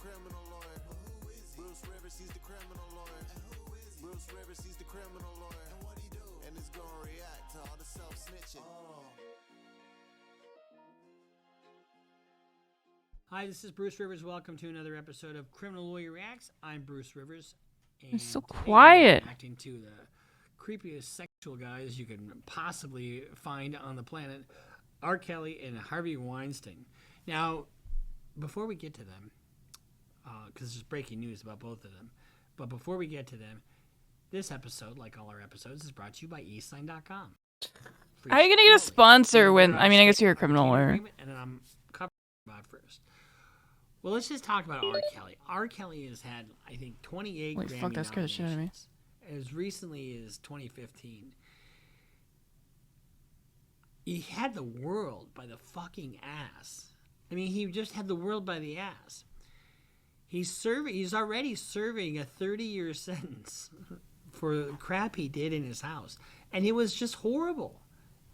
criminal lawyer. Bruce Rivers, he's the criminal lawyer. Bruce Rivers, he's the criminal lawyer. And what he do? And it's gonna react to all the self-snitching. Hi, this is Bruce Rivers. Welcome to another episode of Criminal Lawyer Reacts. I'm Bruce Rivers. And It's so today quiet. I'm reacting to the creepiest sexual guys you can possibly find on the planet, R. Kelly and Harvey Weinstein. Now, before we get to them, because there's breaking news about both of them, but before we get to them, this episode, like all our episodes, is brought to you by eastline.com. How are you gonna get a sponsor when? I mean, I guess you're a criminal lawyer. And I'm covering about first. Well, let's just talk about R. Kelly. R. Kelly has had, I think, 28 Wait, Grammy fuck, that scared the shit out of me. nominations as recently as 2015. He had the world by the fucking ass. I mean, he just had the world by the ass. He's already serving a 30-year sentence for the crap he did in his house, and it was just horrible.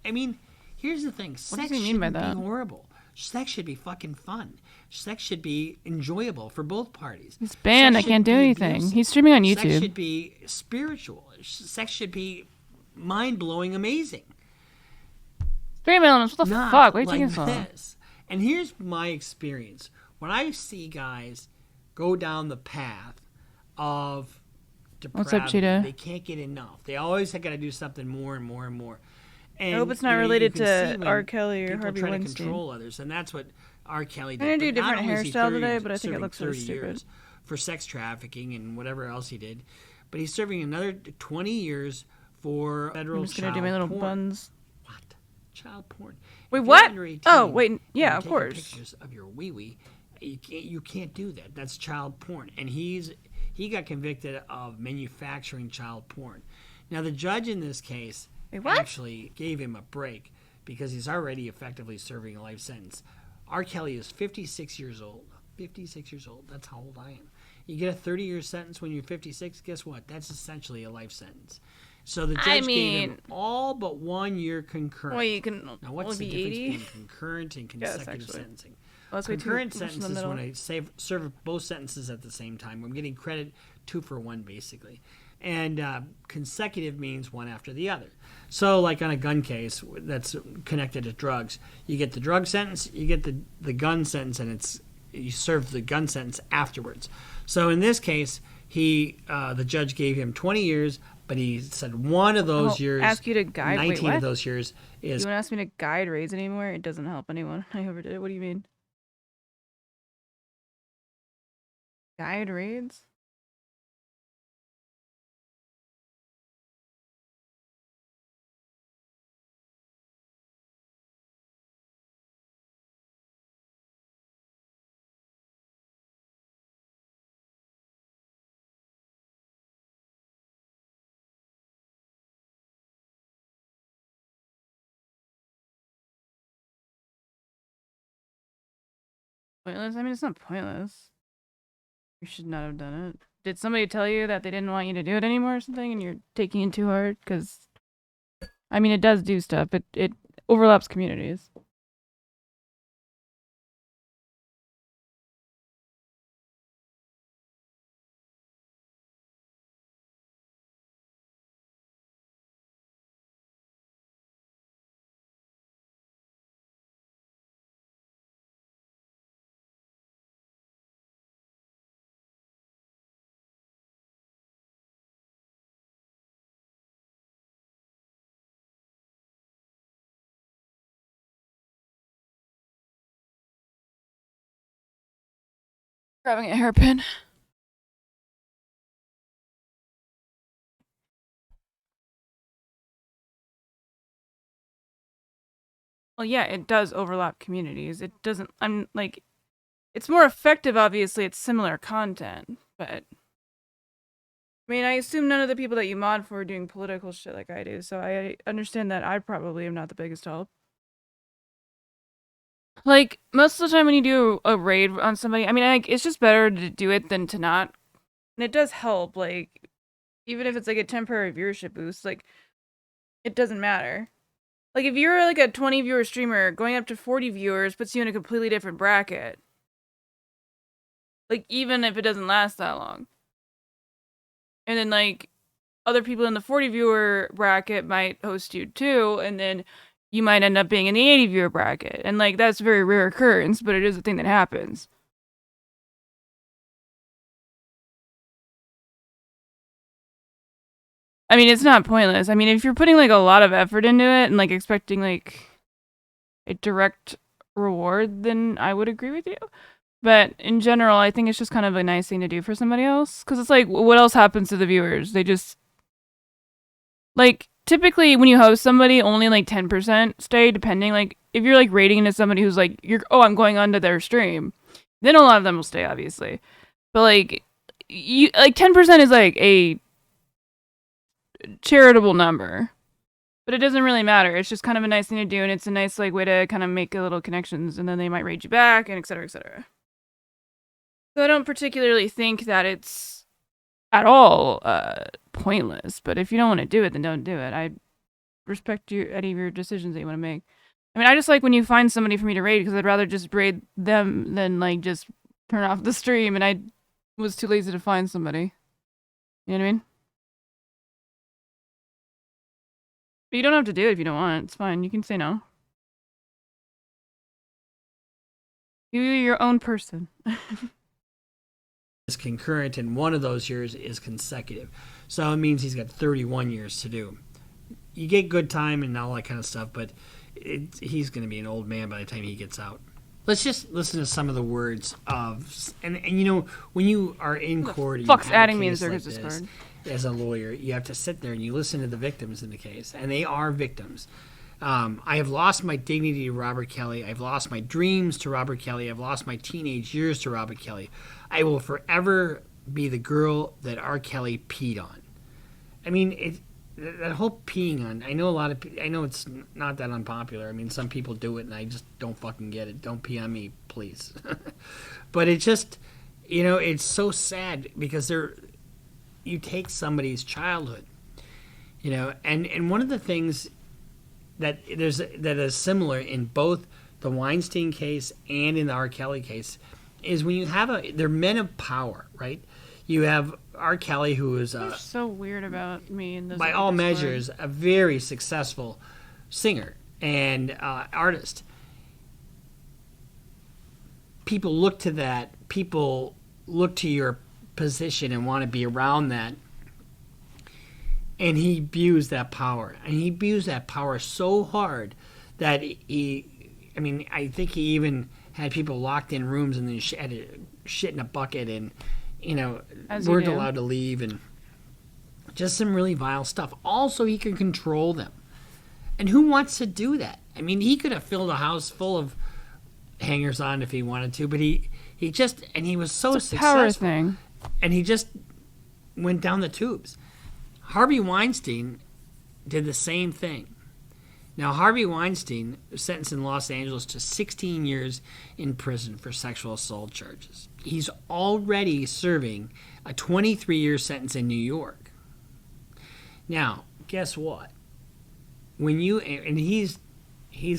I mean, here's the thing: sex does he mean by shouldn't that? be horrible. Sex should be fucking fun. Sex should be enjoyable for both parties. He's banned. I Sex can't do shouldn't be anything. abusive. He's streaming on Sex YouTube. should be spiritual. Sex should be mind-blowing, amazing. Streaming on us. What the Not fuck? What are you like taking so long? this. And here's my experience. When I see guys go down the path of What's depravity, up, Cheetah? they can't get enough. They always got to do something more and more and more. And, I hope it's not you related can see to when R. Kelly or people Harvey try to Weinstein. control others, and that's what R. Kelly did. I'm gonna do a But not different only is he hairstyle today, but I think it serving looks really 30 stupid. years for sex trafficking and whatever else he did, but he's serving another 20 years for federal I'm just gonna child do my little porn. buns. What? Child porn. Wait, If you're what? under 18 Oh, wait, and yeah, you're of taking course. Pictures of your wee-wee, you can't do that. That's child porn, and he got convicted of manufacturing child porn. Now the judge in this case Wait, what? actually gave him a break because he's already effectively serving a life sentence. R. Kelly is 56 years old. 56 years old. That's how old I am. You get a 30-year sentence when you're 56. Guess what? That's essentially a life sentence. So the judge gave him all but 1 year concurrent. Wait, you can Now, what's the only difference be 80? between concurrent and Yes, consecutive actually. sentencing? Well, let's wait till Concurrent much in the sentence is middle. when I serve both sentences at the same time. I'm getting credit 2 for 1, basically. And consecutive means one after the other. So, like on a gun case that's connected to drugs, you get the drug sentence, you get the gun sentence, and you serve the gun sentence afterwards. So in this case, the judge gave him 20 years, but he said one of those years, ask you to guide. 19 Wait, what? of those years You is want to ask me to guide raids anymore? It doesn't help anyone. I overdid it. What do you mean? Guide raids? Pointless? I mean, it's not pointless. You should not have done it. Did somebody tell you that they didn't want you to do it anymore or something and you're taking it too hard? Because, I mean, it does do stuff. It overlaps communities. Grabbing a hairpin. Well, yeah, it does overlap communities. It doesn't. I'm like, it's more effective. Obviously, it's similar content, but I mean, I assume none of the people that you mod for are doing political shit like I do. So I understand that I probably am not the biggest help. Like most of the time when you do a raid on somebody, I mean, like, it's just better to do it than to not. And it does help. Like, even if it's like a temporary viewership boost, like, it doesn't matter. Like, if you're like a 20 viewer streamer, going up to 40 viewers puts you in a completely different bracket. Like, even if it doesn't last that long. And then, like, other people in the 40 viewer bracket might host you too, and then you might end up being in the 80 viewer bracket. And, like, that's a very rare occurrence, but it is a thing that happens. I mean, it's not pointless. I mean, if you're putting, like, a lot of effort into it and, like, expecting, like, a direct reward, then I would agree with you. But in general, I think it's just kind of a nice thing to do for somebody else. Because it's like, what else happens to the viewers? They just, like, typically when you host somebody, only like 10% stay, depending. Like, if you're like rating into somebody who's like, I'm going onto their stream, then a lot of them will stay, obviously. But like, 10% is like a charitable number. But it doesn't really matter. It's just kind of a nice thing to do, and it's a nice like way to kind of make a little connections, and then they might raid you back, and et cetera, et cetera. So I don't particularly think that it's at all pointless. But if you don't want to do it, then don't do it. I respect any of your decisions that you want to make. I mean, I just like when you find somebody for me to raid, because I'd rather just raid them than like just turn off the stream, and I was too lazy to find somebody. You know what I mean? But you don't have to do it if you don't want. It's fine. You can say no. You're your own person. Is concurrent, and one of those years is consecutive. So it means he's got 31 years to do. You get good time and all that kind of stuff, but he's going to be an old man by the time he gets out. Let's just listen to some of the words of, and you know, when you are in court, you fuck's have adding a me in case like Circus this, Discord. as a lawyer, you have to sit there and you listen to the victims in the case, and they are victims. I have lost my dignity to Robert Kelly. I've lost my dreams to Robert Kelly. I've lost my teenage years to Robert Kelly. I will forever be the girl that R. Kelly peed on. I mean, that whole peeing on, I know it's not that unpopular. I mean, some people do it, and I just don't fucking get it. Don't pee on me, please. But it just, you know, it's so sad because you take somebody's childhood, you know, and one of the things that is similar in both the Weinstein case and in the R. Kelly case is when you have they're men of power, right? You have R. Kelly, who is You're so weird about me in this. by all measures a very successful singer and artist. People look to that. People look to your position and want to be around that. And he abused that power. And he abused that power so hard that I think he even had people locked in rooms and then had shit in a bucket and, you know, weren't allowed to leave and just some really vile stuff. Also, he could control them. And who wants to do that? I mean, he could have filled a house full of hangers-on if he wanted to, but he was so successful. Power thing. And he just went down the tubes. Harvey Weinstein did the same thing. Now, Harvey Weinstein was sentenced in Los Angeles to 16 years in prison for sexual assault charges. He's already serving a 23-year sentence in New York. Now, guess what? He's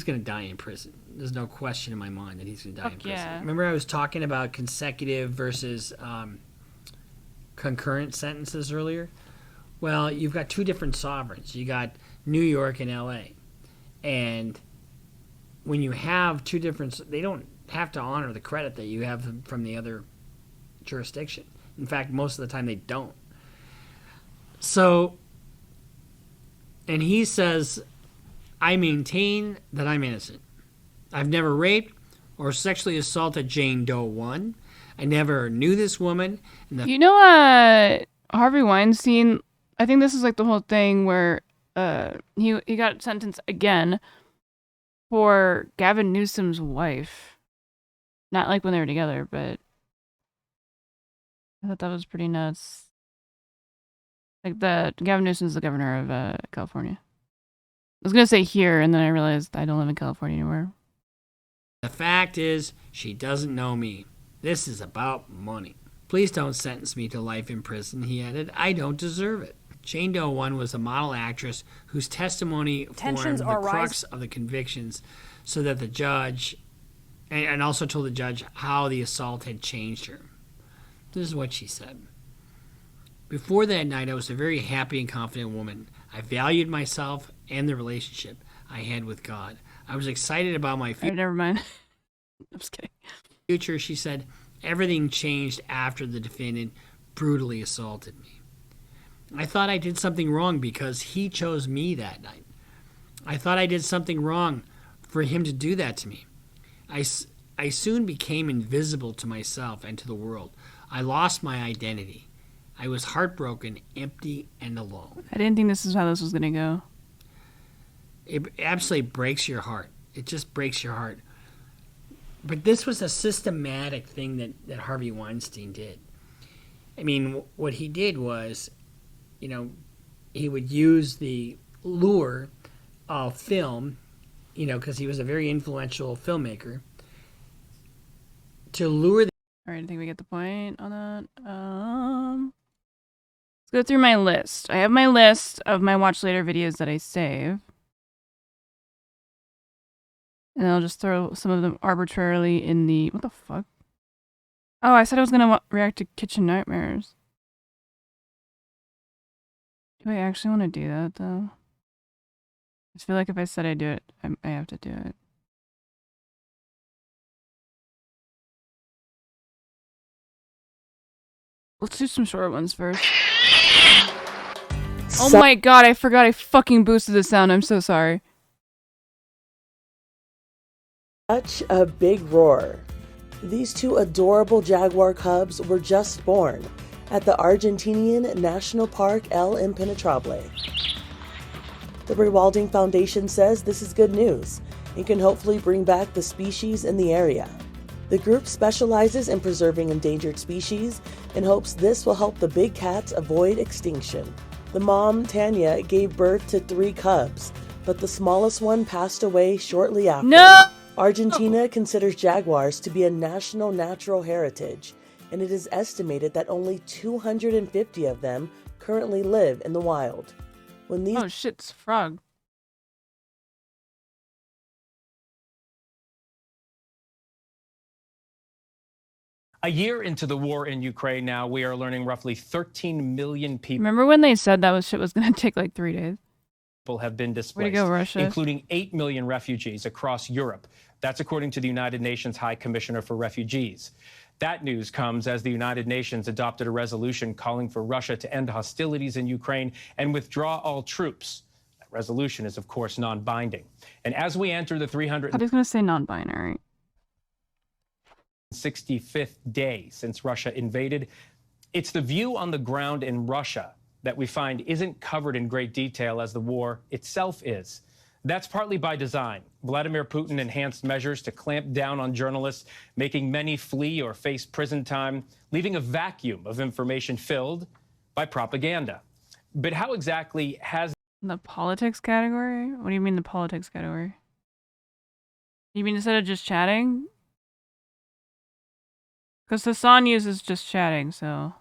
going to die in prison. There's no question in my mind that he's going to die in prison. Yeah. Remember I was talking about consecutive versus concurrent sentences earlier? Well, you've got two different sovereigns. You got New York and L.A. And when you have two different, they don't have to honor the credit that you have from the other jurisdiction. In fact, most of the time they don't. So, and he says, I maintain that I'm innocent. I've never raped or sexually assaulted Jane Doe 1. I never knew this woman. You know, Harvey Weinstein, I think this is like the whole thing where he got sentenced again for Gavin Newsom's wife. Not like when they were together, but I thought that was pretty nuts. Like Gavin Newsom's the governor of California. I was going to say here, and then I realized I don't live in California anymore. The fact is, she doesn't know me. This is about money. Please don't sentence me to life in prison, he added. I don't deserve it. Jane Doe 1 was a model actress whose testimony formed the crux of the convictions so that the judge, and also told the judge how the assault had changed her. This is what she said. Before that night, I was a very happy and confident woman. I valued myself and the relationship I had with God. I was excited about my future. Alright, never mind. I'm just kidding. She said, everything changed after the defendant brutally assaulted me. I thought I did something wrong because he chose me that night. I thought I did something wrong for him to do that to me. I soon became invisible to myself and to the world. I lost my identity. I was heartbroken, empty, and alone. I didn't think this is how this was going to go. It absolutely breaks your heart. It just breaks your heart. But this was a systematic thing that Harvey Weinstein did. I mean, what he did was, he would use the lure of film, because he was a very influential filmmaker, to lure. All right, I think we get the point on that. Let's go through my list. I have my list of my watch later videos that I save. And I'll just throw some of them arbitrarily in the... What the fuck? Oh, I said I was going to react to Kitchen Nightmares. Do I actually want to do that, though? I just feel like if I said I'd do it, I have to do it. Let's do some short ones first. Oh my god, I forgot I fucking boosted the sound. I'm so sorry. Such a big roar. These two adorable jaguar cubs were just born at the Argentinian National Park El Impenetrable. The Rewilding Foundation says this is good news and can hopefully bring back the species in the area. The group specializes in preserving endangered species and hopes this will help the big cats avoid extinction. The mom, Tanya, gave birth to 3 cubs, but the smallest one passed away shortly after. No! Argentina considers jaguars to be a national natural heritage, and it is estimated that only 250 of them currently live in the wild. When these Oh shit, it's a frog. A year into the war in Ukraine now, we are learning roughly 13 million people Remember when they said that shit was gonna take like 3 days? have been Way to displaced, go, Russia. including 8 million refugees across Europe. That's according to the United Nations High Commissioner for Refugees. That news comes as the United Nations adopted a resolution calling for Russia to end hostilities in Ukraine and withdraw all troops. That resolution is, of course, non-binding. And as we enter the I thought he was gonna say non-binary. 365th day since Russia invaded, it's the view on the ground in Russia that we find isn't covered in great detail as the war itself is. That's partly by design. Vladimir Putin enhanced measures to clamp down on journalists, making many flee or face prison time, leaving a vacuum of information filled by propaganda. But how exactly has The politics category? What do you mean the politics category? You mean instead of just chatting? Because Hassan uses just chatting, so...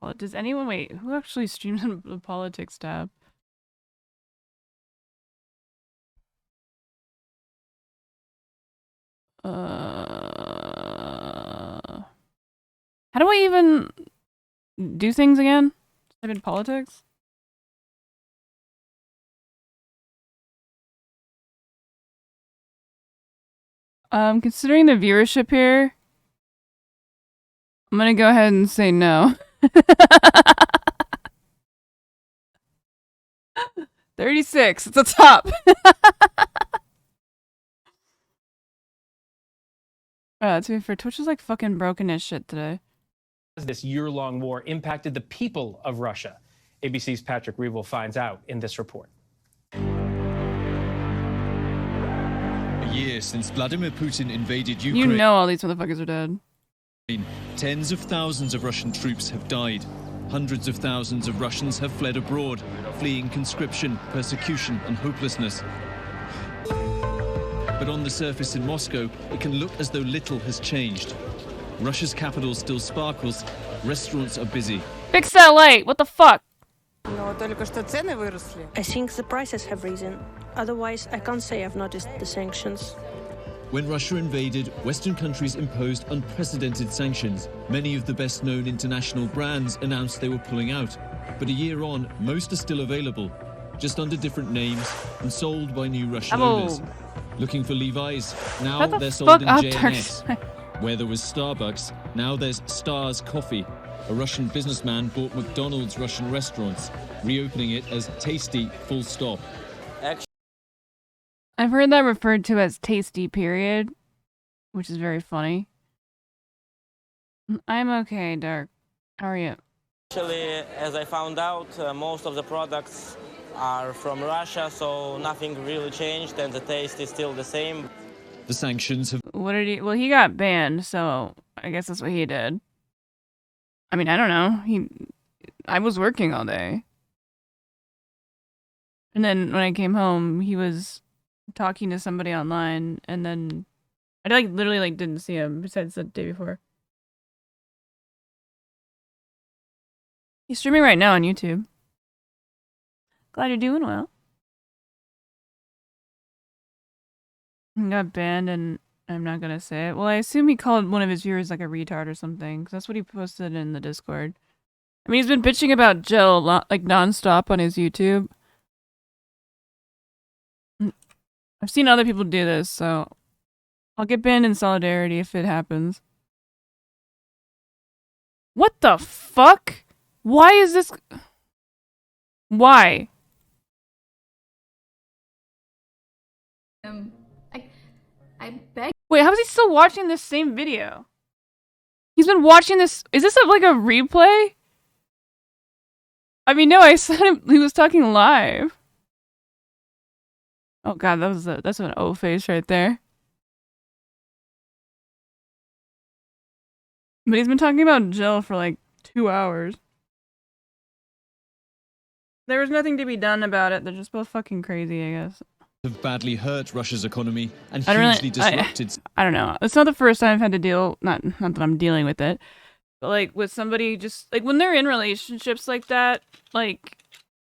Well, does anyone... Wait, who actually streams on the politics tab? How do I even do things again? Type in politics? Considering the viewership here, I'm gonna go ahead and say no. 36, it's a top. To be fair, Twitch is like fucking broken as shit today. this year-long war impacted the people of Russia? ABC's Patrick Reevell finds out in this report. A year since Vladimir Putin invaded Ukraine. You know all these motherfuckers are dead. Tens of thousands of Russian troops have died. Hundreds of thousands of Russians have fled abroad, fleeing conscription, persecution, and hopelessness. But on the surface in Moscow, it can look as though little has changed. Russia's capital still sparkles, restaurants are busy. Fix that light, what the fuck? I think the prices have risen. Otherwise, I can't say I've noticed the sanctions. When Russia invaded, Western countries imposed unprecedented sanctions. Many of the best-known international brands announced they were pulling out. But a year on, most are still available, just under different names and sold by new Russian owners. Looking for Levi's? Now they're sold in JNS. Where there was Starbucks, now there's Stars Coffee. A Russian businessman bought McDonald's Russian restaurants, reopening it as Tasty full stop. I've heard that referred to as tasty, period, which is very funny. I'm okay, Dark. How are you? Actually, as I found out, most of the products are from Russia, so nothing really changed and the taste is still the same. The sanctions have... What did he... Well, he got banned, so I guess that's what he did. I mean, I don't know. I was working all day. And then when I came home, he was talking to somebody online, and then I literally didn't see him besides the day before. He's streaming right now on YouTube. Glad you're doing well. He got banned, and I'm not gonna say it. Well, I assume he called one of his viewers like a retard or something, because that's what he posted in the Discord. I mean, he's been bitching about Jill like nonstop on his YouTube. I've seen other people do this, so I'll get banned in solidarity if it happens. What the fuck? Why is this? Why? I beg. Wait, how is he still watching this same video? He's been watching this. Is this like a replay? I mean, no, I said he was talking live. Oh god, that's an O face right there. But he's been talking about Jill for like 2 hours. There was nothing to be done about it. They're just both fucking crazy, I guess. Have badly hurt Russia's economy and hugely disrupted... I don't know. It's not the first time I've had to deal... Not that I'm dealing with it. But like with somebody just... Like when they're in relationships like that, like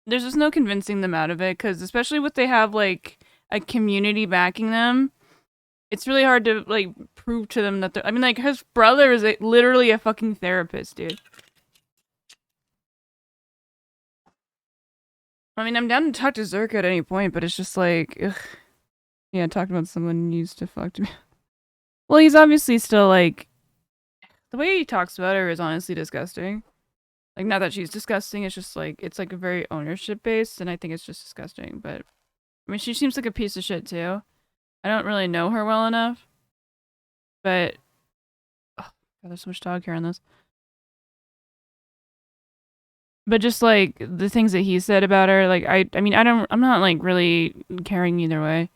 there's just no convincing them out of it. Because especially if they have like a community backing them, it's really hard to like prove to them that they're... I mean, like his brother is literally a fucking therapist, dude. I mean, I'm down to talk to Zerka at any point, but it's just like, ugh. Yeah, talking about someone who used to fuck to me. Well, he's obviously still like, the way he talks about her is honestly disgusting. Like, not that she's disgusting, it's just like, it's like a very ownership based, and I think it's just disgusting. But, I mean, she seems like a piece of shit too. I don't really know her well enough. But, oh, God, there's so much dog hair on this. But just like the things that he said about her, like I mean, I'm not like really caring either way.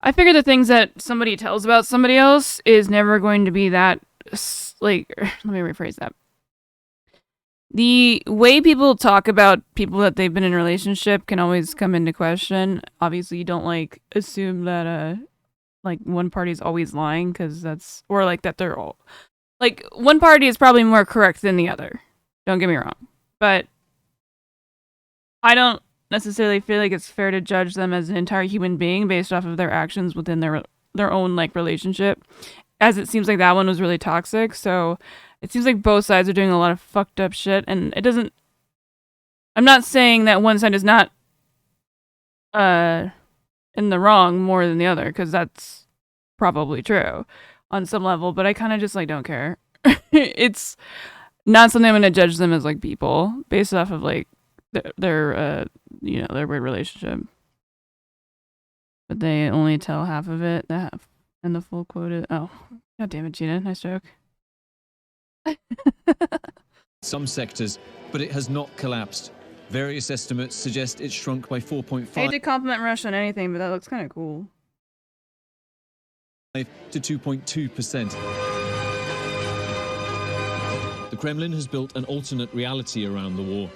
I figure the things that somebody tells about somebody else is never going to be that, like, let me rephrase that. The way people talk about people that they've been in a relationship can always come into question. Obviously, you don't like assume that like one party's always lying because that's, or like that they're all. Like, one party is probably more correct than the other. Don't get me wrong. But I don't necessarily feel like it's fair to judge them as an entire human being based off of their actions within their own, like, relationship. As it seems like that one was really toxic. So it seems like both sides are doing a lot of fucked up shit. And it doesn't... I'm not saying that one side is not in the wrong more than the other, because that's probably true on some level, but I kind of just like don't care. It's not something I'm gonna judge them as like people based off of like their you know, their weird relationship. But they only tell half of it, the half and the full quote is, oh, god damn it, Gina, nice joke. Some sectors, but it has not collapsed. Various estimates suggest it shrunk by 4.5 I hate to compliment Russia on anything, but that looks kind of cool. to 2.2%. The Kremlin has built an alternate reality around the war.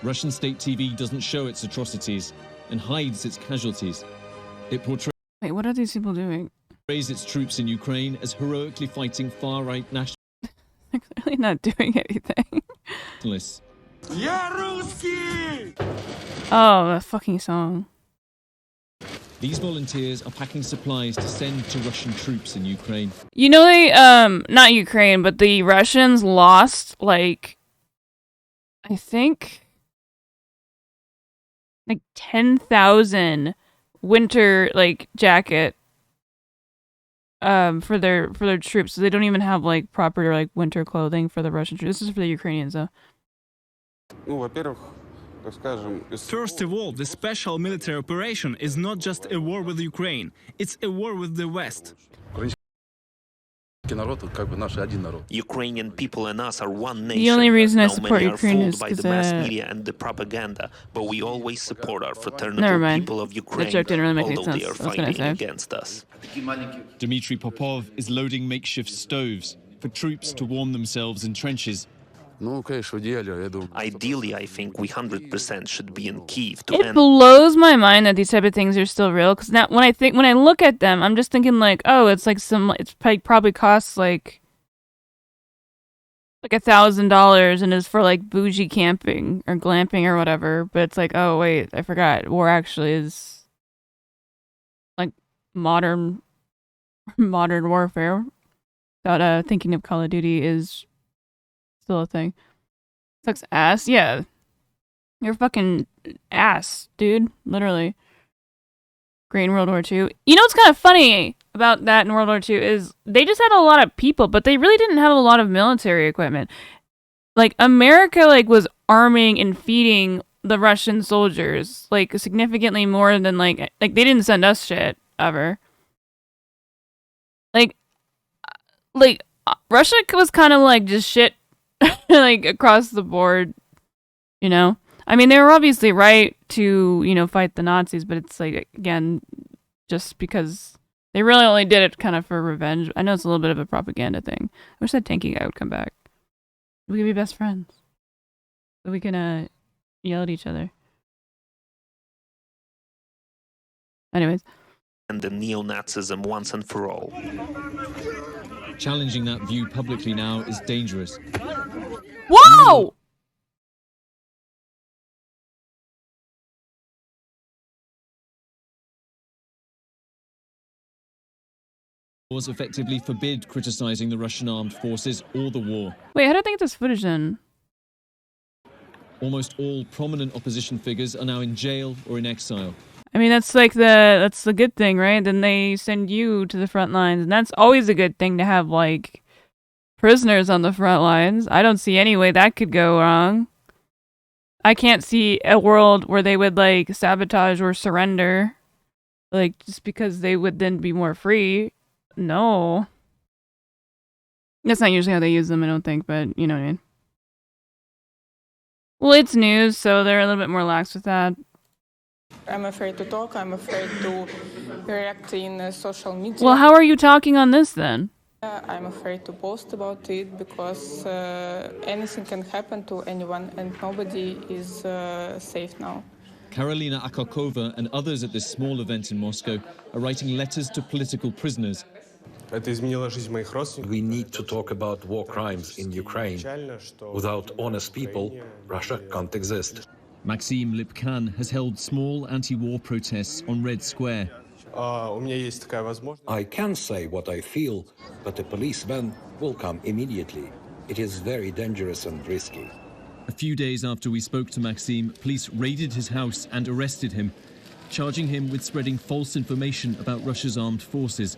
Russian state TV doesn't show its atrocities and hides its casualties. It portrays Wait, what are these people doing? its troops in Ukraine as heroically fighting far-right They're clearly not doing anything. nationalists. Oh, that fucking song. These volunteers are packing supplies to send to Russian troops in Ukraine. You know, they, not Ukraine, but the Russians lost, like, I think, like 10,000 winter, like, jacket, for their troops. So they don't even have, like, proper, like, winter clothing for the Russian troops. This is for the Ukrainians, though. First of all, the special military operation is not just a war with Ukraine, it's a war with the West. Ukrainian people and us are one nation. The only reason I Now support many Ukraine are is fooled by the mass media and the propaganda, but we always support our fraternal Never mind. people of Ukraine, That joke didn't really make any although sense. they are I was gonna fighting say. against us. Dmitry Popov is loading makeshift stoves for troops to warm themselves in trenches. Ideally, I think we 100% should be in Kyiv to It end. blows my mind that these type of things are still real. Because now, when I look at them, I'm just thinking like, oh, it's like it's probably costs like $1,000 and is for like bougie camping or glamping or whatever. But it's like, oh wait, I forgot. War actually is like modern warfare. Without thinking of Call of Duty is still a thing. Sucks ass. Yeah. You're fucking ass, dude. Literally. Great in World War II. You know what's kind of funny about that in World War II is they just had a lot of people, but they really didn't have a lot of military equipment. Like, America, like, was arming and feeding the Russian soldiers, like, significantly more than, like, they didn't send us shit, ever. Like, Russia was kind of, like, just shit like across the board, you know. I mean, they were obviously right to, you know, fight the Nazis, but it's like, again, just because they really only did it kind of for revenge. I know it's a little bit of a propaganda thing. I wish that tanky guy would come back. We could be best friends. So we can yell at each other. Anyways. And the neo-Nazism once and for all. Challenging that view publicly now is dangerous. Whoa! Laws effectively forbid criticizing the Russian armed forces or the war. Wait, how did I get this footage in? Almost all prominent opposition figures are now in jail or in exile. I mean, that's the good thing, right? Then they send you to the front lines, and that's always a good thing to have, like, prisoners on the front lines. I don't see any way that could go wrong. I can't see a world where they would, like, sabotage or surrender, like, just because they would then be more free. No. That's not usually how they use them, I don't think, but you know what I mean. Well, it's news, so they're a little bit more lax with that. I'm afraid to talk. I'm afraid to react in social media. Well, how are you talking on this then? I'm afraid to post about it because anything can happen to anyone and nobody is safe now. Karolina Akakova and others at this small event in Moscow are writing letters to political prisoners. We need to talk about war crimes in Ukraine. Without honest people, Russia can't exist. Maxim Lipkan has held small anti-war protests on Red Square. I can say what I feel, but a policeman will come immediately. It is very dangerous and risky. A few days after we spoke to Maxim, police raided his house and arrested him, charging him with spreading false information about Russia's armed forces,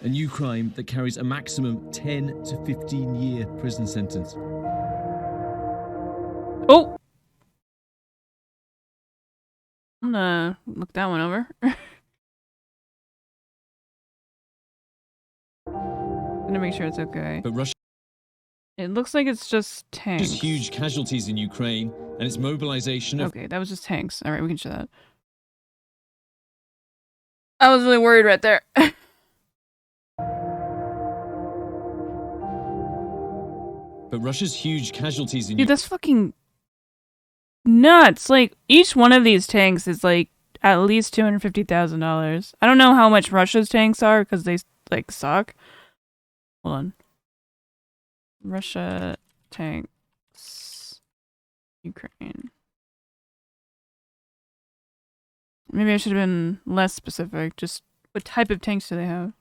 a new crime that carries a maximum 10 to 15-year prison sentence. Oh! I'm gonna look that one over. I'm gonna make sure it's okay. But Russia... It looks like it's just tanks. There's huge casualties in Ukraine, and its mobilization of... Okay, that was just tanks. Alright, we can show that. I was really worried right there. But Russia's huge casualties in... Dude, that's fucking nuts. Like, each one of these tanks is, like, at least $250,000. I don't know how much Russia's tanks are, because they, like, suck. Hold on. Russia tanks. Ukraine. Maybe I should have been less specific. Just what type of tanks do they have?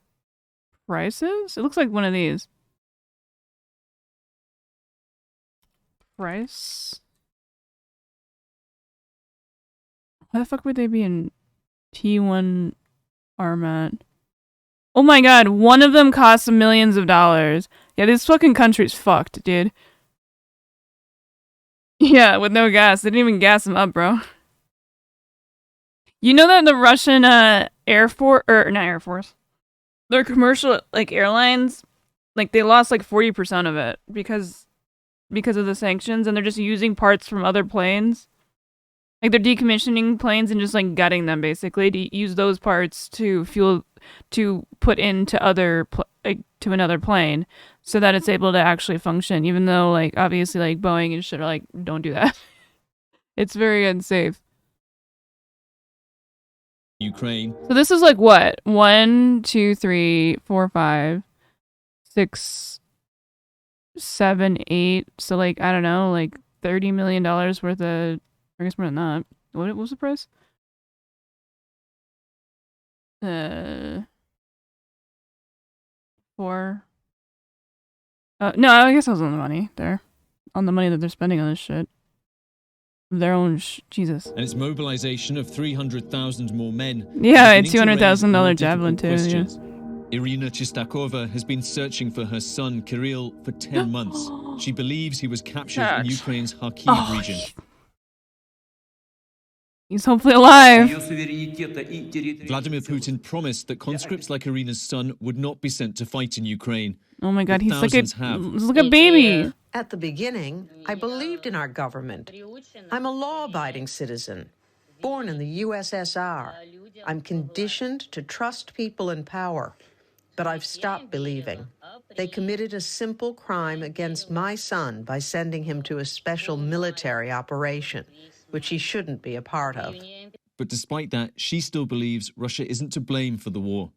Prices? It looks like one of these. Price? Why the fuck would they be in T1 Armat? Oh my god, one of them costs millions of dollars. Yeah, this fucking country's fucked, dude. Yeah, with no gas. They didn't even gas them up, bro. You know that the Russian Air Force, or not Air Force, their commercial like airlines, like they lost like 40% of it because of the sanctions, and they're just using parts from other planes. Like they're decommissioning planes and just like gutting them basically to use those parts to put into to another plane so that it's able to actually function, even though like obviously like Boeing and shit are like, don't do that. It's very unsafe. Ukraine. So this is like what? 1, 2, 3, 4, 5, 6, 7, 8. So like I don't know, like $30 million worth of, I guess more than that. What was the price? 4. No, I guess I was on the money there. On the money that they're spending on this shit. Their own Jesus. And its mobilization of 300,000 more men. Yeah, a $200,000 javelin too. Yeah. Irina Chistakova has been searching for her son Kirill for 10 months. She believes he was captured in Ukraine's Kharkiv region. He's hopefully alive. Vladimir Putin promised that conscripts like Irina's son would not be sent to fight in Ukraine. Oh my god, he's like a baby. At the beginning, I believed in our government. I'm a law-abiding citizen, born in the USSR. I'm conditioned to trust people in power, but I've stopped believing. They committed a simple crime against my son by sending him to a special military operation, which he shouldn't be a part of. But despite that, she still believes Russia isn't to blame for the war.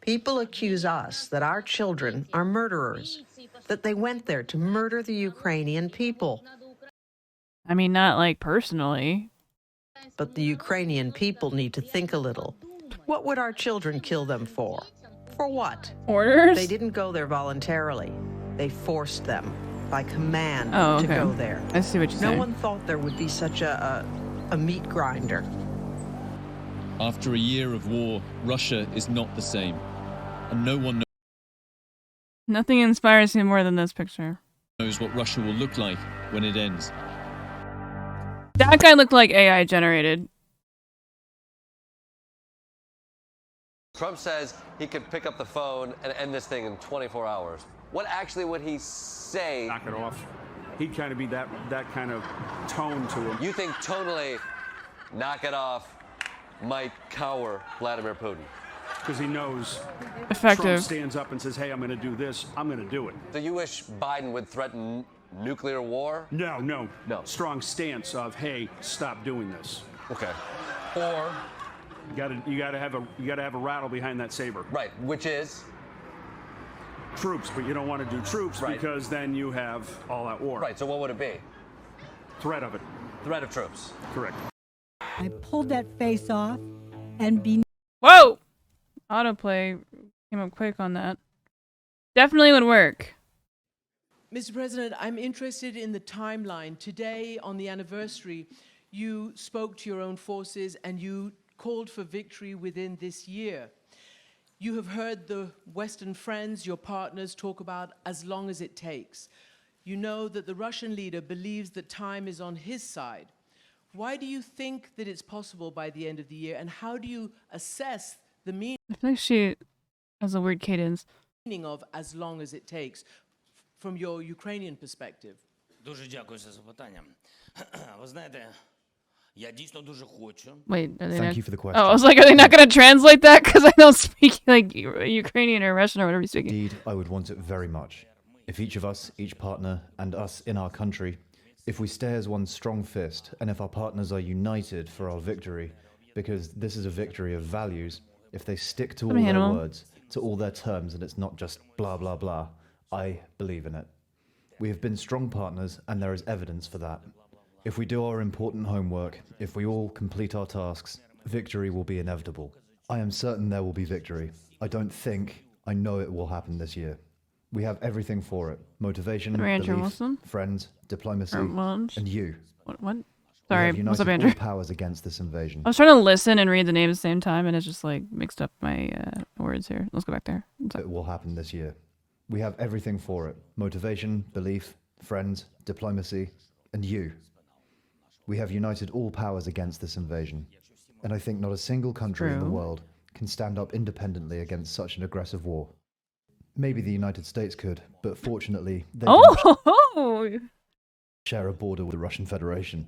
People accuse us that our children are murderers, that they went there to murder the Ukrainian people. I mean, not like personally. But the Ukrainian people need to think a little. What would our children kill them for? For what? Orders? They didn't go there voluntarily. They forced them by command to go there. I see what you're saying. No one thought there would be such a meat grinder. After a year of war, Russia is not the same. And no one Nothing inspires me more than this picture. knows what Russia will look like when it ends. That guy looked like AI generated. Trump says he could pick up the phone and end this thing in 24 hours. What actually would he say? Knock it off. He'd kind of be that kind of tone to him. You think tonally, knock it off might cower Vladimir Putin? Because he knows effective. Trump stands up and says, hey, I'm going to do this. I'm going to do it. Do you wish Biden would threaten nuclear war? No. Strong stance of, hey, stop doing this. Okay. Or you gotta have a rattle behind that saber. Right, which is troops, but you don't want to do troops because then you have all that war. Right, so what would it be? Threat of it. Threat of troops. Correct. I pulled that face off and be. Whoa! Autoplay came up quick on that. Definitely would work. Mr. President, I'm interested in the timeline. Today, on the anniversary, you spoke to your own forces and you called for victory within this year. You have heard the Western friends, your partners, talk about as long as it takes. You know that the Russian leader believes that time is on his side. Why do you think that it's possible by the end of the year, and how do you assess the meaning? I feel like she has a weird cadence. Of as long as it takes from your Ukrainian perspective? Дуже дякую за запитання. Ви знаєте, я дійсно дуже хочу. Wait, are they Thank not... you for the question. Oh, I was like, are they not going to translate that? Because I don't speak like Ukrainian or Russian or whatever you're speaking. Indeed, I would want it very much. If each of us, each partner, and us in our country, if we stay as one strong fist, and if our partners are united for our victory, because this is a victory of values, if they stick to all their words, to all their terms, and it's not just blah, blah, blah, I believe in it. We have been strong partners, and there is evidence for that. If we do our important homework, if we all complete our tasks, victory will be inevitable. I am certain there will be victory. I don't think, I know it will happen this year. We have everything for it. Motivation, belief, friends, diplomacy, and you. What? Sorry, what's up, all Andrew? powers against this invasion. I was trying to listen and read the names at the same time, and it's just like mixed up my words here. Let's go back there. It will happen this year. We have everything for it. Motivation, belief, friends, diplomacy, and you. We have united all powers against this invasion. And I think not a single country in the world can stand up independently against such an aggressive war. Maybe the United States could, but fortunately, they do not share a border with the Russian Federation.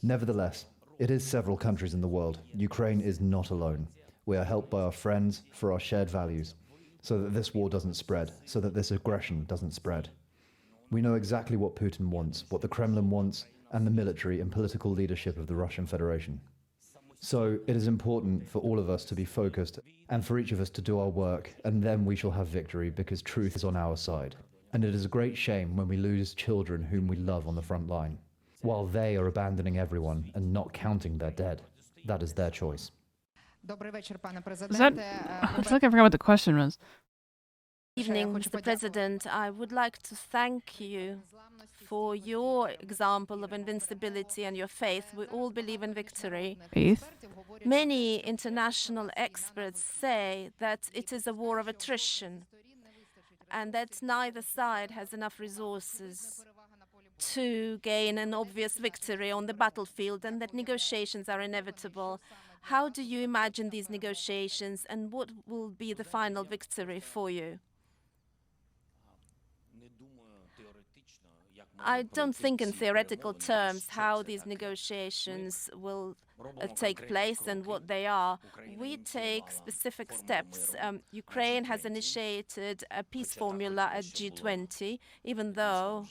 Nevertheless, it is several countries in the world. Ukraine is not alone. We are helped by our friends for our shared values, so that this war doesn't spread, so that this aggression doesn't spread. We know exactly what Putin wants, what the Kremlin wants, and the military and political leadership of the Russian Federation. So it is important for all of us to be focused and for each of us to do our work, and then we shall have victory because truth is on our side. And it is a great shame when we lose children whom we love on the front line, while they are abandoning everyone and not counting their dead. That is their choice. Was that, I feel like I forgot what the question was. Evening, Mr. President. I would like to thank you for your example of invincibility and your faith. We all believe in victory. Faith? Many international experts say that it is a war of attrition and that neither side has enough resources to gain an obvious victory on the battlefield and that negotiations are inevitable. How do you imagine these negotiations and what will be the final victory for you? I don't think in theoretical terms how these negotiations will take place and what they are. We take specific steps. Ukraine has initiated a peace formula at G20, even though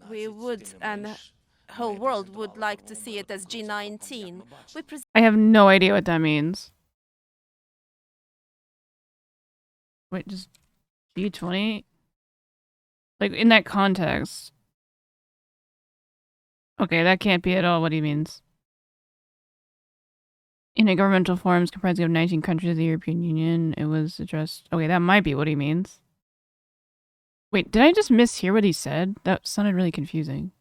we would, and the whole world would like to see it as G19. I have no idea what that means. Wait, just G20? Like, in that context. Okay, that can't be at all what he means. Intergovernmental forums comprising of 19 countries of the European Union. It was addressed... Okay, that might be what he means. Wait, did I just mishear what he said? That sounded really confusing.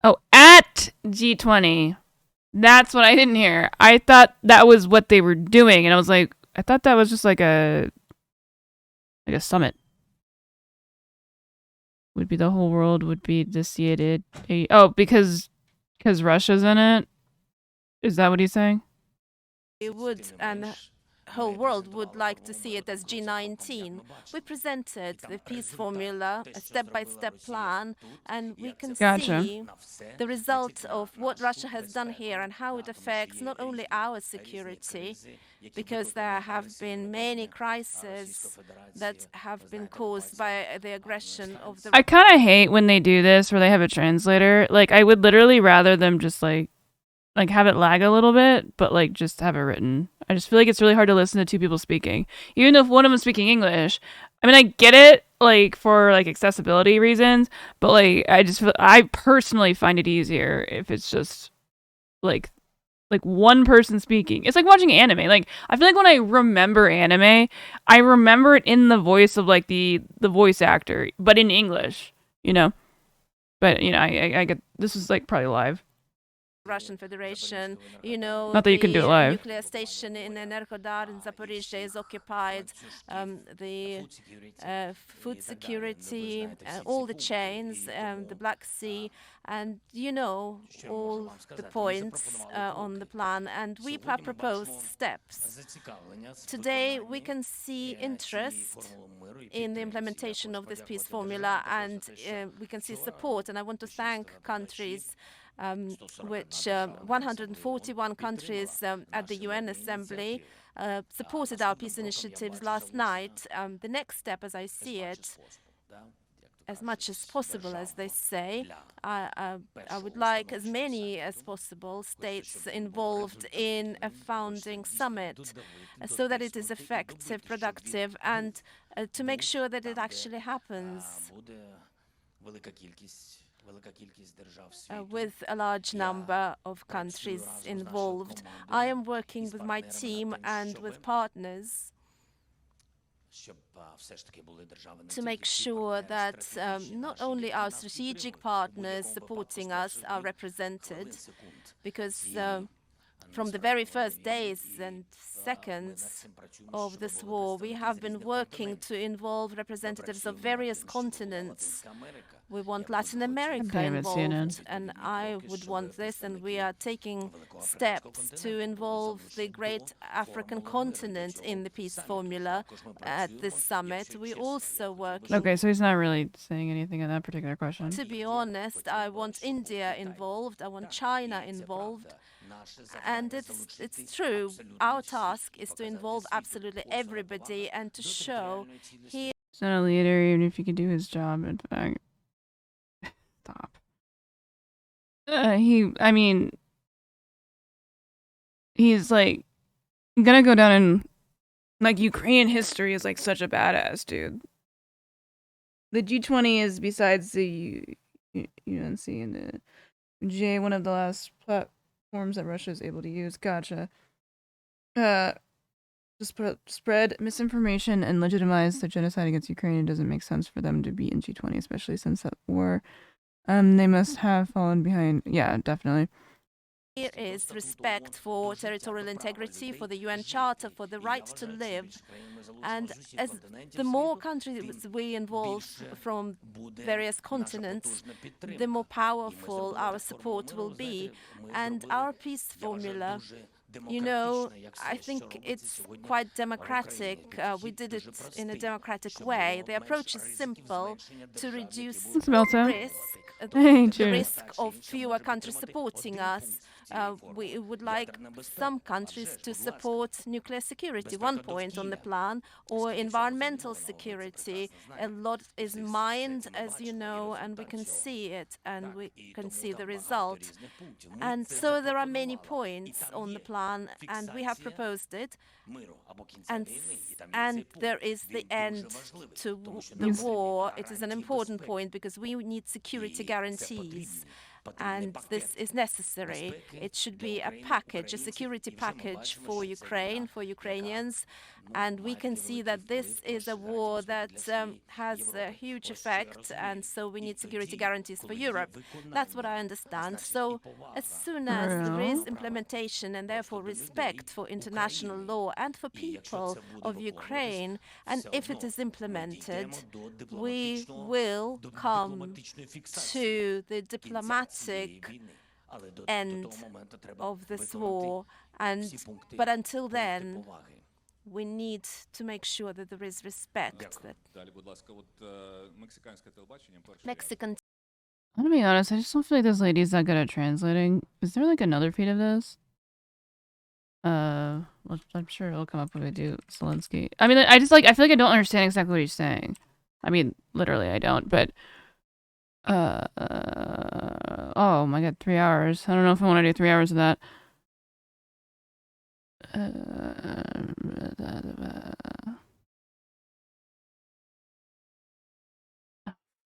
Oh, at G20. That's what I didn't hear. I thought that was what they were doing, and I was like, I thought that was just like a summit. Would be the whole world would be dissociated. Oh, because Russia's in it? Is that what he's saying? We would, and the whole world would like to see it as G19. We presented the peace formula, a step-by-step plan, and we can see the result of what Russia has done here and how it affects not only our security, because there have been many crises that have been caused by the aggression of the... I kind of hate when they do this where they have a translator. Like, I would literally rather them just like have it lag a little bit, but like just have it written. I just feel like it's really hard to listen to two people speaking, even though if one of them speaking English. I mean, I get it, like for like accessibility reasons, but like I personally find it easier if it's just like one person speaking. It's like watching anime. Like, I feel like when I remember anime, I remember it in the voice of like the voice actor, but in English, you know. But you know, I get this is like probably live. Russian Federation, you know, not that you can do it live. The nuclear station in Energodar in Zaporizhia is occupied. The food security, all the chains, the Black Sea, and you know all the points on the plan. And we have proposed steps. Today we can see interest in the implementation of this peace formula, and we can see support. And I want to thank countries. Which 141 countries at the UN Assembly supported our peace initiatives last night. The next step, as I see it, as much as possible, as they say. I would like as many as possible states involved in a founding summit so that it is effective, productive, and to make sure that it actually happens with a large number of countries involved. I am working with my team and with partners to make sure that not only our strategic partners supporting us are represented, because from the very first days and seconds of this war, we have been working to involve representatives of various continents. We want Latin America involved, and I would want this, and we are taking steps to involve the great African continent in the peace formula at this summit. We also work. Okay, so he's not really saying anything on that particular question. To be honest, I want India involved, I want China involved. And it's true, our task is to involve absolutely everybody and to show he He's not a leader, even if he could do his job, in fact. Stop. I mean, he's like gonna go down in like Ukrainian history as like such a badass dude. The G20 is, besides the UNC and the J, one of the last platforms that Russia is able to use. Gotcha. To spread misinformation and legitimize the genocide against Ukraine. It doesn't make sense for them to be in G20, especially since that war. They must have fallen behind. Yeah, definitely. Here is respect for territorial integrity, for the UN Charter, for the right to live. And as the more countries we involve from various continents, the more powerful our support will be. And our peace formula, you know, I think it's quite democratic. We did it in a democratic way. The approach is simple: to reduce the risk of fewer countries supporting us. We would like some countries to support nuclear security, one point on the plan, or environmental security. A lot is mined, as you know, and we can see it, and we can see the result. And so there are many points on the plan, and we have proposed it. And there is the end to the war. It is an important point because we need security guarantees. And this is necessary. It should be a package, a security package for Ukraine, for Ukrainians. And we can see that this is a war that has a huge effect, and so we need security guarantees for Europe. That's what I understand. So as soon as there is implementation and therefore respect for international law and for people of Ukraine, and if it is implemented, we will come to the diplomatic end of this war. But until then, we need to make sure that there is respect. That Mexican. I'm gonna be honest, I just don't feel like this lady's that good at translating. Is there like another feed of this? Well, I'm sure it'll come up when I do Zelensky. I mean, I feel like I don't understand exactly what he's saying. I mean, literally, I don't. But oh my god, 3 hours. I don't know if I want to do 3 hours of that.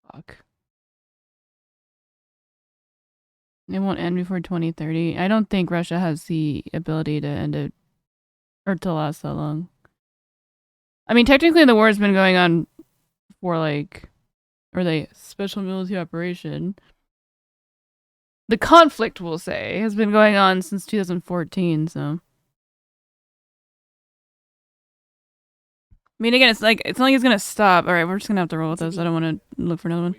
Fuck. It won't end before 2030. I don't think Russia has the ability to end it or to last that long. I mean, technically the war has been going on for the special military operation. The conflict, we'll say, has been going on since 2014, so. I mean, again, it's not like it's gonna stop. All right, we're just gonna have to roll with this. I don't want to look for another one.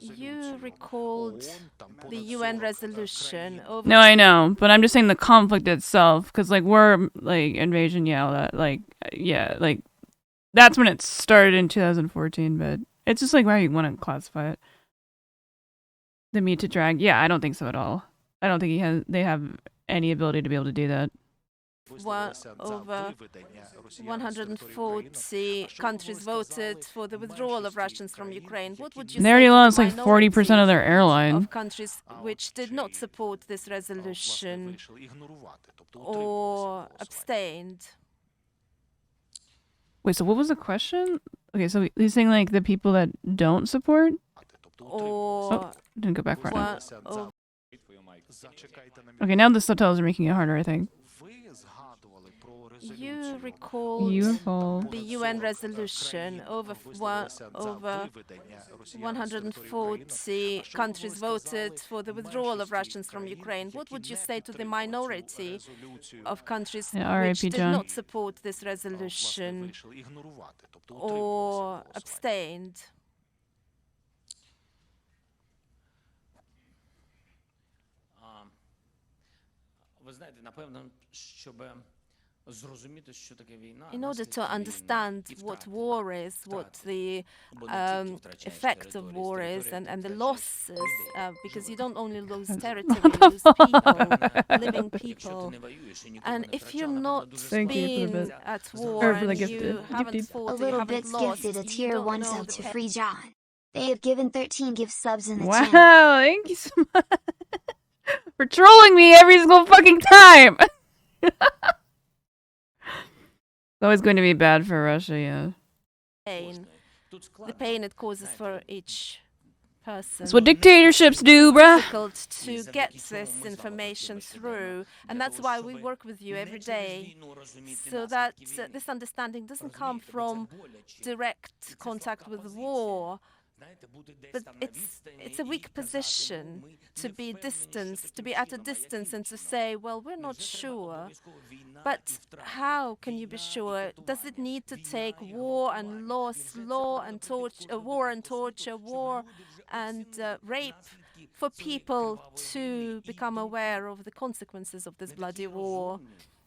You recalled the UN resolution over. No, I know, but I'm just saying the conflict itself, because war, invasion, that's when it started in 2014. But it's just why you want to classify it. The meat to drag, yeah, I don't think so at all. I don't think they have any ability to be able to do that. over 140 countries voted for the withdrawal of Russians from Ukraine. What would you They say already to the lost like 40% of their airline. of countries which did not support this resolution or abstained? Wait, so what was the question? Okay, so he's saying like the people that don't support? Or didn't go back far enough. Okay, now the subtitles are making it harder, I think. You recalled the UN resolution over 140 countries voted for the withdrawal of Russians from Ukraine. What would you say to the minority of countries which did not support this resolution or abstained? In order to understand what war is, what the effect of war is, and the losses, because you don't only lose territory, you lose people, living people. And if you're not being at war and you haven't fought, you haven't lost, gifted a tier 1 sub to Free John. They have given 13 gift subs in the wow, channel. Thank you so much for trolling me every single fucking time. It's always going to be bad for Russia, yeah. The pain it causes for each person. That's what dictatorships do, bruh. It's difficult to get this information through, and that's why we work with you every day, so that this understanding doesn't come from direct contact with war. But it's a weak position to be distanced, to be at a distance and to say, well, we're not sure. But how can you be sure? Does it need to take war and loss, war and torture, war and rape for people to become aware of the consequences of this bloody war?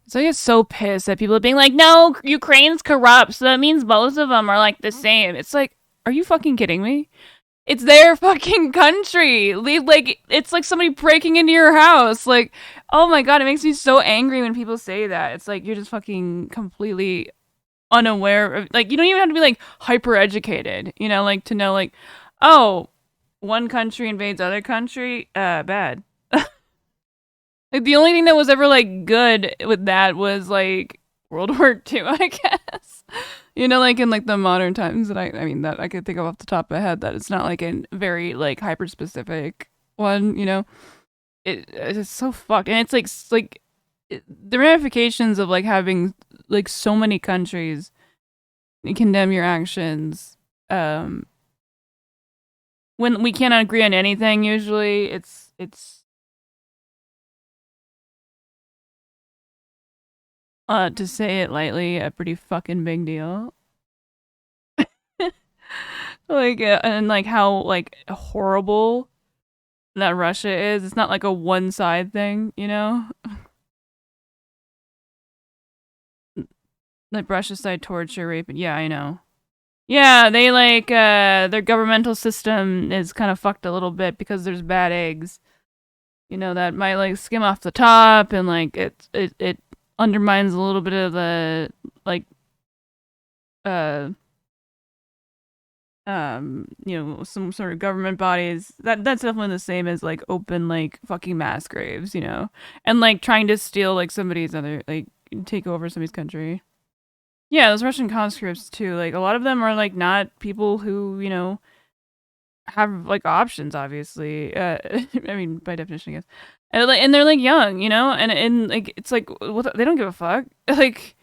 So I get so pissed that people are being like, no, Ukraine's corrupt, so that means both of them are like the same. It's like, are you fucking kidding me? It's their fucking country. It's like somebody breaking into your house. Like, oh my god, it makes me so angry when people say that. It's like you're just fucking completely unaware of, like, you don't even have to be like hyper educated, you know, like to know like, oh, one country invades other country, bad. Like the only thing that was ever like good with that was like World War II, I guess. You know, like in like the modern times that I mean that I could think of off the top of my head, that it's not like a very like hyper specific one, you know. It's so fucked, and it's like the ramifications of like having like so many countries condemn your actions. When we cannot agree on anything, usually it's to say it lightly, a pretty fucking big deal. Like, and like how like horrible that Russia is. It's not like a one-side thing, you know? Like Russia side torture, rape, yeah, I know. Yeah, they like, their governmental system is kind of fucked a little bit because there's bad eggs. You know, that might like skim off the top, and like it undermines a little bit of the like you know, some sort of government bodies. That's definitely the same as like open like fucking mass graves, you know, and like trying to steal like somebody's other, like take over somebody's country. Yeah, those Russian conscripts too, like a lot of them are like not people who, you know, have like options, obviously. I mean, by definition, I guess. And they're like young, you know, and like it's like they don't give a fuck. Like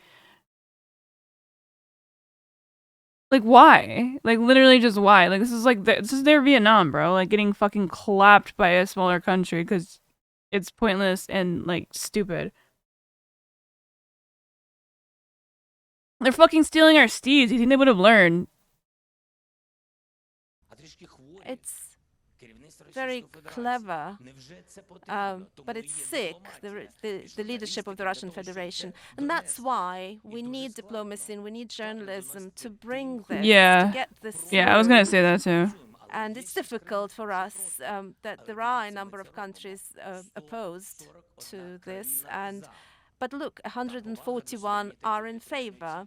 why? Like literally just why? Like this is their Vietnam, bro. Like getting fucking clapped by a smaller country because it's pointless and like stupid. They're fucking stealing our steeds. You think they would have learned? It's very clever, but it's sick, the leadership of the Russian Federation. And that's why we need diplomacy and we need journalism to bring this, to get this through. Yeah, I was going to say that too. And it's difficult for us that there are a number of countries opposed to this. And But look, 141 are in favor.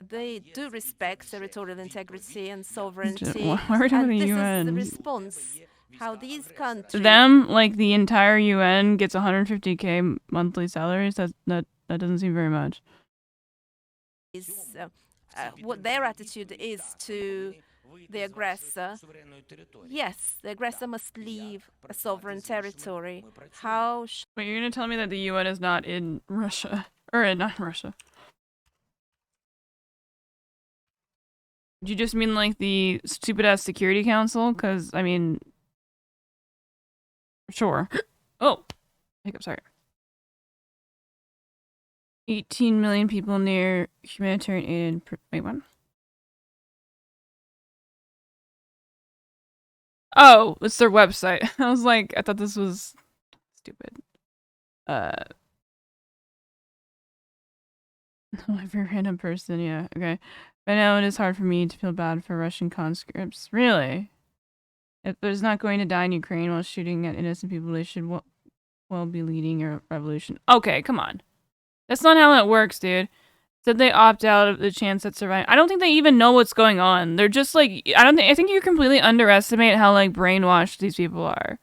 They do respect territorial integrity and sovereignty. Why are we talking And about the this is the UN? response. How these countries... Them, like the entire UN gets 150k monthly salaries. That doesn't seem very much. What their attitude is to the aggressor. Yes, the aggressor must leave a sovereign territory. How... Wait, you're gonna tell me that the UN is not in Russia? Or not Russia. Do you just mean like the stupid-ass Security Council? Because, I mean... Sure. Oh! I'm sorry. 18 million people near humanitarian aid... Wait, what? Oh, it's their website. I was like, I thought this was stupid. Every random person, yeah, okay. But now it is hard for me to feel bad for Russian conscripts. Really? If there's not going to die in Ukraine while shooting at innocent people, they should well be leading a revolution. Okay, come on. That's not how it works, dude. Said they opt out of the chance at surviving. I don't think they even know what's going on. They're just like, I think you completely underestimate how like brainwashed these people are.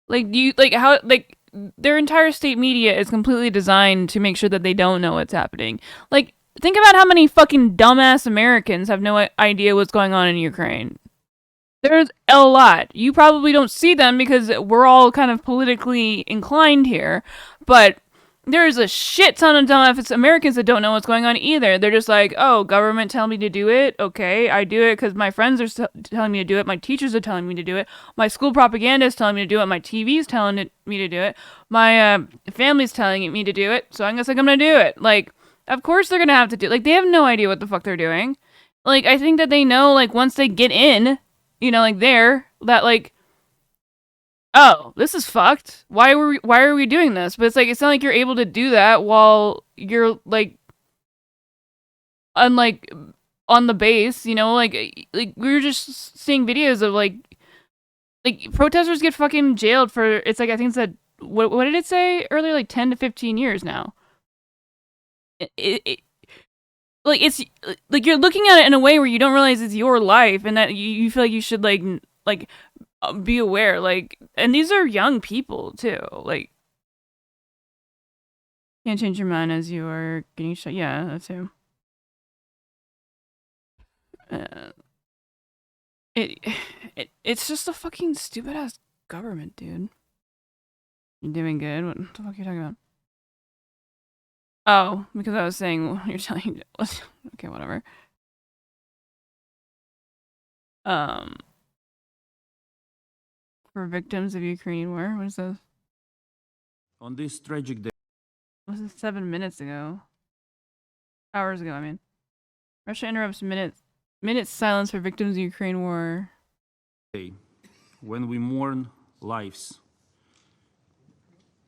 Like their entire state media is completely designed to make sure that they don't know what's happening. Like, think about how many fucking dumbass Americans have no idea what's going on in Ukraine. There's a lot. You probably don't see them because we're all kind of politically inclined here, but there's a shit ton of dumbass Americans that don't know what's going on either. They're just like, oh, government tell me to do it. Okay, I do it because my friends are telling me to do it. My teachers are telling me to do it. My school propaganda is telling me to do it. My TV is telling me to do it. My family's telling me to do it. So I guess I'm going to do it. Like, of course they're going to have to do it. Like, they have no idea what the fuck they're doing. Like, I think that they know, like, once they get in, you know, like, there, that, like, oh, this is fucked. Why are we doing this? But it's like, it's not like you're able to do that while you're like on the base, you know, like we were just seeing videos of like protesters get fucking jailed for, it's like, I think it said, what did it say earlier? Like 10 to 15 years now. Like, it's like you're looking at it in a way where you don't realize it's your life and that you feel like you should like be aware, like, and these are young people too, like, can't change your mind as you are getting shot. Yeah, that too. It's just a fucking stupid ass government, dude. You're doing good. What the fuck are you talking about? Oh, because I was saying you're telling me. Okay, whatever. For victims of Ukrainian war. What is this? On this tragic day. This is 7 minutes ago. Hours ago, I mean. Russia interrupts minutes silence for victims of Ukraine war. When we mourn lives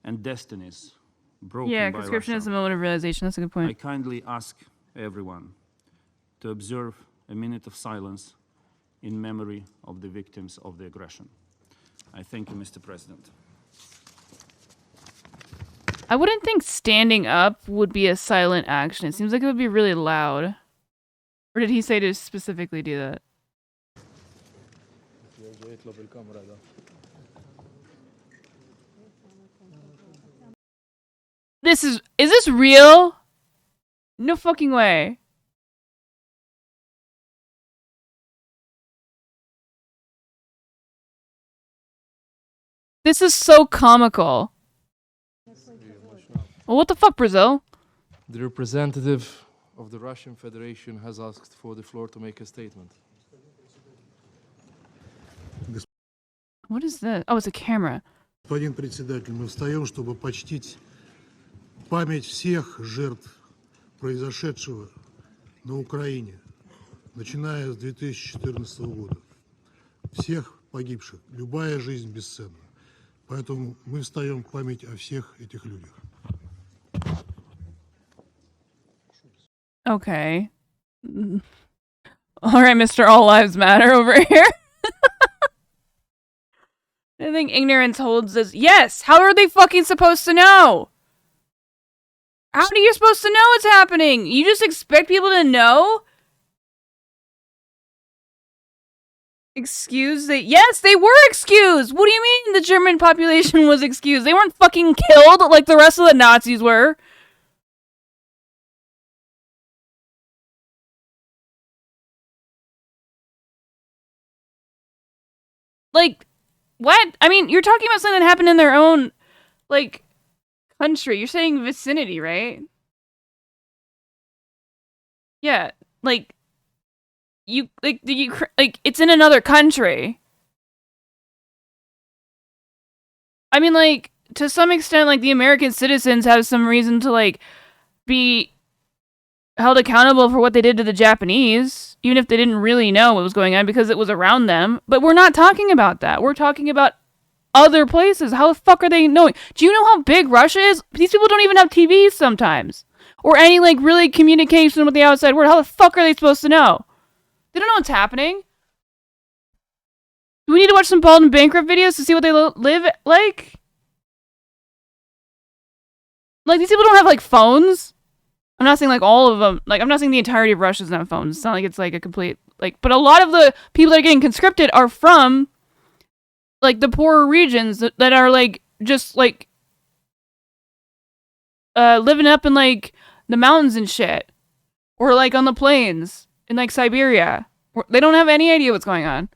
and destinies broken by conscription Russia, is a moment of realization. That's a good point. I kindly ask everyone to observe a minute of silence in memory of the victims of the aggression. I thank you, Mr. President. I wouldn't think standing up would be a silent action. It seems like it would be really loud. Or did he say to specifically do that? Is this real? No fucking way. This is so comical. Well, what the fuck, Brazil? The representative of the Russian Federation has asked for the floor to make a statement. What is this? Oh, it's a camera. Господин председатель, мы встаем, чтобы почтить память всех жертв произошедшего на Украине, начиная с 2014 года. Всех погибших. Любая жизнь бесценна. Поэтому мы встаем в память о всех этих людях. Okay. All right, Mr. All Lives Matter over here. I think ignorance holds us. Yes! How are they fucking supposed to know? How are you supposed to know what's happening? You just expect people to know? Excused? Yes, they were excused! What do you mean the German population was excused? They weren't fucking killed like the rest of the Nazis were. Like, what? I mean, you're talking about something that happened in their own, like, country. You're saying vicinity, right? Yeah, like, it's in another country. I mean, like, to some extent, like, the American citizens have some reason to, like, be held accountable for what they did to the Japanese, even if they didn't really know what was going on because it was around them. But we're not talking about that. We're talking about other places. How the fuck are they knowing? Do you know how big Russia is? These people don't even have TVs sometimes. Or any, like, really communication with the outside world. How the fuck are they supposed to know? They don't know what's happening. Do we need to watch some Bald and Bankrupt videos to see what they live like? Like, these people don't have, like, phones. I'm not saying, like, all of them. Like, I'm not saying the entirety of Russia doesn't have phones. It's not like it's, like, a complete, like... But a lot of the people that are getting conscripted are from, like, the poorer regions that are, like, just, like... living up in, like, the mountains and shit. Or, like, on the plains. In, like, Siberia. They don't have any idea what's going on.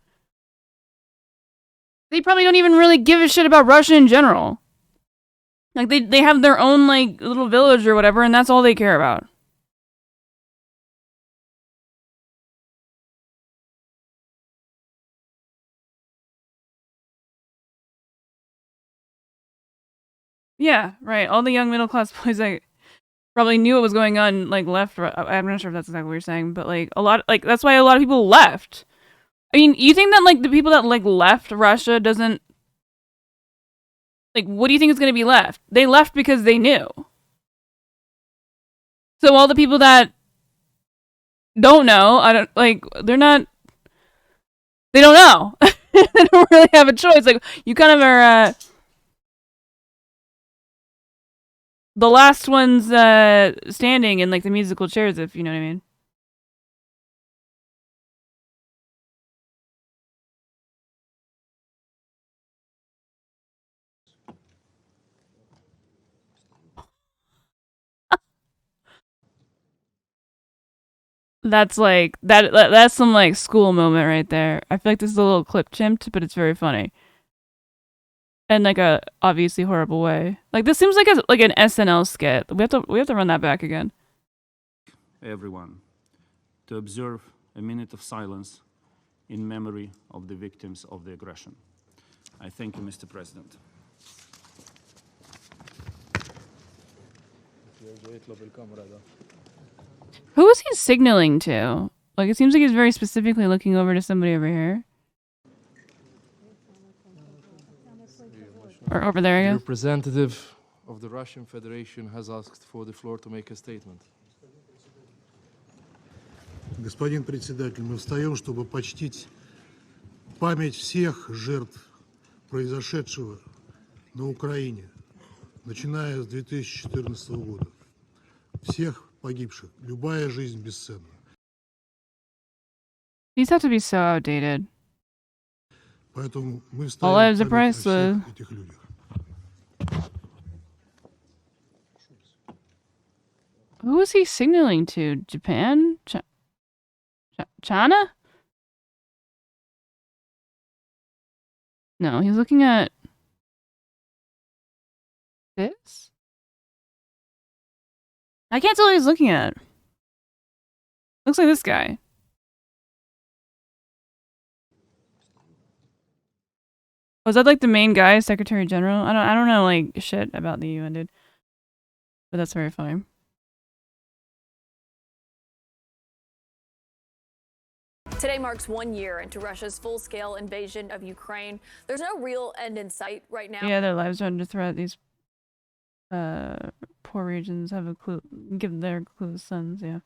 They probably don't even really give a shit about Russia in general. Like, they have their own, like, little village or whatever, and that's all they care about. Yeah, right. All the young middle class boys, like, probably knew what was going on, like, left. I'm not sure if that's exactly what you're saying, but, like, a lot, like, that's why a lot of people left. I mean, you think that, like, the people that, like, left Russia doesn't... Like, what do you think is going to be left? They left because they knew. So all the people that don't know, they're not... They don't know. They don't really have a choice. Like, you kind of are, the last ones, standing in, like, the musical chairs, if you know what I mean. That's like that's some like school moment right there. I feel like this is a little clip chimped, but it's very funny. In like a obviously horrible way. Like this seems like an SNL skit. We have to run that back again. Everyone, to observe a minute of silence in memory of the victims of the aggression. I thank you, Mr. President. Who is he signaling to? Like, it seems like he's very specifically looking over to somebody over here. Or over there, I guess. The representative of the Russian Federation has asked for the floor to make a statement. Господин председатель, мы встаем, чтобы почтить память всех жертв произошедшего на Украине, начиная с 2014 года. Всех погибших. Любая жизнь бесценна. These have to be so outdated. Поэтому мы All встаем lives are память о priceless. всех этих людях. Who is he signaling to? Japan? China? No, he's looking at this? I can't tell what he's looking at. Looks like this guy. Was that like the main guy, Secretary General? I don't know like shit about the UN, dude. But that's very funny. Today marks 1 year into Russia's full-scale invasion of Ukraine. There's no real end in sight right now. Yeah, their lives are under threat. These poor regions have a clue, give their clueless sons, yeah.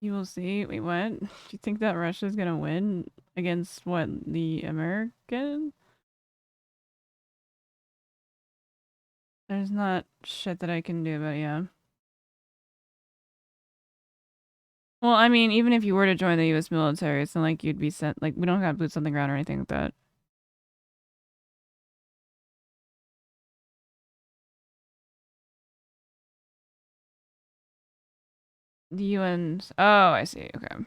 You will see. Wait, what? Do you think that Russia's gonna win against what, the American? There's not shit that I can do, but yeah. Well, I mean, even if you were to join the U.S. military, it's not like you'd be sent. Like, we don't have boots on the ground or anything like that. The UN's. Oh, I see. Okay.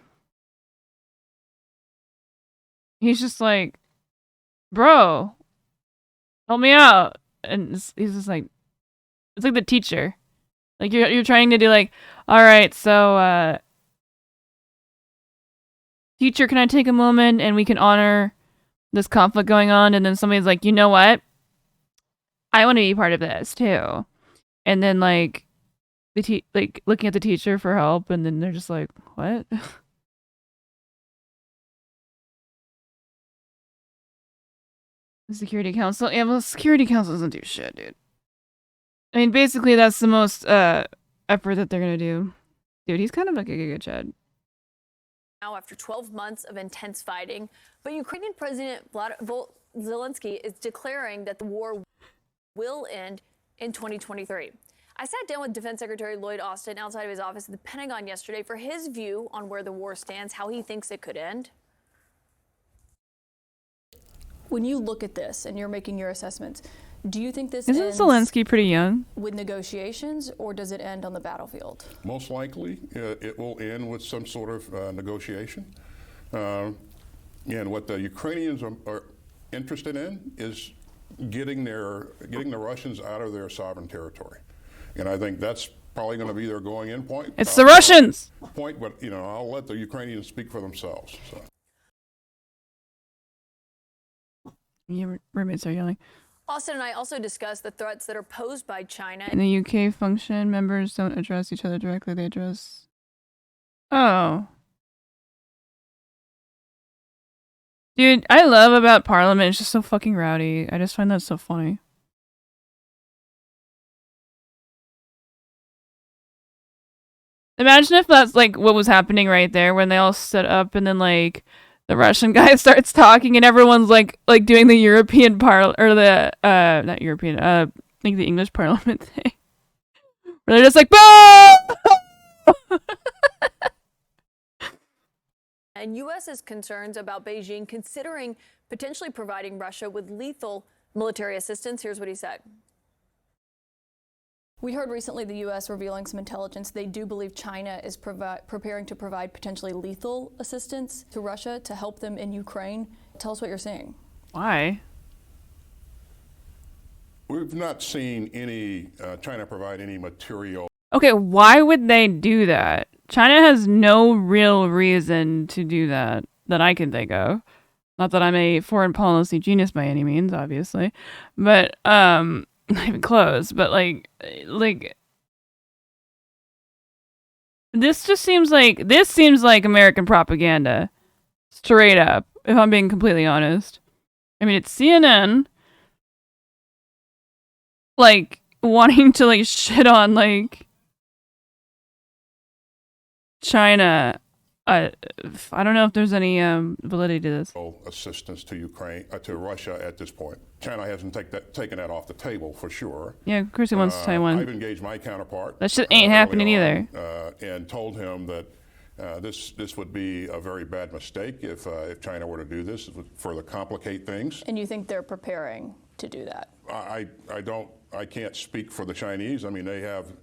He's just like, bro, help me out, and he's just like, it's like the teacher. Like you're trying to do like, all right, so teacher, can I take a moment and we can honor this conflict going on? And then somebody's like, you know what? I want to be part of this too. And then like like looking at the teacher for help, and then they're just like, what? The Security Council? Yeah, well, the Security Council doesn't do shit, dude. I mean, basically, that's the most effort that they're gonna do. Dude, he's kind of like a giga chad. Now, after 12 months of intense fighting, but Ukrainian President Zelensky is declaring that the war will end in 2023. I sat down with Defense Secretary Lloyd Austin outside of his office at the Pentagon yesterday for his view on where the war stands, how he thinks it could end. When you look at this and you're making your assessments, do you think this Isn't Zelensky pretty young? With negotiations, or does it end on the battlefield? Most likely, it will end with some sort of negotiation. And what the Ukrainians are interested in is getting the Russians out of their sovereign territory. And I think that's probably going to be their going-in point. It's the Russians! Point, but I'll let the Ukrainians speak for themselves. So. Your roommates are yelling. Austin and I also discussed the threats that are posed by China. In the UK function, members don't address each other directly, they address... Oh. Dude, I love about Parliament, it's just so fucking rowdy. I just find that so funny. Imagine if that's like what was happening right there when they all stood up and then like the Russian guy starts talking and everyone's like doing the European or the not European like the English Parliament thing. Where they're just like boom! And U.S.'s concerns about Beijing considering potentially providing Russia with lethal military assistance. Here's what he said. We heard recently the U.S. revealing some intelligence. They do believe China is preparing to provide potentially lethal assistance to Russia to help them in Ukraine. Tell us what you're seeing. Why? We've not seen any China provide any material. Okay, why would they do that? China has no real reason to do that I can think of. Not that I'm a foreign policy genius by any means, obviously. But, not even close, but like this seems like American propaganda, straight up, if I'm being completely honest. I mean, it's CNN like wanting to like shit on like China. I don't know if there's any validity to this. Assistance to Ukraine, to Russia at this point. China hasn't taken that off the table for sure. Yeah, of course he wants Taiwan. I've engaged my counterpart. That shit ain't happening either. And told him that this would be a very bad mistake if China were to do this. It would further complicate things. And you think they're preparing to do that? I can't speak for the Chinese. I mean, they have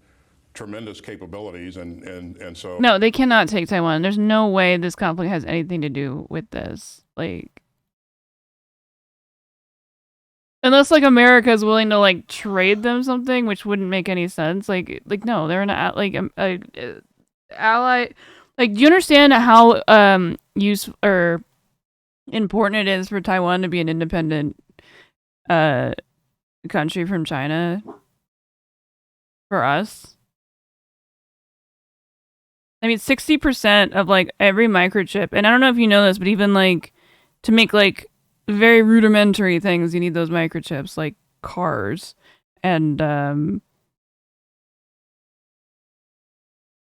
tremendous capabilities and so no, they cannot take Taiwan. There's no way this conflict has anything to do with this, like unless like America is willing to like trade them something, which wouldn't make any sense. Like no, they're an ally. Like, do you understand how useful or important it is for Taiwan to be an independent country from China for us? I mean, 60% of like every microchip, and I don't know if you know this, but even like to make like very rudimentary things, you need those microchips, like cars, and I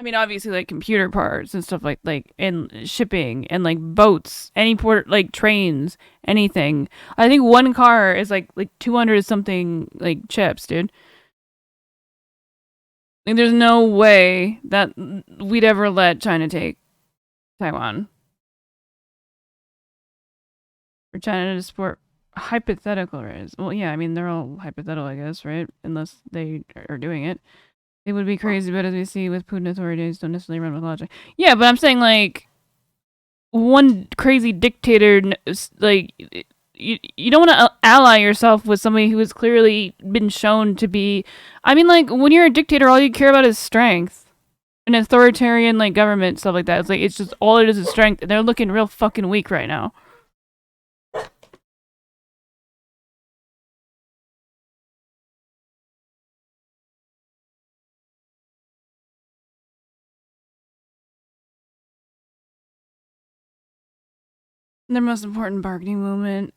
mean, obviously like computer parts and stuff like and shipping and like boats, any port, like trains, anything. I think one car is like 200 something like chips, dude. Like, there's no way that we'd ever let China take Taiwan. For China to support hypothetical raise. Well, yeah, I mean, they're all hypothetical, I guess, right? Unless they are doing it. It would be crazy, but as we see with Putin, authorities don't necessarily run with logic. Yeah, but I'm saying, like, one crazy dictator, like, you don't want to ally yourself with somebody who has clearly been shown to be... I mean, like, when you're a dictator, all you care about is strength. An authoritarian, like, government, stuff like that. It's like, it's just, all it is strength. And they're looking real fucking weak right now. Their most important bargaining moment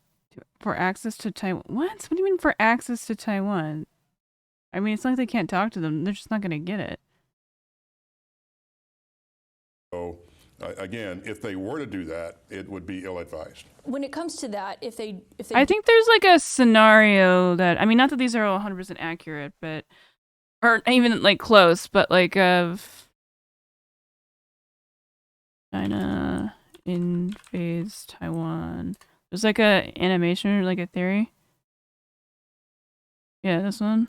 for access to Taiwan. What? What do you mean for access to Taiwan? I mean, it's not like they can't talk to them. They're just not going to get it. So, again, if they were to do that, it would be ill-advised. When it comes to that, if they I think there's like a scenario that, I mean, not that these are all 100% accurate, but, or even like close, but like of China invades Taiwan. There's like a animation or like a theory. Yeah, this one.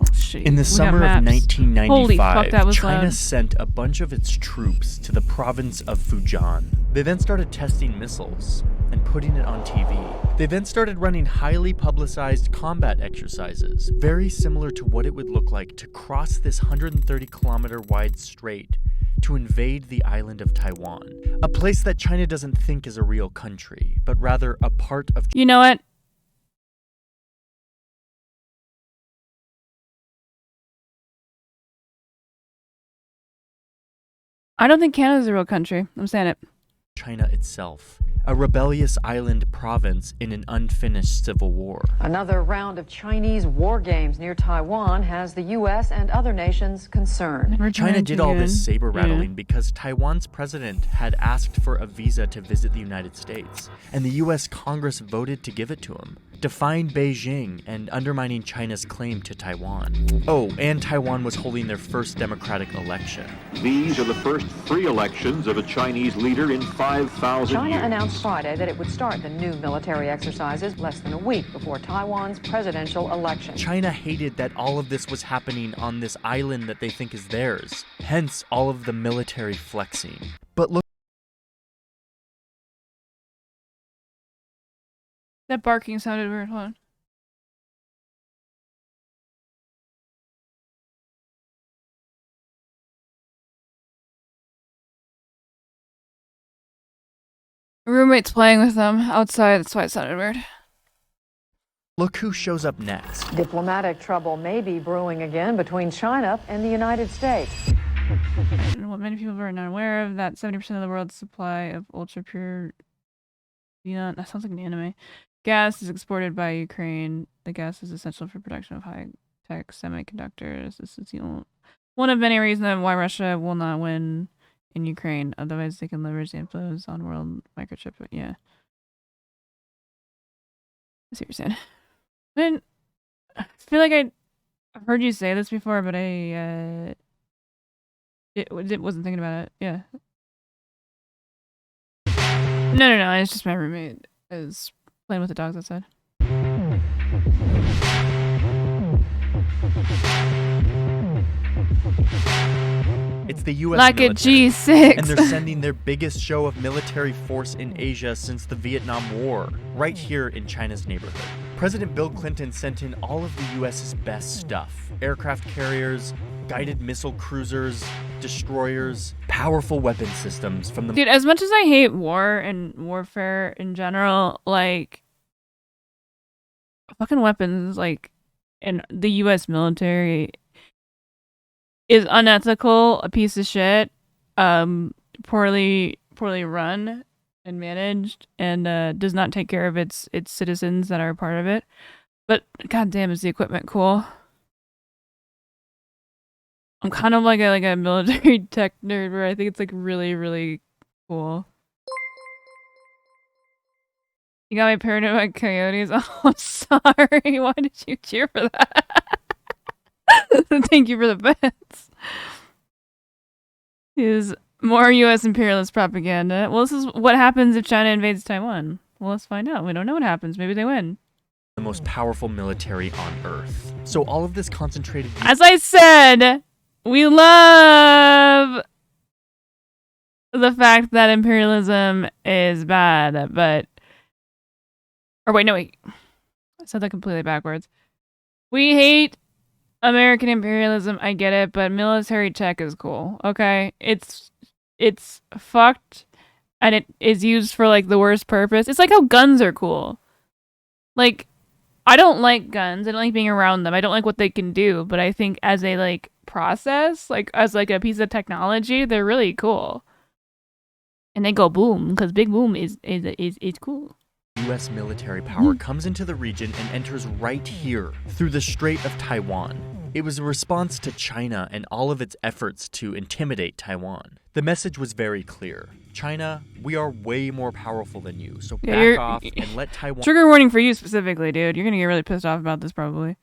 Oh shit. In the summer of 1995, Holy fuck, that was China loud. sent a bunch of its troops to the province of Fujian. They then started testing missiles and putting it on TV. They then started running highly publicized combat exercises, very similar to what it would look like to cross this 130-kilometer wide strait to invade the island of Taiwan, a place that China doesn't think is a real country, but rather a part of... You know what? I don't think Canada's a real country. I'm saying it. China itself, a rebellious island province in an unfinished civil war. Another round of Chinese war games near Taiwan has the U.S. and other nations concerned. China did all this saber rattling because Taiwan's president had asked for a visa to visit the United States, and the U.S. Congress voted to give it to him, defying Beijing and undermining China's claim to Taiwan. Oh, and Taiwan was holding their first democratic election. These are the first free elections of a Chinese leader in 5,000 China years. announced Friday that it would start the new military exercises less than a week before Taiwan's presidential election. China hated that all of this was happening on this island that they think is theirs, hence all of the military flexing. But look, That barking sounded weird. Hold on. Roommate's playing with them outside. That's why it sounded weird. look who shows up next. Diplomatic trouble may be brewing again between China and the United States. What many people are not aware of, that 70% of the world's supply of ultra-pure neon, that sounds like an anime, gas is exported by Ukraine. The gas is essential for production of high-tech semiconductors. This is the only, one of many reasons why Russia will not win in Ukraine. Otherwise, they can leverage the influence on world microchip. But yeah, I see what you're saying. I feel like I've heard you say this before, but I wasn't thinking about it. Yeah. No. It's just my roommate is playing with the dogs outside. It's the U.S. Like military, a G6. and they're sending their biggest show of military force in Asia since the Vietnam War, right here in China's neighborhood. President Bill Clinton sent in all of the U.S.'s best stuff: aircraft carriers, guided missile cruisers, destroyers, powerful weapon systems from the... Dude, as much as I hate war and warfare in general, like, fucking weapons, like, in the U.S. military is unethical, a piece of shit, poorly run and managed, and does not take care of its citizens that are a part of it. But goddamn, is the equipment cool? I'm kind of like a military tech nerd where I think it's like really, really cool. You got me paranoid about coyotes. Oh, I'm sorry. Why did you cheer for that? Thank you for the bets. Is more U.S. imperialist propaganda. Well, this is what happens if China invades Taiwan. Well, let's find out. We don't know what happens. Maybe they win. The most powerful military on Earth. So all of this concentrated... As I said, we love the fact that imperialism is bad, but... Or wait, no, wait. I said that completely backwards. We hate American imperialism, I get it, but military tech is cool, okay? It's fucked, and it is used for, like, the worst purpose. It's like how guns are cool. Like, I don't like guns. I don't like being around them. I don't like what they can do, but I think as a, like, process, like, as, like, a piece of technology, they're really cool. And they go boom, because big boom is cool. U.S. military power comes into the region and enters right here, through the Strait of Taiwan. It was a response to China and all of its efforts to intimidate Taiwan. The message was very clear. China, we are way more powerful than you, so back off and let Taiwan... Trigger warning for you specifically, dude. You're gonna get really pissed off about this, probably.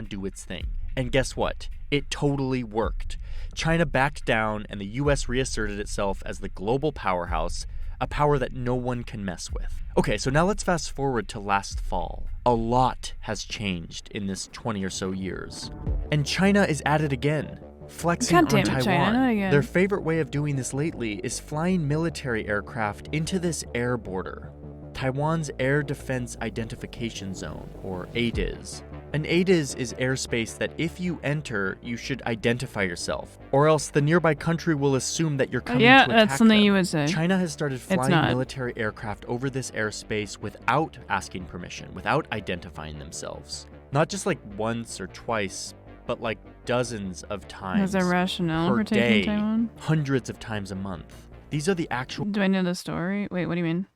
...do its thing. And guess what? It totally worked. China backed down and the U.S. reasserted itself as the global powerhouse, a power that no one can mess with. Okay, so now let's fast forward to last fall. A lot has changed in this 20 or so years. And China is at it again, flexing on Taiwan. China, Their favorite way of doing this lately is flying military aircraft into this air border, Taiwan's Air Defense Identification Zone, or ADIZ. An ADIZ is airspace that if you enter, you should identify yourself, or else the nearby country will assume that you're coming to attack that's something them. you would say. China has started flying military aircraft over this airspace without asking permission, without identifying themselves. Not just like once or twice, but like dozens of times. There's a rationale per for taking day, Taiwan? hundreds of times a month. These are the actual... Do I know the story? Wait, what do you mean?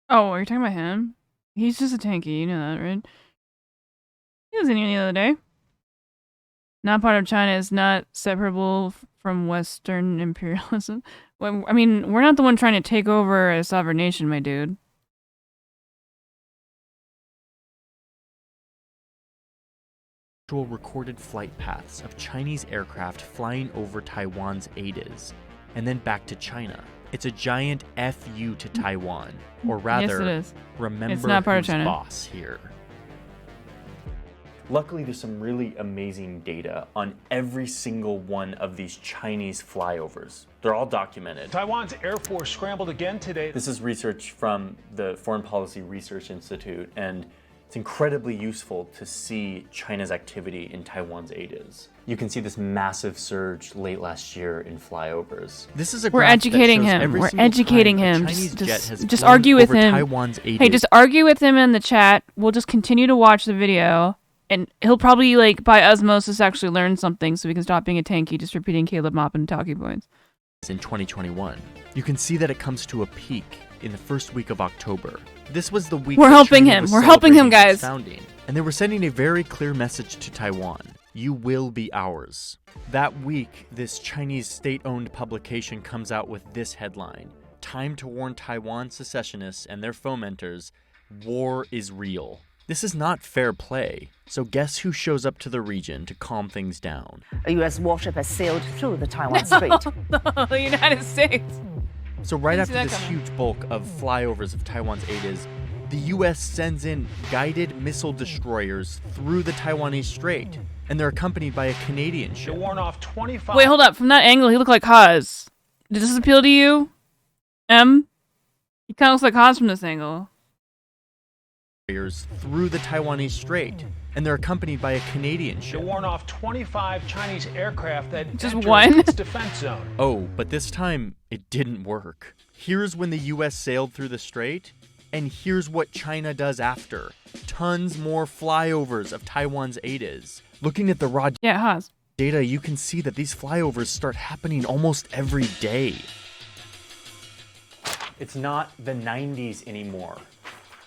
Oh, are you talking about him? He's just a tanky, you know that, right? He was in here the other day. Not part of China is not separable from Western imperialism. Well, I mean, we're not the one trying to take over a sovereign nation, my dude. Recorded flight paths of Chinese aircraft flying over Taiwan's ADIZ and then back to China. It's a giant FU to Taiwan, or rather, yes, it is. Remember it's not part who's of China. boss here. Luckily, there's some really amazing data on every single one of these Chinese flyovers. They're all documented. Taiwan's Air Force scrambled again today. This is research from the Foreign Policy Research Institute, and it's incredibly useful to see China's activity in Taiwan's ADIZ. You can see this massive surge late last year in flyovers. This is a We're educating him. We're educating him. Just argue with him. Hey, just argue with him in the chat. We'll just continue to watch the video. And he'll probably, like, by osmosis actually learn something so we can stop being a tanky just repeating Caleb Maupin talking points. In 2021, you can see that it comes to a peak in the first week of October. This was the week we're helping him. We're helping him, guys. Founding, and they were sending a very clear message to Taiwan. You will be ours. That week, this Chinese state-owned publication comes out with this headline. Time to warn Taiwan secessionists and their fomenters, war is real. This is not fair play, so guess who shows up to the region to calm things down? A U.S. warship has sailed through the Taiwan Strait. The United States. So right after this huge bulk of flyovers of Taiwan's ADIZ, the U.S. sends in guided missile destroyers through the Taiwanese Strait, and they're accompanied by a Canadian ship. To warn off 25... Wait, hold up. From that angle, he looked like Haas. Does this appeal to you, M? He kind of looks like Haas from this angle. Through the Taiwanese Strait, and they're accompanied by a Canadian ship. To warn off 25 Chinese aircraft that just entered one its defense zone. Oh, but this time it didn't work. Here's when the U.S. sailed through the strait, and here's what China does after. Tons more flyovers of Taiwan's ADIZ. Looking at the raw data, you can see that these flyovers start happening almost every day. It's not the 90s anymore.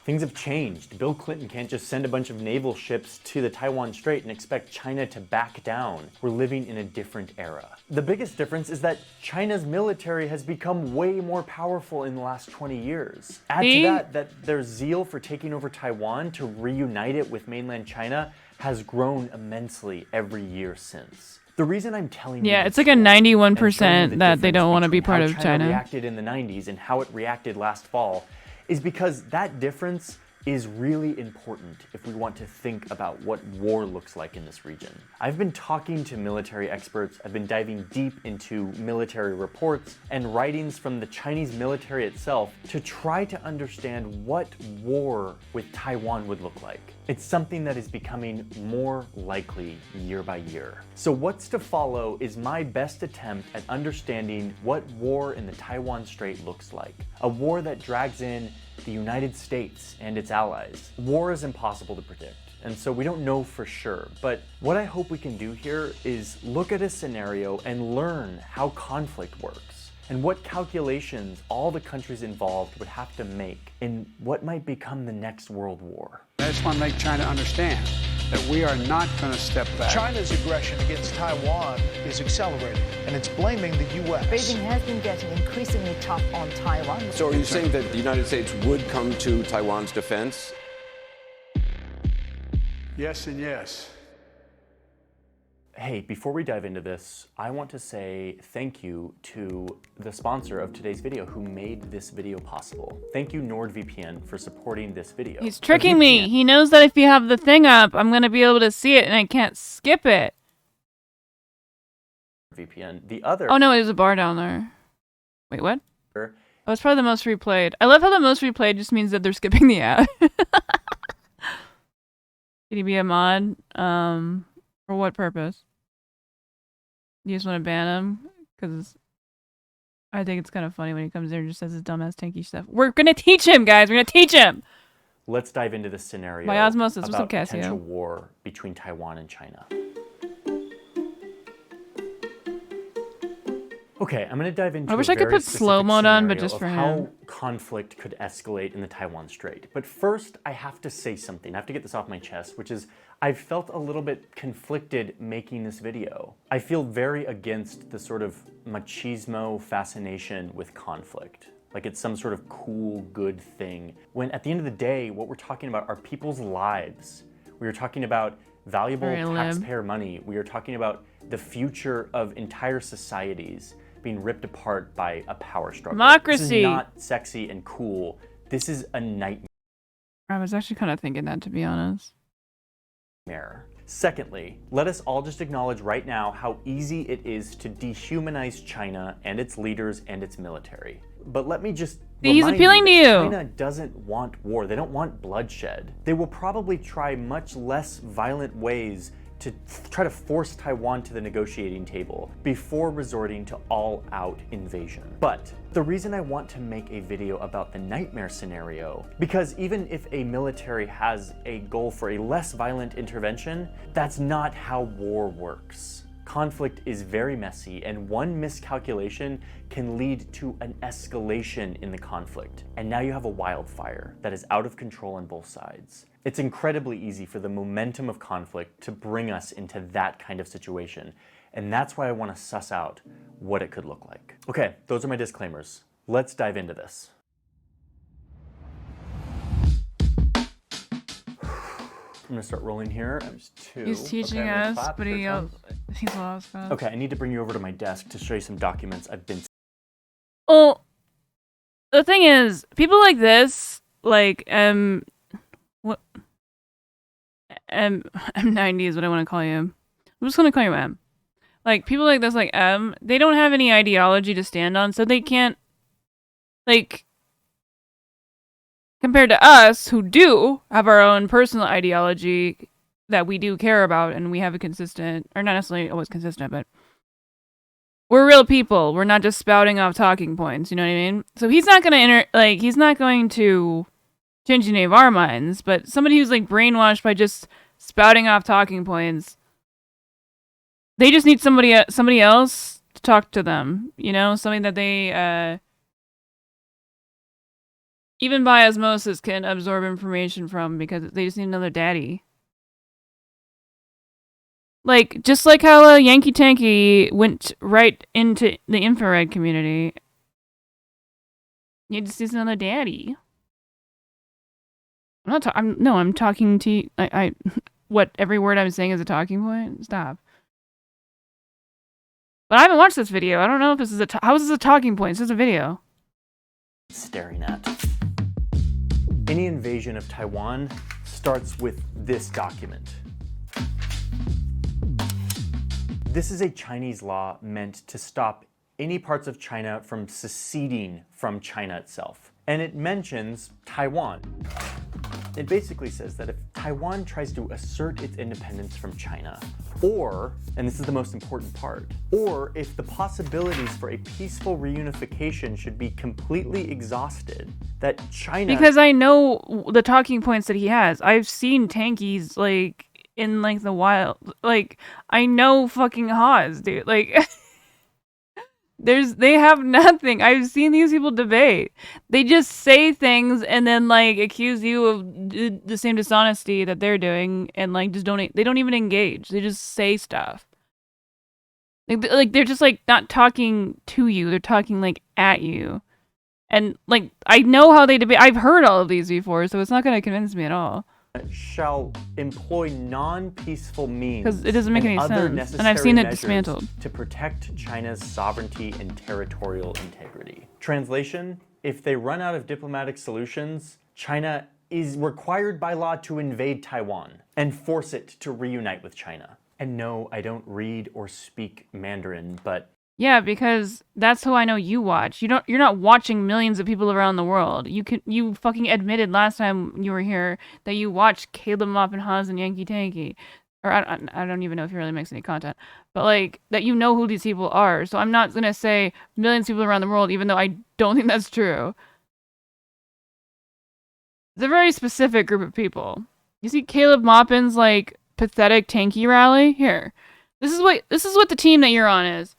Things have changed. Bill Clinton can't just send a bunch of naval ships to the Taiwan Strait and expect China to back down. We're living in a different era. The biggest difference is that China's military has become way more powerful in the last 20 years. Add to that their zeal for taking over Taiwan to reunite it with mainland China has grown immensely every year since. The reason I'm telling you it's like a 91% that they don't want to be part of China China. reacted in the 90s and how it reacted last fall is because that difference is really important if we want to think about what war looks like in this region. I've been talking to military experts, I've been diving deep into military reports and writings from the Chinese military itself to try to understand what war with Taiwan would look like. It's something that is becoming more likely year by year. So what's to follow is my best attempt at understanding what war in the Taiwan Strait looks like. A war that drags in the United States and its allies. War is impossible to predict, and so we don't know for sure. But what I hope we can do here is look at a scenario and learn how conflict works, and what calculations all the countries involved would have to make in what might become the next world war. I just want to make China understand that we are not going to step back. China's aggression against Taiwan is accelerating, and it's blaming the U.S. Beijing has been getting increasingly tough on Taiwan. So are you saying that the United States would come to Taiwan's defense? Yes and yes. Hey, before we dive into this, I want to say thank you to the sponsor of today's video who made this video possible. Thank you, NordVPN, for supporting this video. He's tricking me. He knows that if you have the thing up, I'm going to be able to see it and I can't skip it. VPN. The other... Oh, no, there's a bar down there. Wait, what? Oh, it's probably the most replayed. I love how the most replayed just means that they're skipping the ad. Could he be a mod? For what purpose? You just want to ban him? Because I think it's kind of funny when he comes there and just says his dumbass tanky stuff. We're going to teach him, guys. We're going to teach him. Let's dive into this scenario by osmosis. What's about up, Cassio? Potential war between Taiwan and China. Okay, I'm going to dive into I wish I could put slow mode on, but just for him. How conflict could escalate in the Taiwan Strait. But first, I have to say something. I have to get this off my chest, which is I've felt a little bit conflicted making this video. I feel very against the sort of machismo fascination with conflict. Like it's some sort of cool, good thing. When at the end of the day, what we're talking about are people's lives. We are talking about valuable taxpayer money. We are talking about the future of entire societies being ripped apart by a power struggle. Democracy. This is not sexy and cool. This is a nightmare. I was actually kind of thinking that, to be honest. Secondly, let us all just acknowledge right now how easy it is to dehumanize China and its leaders and its military. But let me just he's appealing to you. China doesn't want war. They don't want bloodshed. They will probably try much less violent ways to try to force Taiwan to the negotiating table before resorting to all-out invasion. But the reason I want to make a video about the nightmare scenario, because even if a military has a goal for a less violent intervention, that's not how war works. Conflict is very messy, and one miscalculation can lead to an escalation in the conflict. And now you have a wildfire that is out of control on both sides. It's incredibly easy for the momentum of conflict to bring us into that kind of situation. And that's why I want to suss out what it could look like. Okay, those are my disclaimers. Let's dive into this. I'm gonna start rolling here. There's two. He's teaching us, but he's lost. Okay, I need to bring you over to my desk to show you some documents I've been. Oh, the thing is, people like this, like what? M90 is what I want to call you. I'm just gonna call you M. Like people like this, like M, they don't have any ideology to stand on, so they can't, like. Compared to us, who do have our own personal ideology that we do care about, and we have a consistent, or not necessarily always consistent, but we're real people. We're not just spouting off talking points, you know what I mean? So he's not gonna he's not going to change any of our minds, but somebody who's like brainwashed by just spouting off talking points, they just need somebody else to talk to them, you know, something that they even by osmosis can absorb information from, because they just need another daddy. Like, just like how Yankee Tanky went right into the infrared community. You just need another daddy. I'm talking to you. What, every word I'm saying is a talking point? Stop. But I haven't watched this video. I don't know if this is how is this a talking point? It's just a video. Staring at. Any invasion of Taiwan starts with this document. This is a Chinese law meant to stop any parts of China from seceding from China itself. And it mentions Taiwan. It basically says that if Taiwan tries to assert its independence from China, or, and this is the most important part, or if the possibilities for a peaceful reunification should be completely exhausted, that China... Because I know the talking points that he has. I've seen tankies, like, in, like, the wild. Like, I know fucking Haas, dude. Like, they have nothing. I've seen these people debate. They just say things and then, like, accuse you of the same dishonesty that they're doing, and, like, just they don't even engage. They just say stuff. Like, they're just, like, not talking to you. They're talking, like, at you. And, like, I know how they debate. I've heard all of these before, so it's not going to convince me at all. Shall employ non-peaceful means because it doesn't make any sense, and I've seen it dismantled to protect China's sovereignty and territorial integrity. Translation: if they run out of diplomatic solutions, China is required by law to invade Taiwan and force it to reunite with China. And no, I don't read or speak Mandarin, but yeah, because that's who I know you watch. You're not watching millions of people around the world. You fucking admitted last time you were here that you watched Caleb Mop and Haas and Yankee Tanky. Or I don't even know if he really makes any content. But like that you know who these people are. So I'm not gonna say millions of people around the world, even though I don't think that's true. It's a very specific group of people. You see Caleb Maupin's like pathetic tanky rally? Here. This is what the team that you're on is.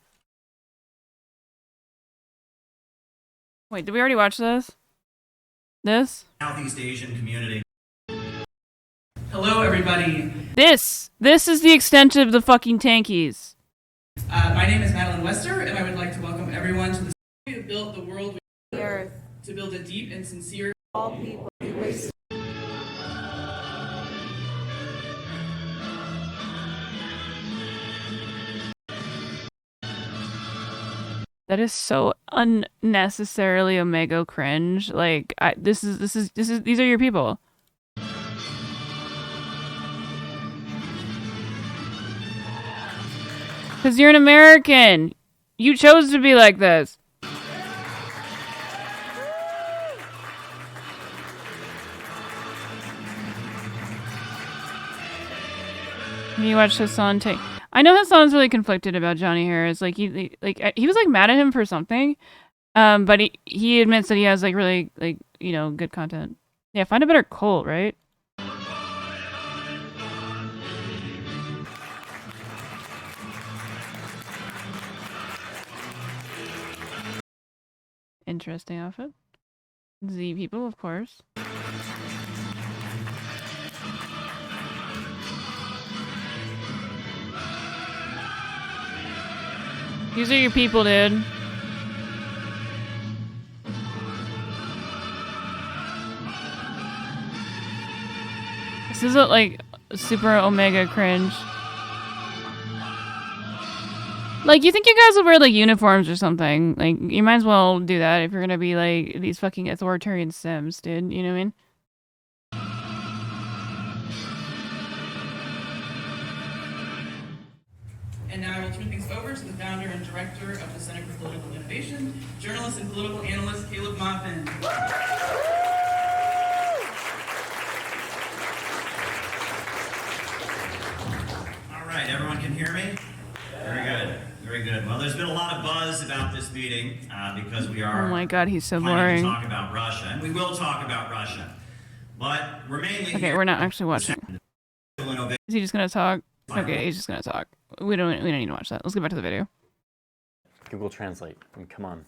Wait, did we already watch this? This? Southeast Asian community. Hello, everybody. This is the extent of the fucking tankies. My name is Madeline Wester, and I would like to welcome everyone to the city who built the world we earth to build a deep and sincere all people. That is so unnecessarily Omega cringe. Like, these are your people. Because you're an American. You chose to be like this. You watch Hassan take... I know Hassan's really conflicted about Johnny Harris. Like he was like mad at him for something, but he admits that he has like really like good content. Yeah, find a better cult, right? Interesting outfit. Z people, of course. These are your people, dude. This isn't like super Omega cringe. Like, you think you guys would wear like uniforms or something? Like, you might as well do that if you're gonna be like these fucking authoritarian Sims, dude. You know what I mean? And now I will turn things over to the founder and director of the Center for Political Innovation, journalist and political analyst Caleb Maupin. All right, everyone can hear me? Very good, very good. Well, there's been a lot of buzz about this meeting because we are. Oh my God, he's so planning boring. to talk about Russia, and we will talk about Russia, but we're mainly. Okay, we're not actually watching. Is he just gonna talk? Okay, he's just gonna talk. We don't need to watch that. Let's get back to the video. Google Translate. Come on.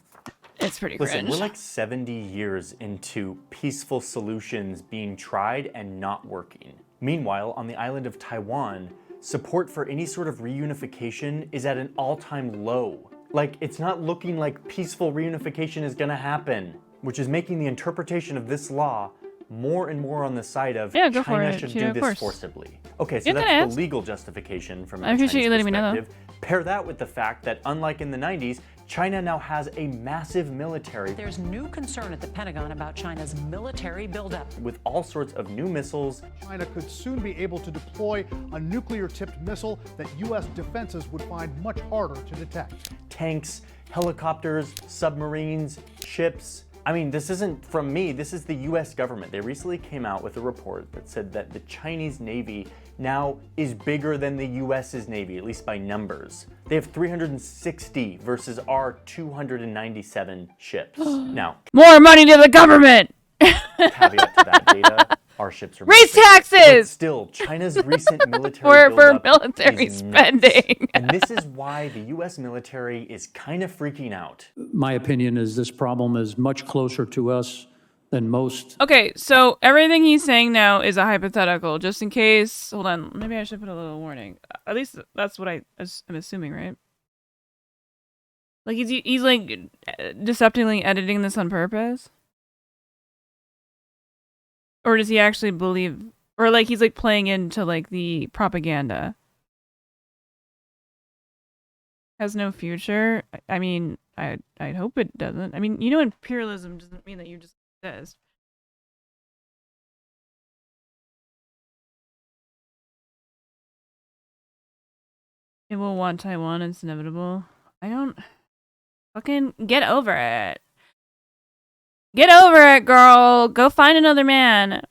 It's pretty Listen, cringe. we're like 70 years into peaceful solutions being tried and not working. Meanwhile, on the island of Taiwan, support for any sort of reunification is at an all-time low. Like, it's not looking like peaceful reunification is gonna happen, which is making the interpretation of this law more and more on the side of China should do this forcibly. Okay, so that's the legal justification from a Chinese perspective. Pair that with the fact that, unlike in the 90s, China now has a massive military. There's new concern at the Pentagon about China's military buildup. With all sorts of new missiles. China could soon be able to deploy a nuclear-tipped missile that U.S. defenses would find much harder to detect. Tanks, helicopters, submarines, ships. I mean, this isn't from me, this is the US government. They recently came out with a report that said that the Chinese Navy now is bigger than the US's Navy, at least by numbers. They have 360 versus our 297 ships. Now, more money to the government! Caveat to that data, our ships are raise taxes! But still, China's recent military for military spending. And this is why the US military is kind of freaking out. My opinion is this problem is much closer to us than most. Okay, so everything he's saying now is a hypothetical, just in case. Hold on, maybe I should put a little warning. At least that's what I'm assuming, right? Like he's like deceptively editing this on purpose? Or does he actually believe, or like he's like playing into like the propaganda? Has no future? I mean, I'd hope it doesn't. I mean, you know, imperialism doesn't mean that you just exist. It will want Taiwan, it's inevitable. I don't fucking get over it. Get over it, girl. Go find another man.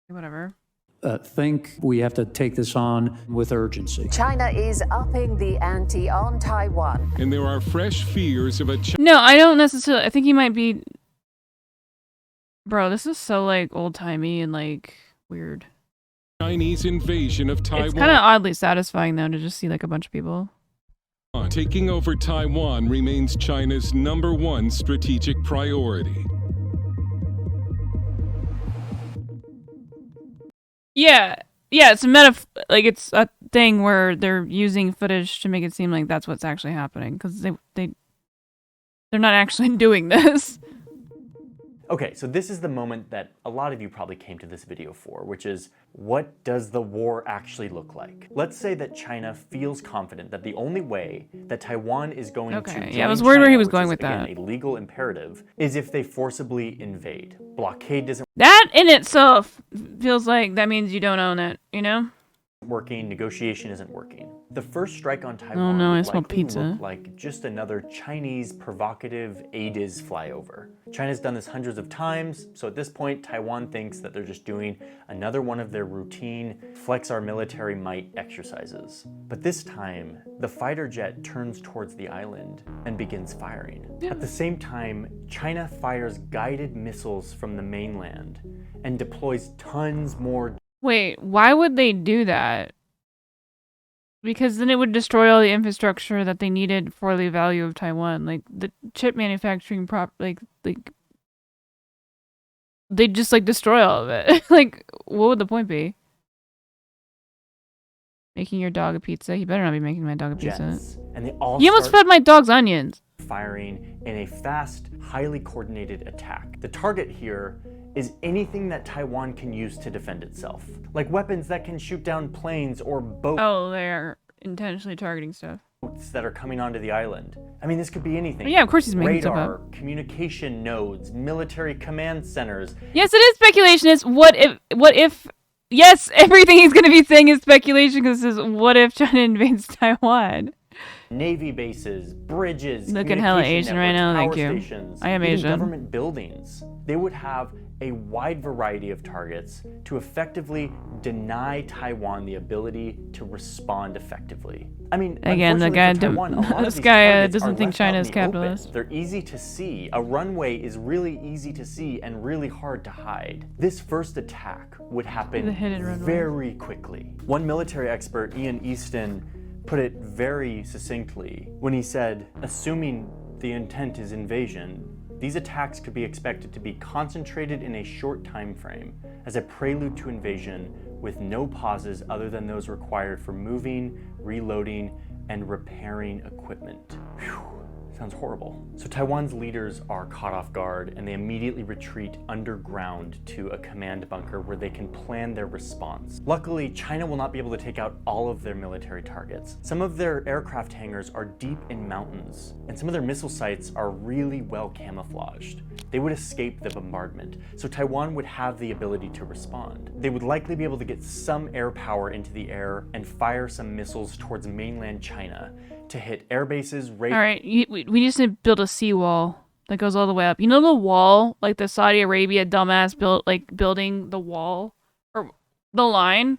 Whatever. Think we have to take this on with urgency. China is upping the ante on Taiwan. And there are fresh fears of a No, I don't necessarily. I think he might be. Bro, this is so like old-timey and like weird. Chinese invasion of Taiwan. It's kind of oddly satisfying though to just see like a bunch of people. Taking over Taiwan remains China's #1 strategic priority. Yeah, it's like it's a thing where they're using footage to make it seem like that's what's actually happening because they're not actually doing this. Okay, so this is the moment that a lot of you probably came to this video for, which is, what does the war actually look like? Let's say that China feels confident that the only way that Taiwan is going to join yeah, I was worried where he was going with again, that. a legal imperative, is if they forcibly invade. Blockade doesn't That in itself feels like that means you don't own it, you know? working, negotiation isn't working. The first strike on Taiwan Oh no, I would smell likely pizza. look like just another Chinese provocative ADIZ flyover. China's done this hundreds of times, so at this point, Taiwan thinks that they're just doing another one of their routine flex our military might exercises. But this time, the fighter jet turns towards the island and begins firing. At the same time, China fires guided missiles from the mainland and deploys tons more. Wait, why would they do that? Because then it would destroy all the infrastructure that they needed for the value of Taiwan. Like the chip manufacturing like they'd just like destroy all of it. Like, what would the point be? Making your dog a pizza? He better not be making my dog a pizza. Jets, and they all You almost fed my dog's onions. Firing in a fast, highly coordinated attack. The target here is anything that Taiwan can use to defend itself. Like weapons that can shoot down planes or boats. Oh, they're intentionally targeting stuff. That are coming onto the island. I mean, this could be anything. Yeah, of course he's making stuff Radar, up. communication nodes, military command centers. Yes, it is speculation. It's what if, yes, everything he's going to be saying is speculation because this is what if China invades Taiwan. Navy bases, bridges, Looking hella Asian right now, power thank you. stations, I am even Asian. government buildings. They would have a wide variety of targets to effectively deny Taiwan the ability to respond effectively. I mean, Again, the unfortunately guy for Taiwan, a lot of this these guy targets doesn't are think left China out is in the open. capitalist. They're easy to see. A runway is really easy to see and really hard to hide. This first attack would The happen hidden runway. very quickly. One military expert, Ian Easton, put it very succinctly when he said, assuming the intent is invasion, these attacks could be expected to be concentrated in a short time frame as a prelude to invasion with no pauses other than those required for moving, reloading, and repairing equipment. Whew. Sounds horrible. So Taiwan's leaders are caught off guard and they immediately retreat underground to a command bunker where they can plan their response. Luckily, China will not be able to take out all of their military targets. Some of their aircraft hangars are deep in mountains, and some of their missile sites are really well camouflaged. They would escape the bombardment, so Taiwan would have the ability to respond. They would likely be able to get some air power into the air and fire some missiles towards mainland China to hit air bases, All right, we just need to build a seawall that goes all the way up. You know the wall, like the Saudi Arabia dumbass built, like building the wall or the line.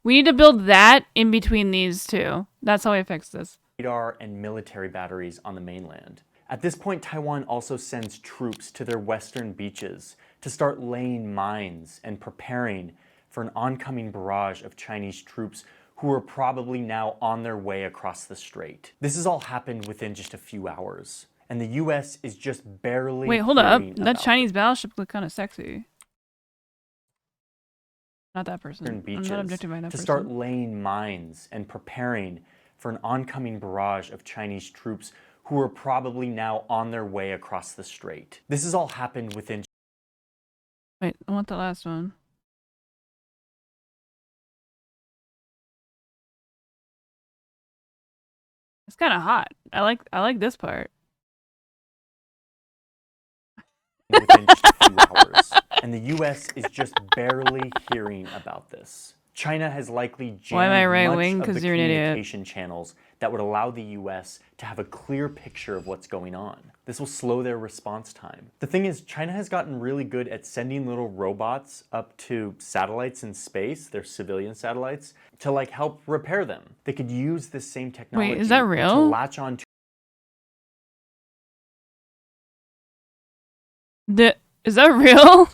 We need to build that in between these two. That's how we fix this. Radar and military batteries on the mainland. At this point, Taiwan also sends troops to their western beaches to start laying mines and preparing for an oncoming barrage of Chinese troops who are probably now on their way across the strait. This has all happened within just a few hours, and the US is just barely Wait, hold up. hearing That about Chinese battleship looked kind of sexy. Not that person. I'm beaches not objective by that to person. start laying mines and preparing for an oncoming barrage of Chinese troops who are probably now on their way across the strait. This has all happened within. Wait, I want the last one. It's kind of hot. I like this part. Within just a few hours, and the US is just barely hearing about this. China has likely jammed Why am I right much wing? of the 'Cause you're an idiot. communication channels that would allow the US to have a clear picture of what's going on. This will slow their response time. The thing is, China has gotten really good at sending little robots up to satellites in space, their civilian satellites, to like help repair them. They could use this same technology Wait, is that to real? latch on to. Is that real?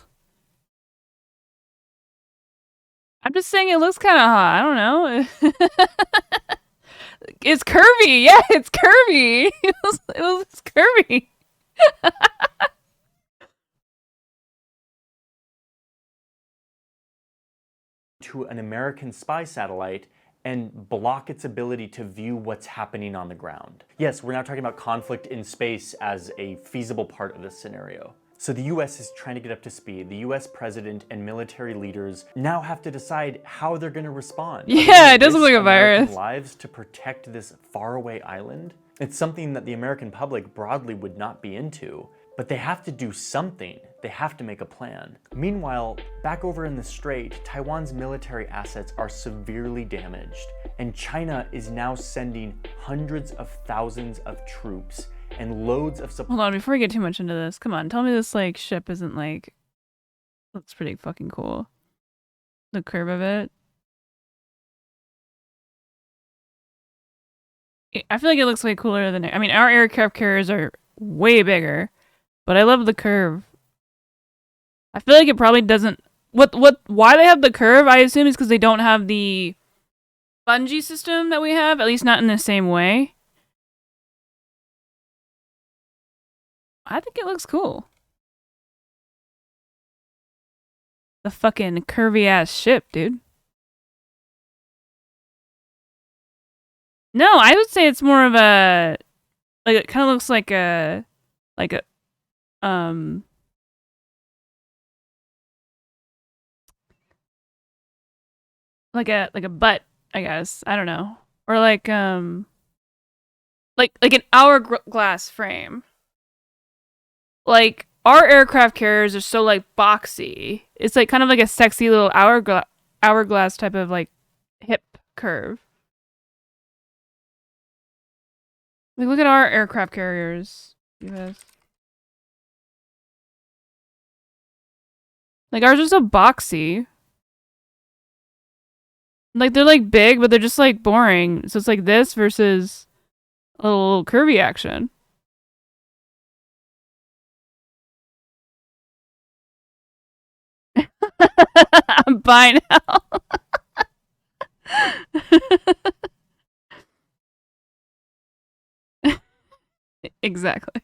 I'm just saying it looks kind of hot. I don't know. It's curvy. Yeah, it's curvy. It was curvy. To an American spy satellite and block its ability to view what's happening on the ground. Yes, we're now talking about conflict in space as a feasible part of this scenario. So the US is trying to get up to speed. The US president and military leaders now have to decide how they're going to respond. Yeah, it does look like a American virus. lives to protect this faraway island. It's something that the American public broadly would not be into, but they have to do something. They have to make a plan. Meanwhile, back over in the Strait, Taiwan's military assets are severely damaged, and China is now sending hundreds of thousands of troops and loads of supplies. Hold on, before we get too much into this, come on, tell me this like ship isn't like looks pretty fucking cool. The curve of it. I feel like it looks way cooler than I mean, our aircraft carriers are way bigger, but I love the curve. I feel like it probably doesn't. Why they have the curve? I assume is because they don't have the bungee system that we have, at least not in the same way. I think it looks cool. The fucking curvy ass ship, dude. No, I would say it's more of a like it kind of looks like a like a like a butt, I guess. I don't know. Or like an hourglass frame. Like our aircraft carriers are so like boxy. It's like kind of like a sexy little hourglass type of like hip curve. Like, look at our aircraft carriers. US. Like, ours are so boxy. Like, they're, like, big, but they're just, like, boring. So it's like this versus a little curvy action. Bye now. Exactly.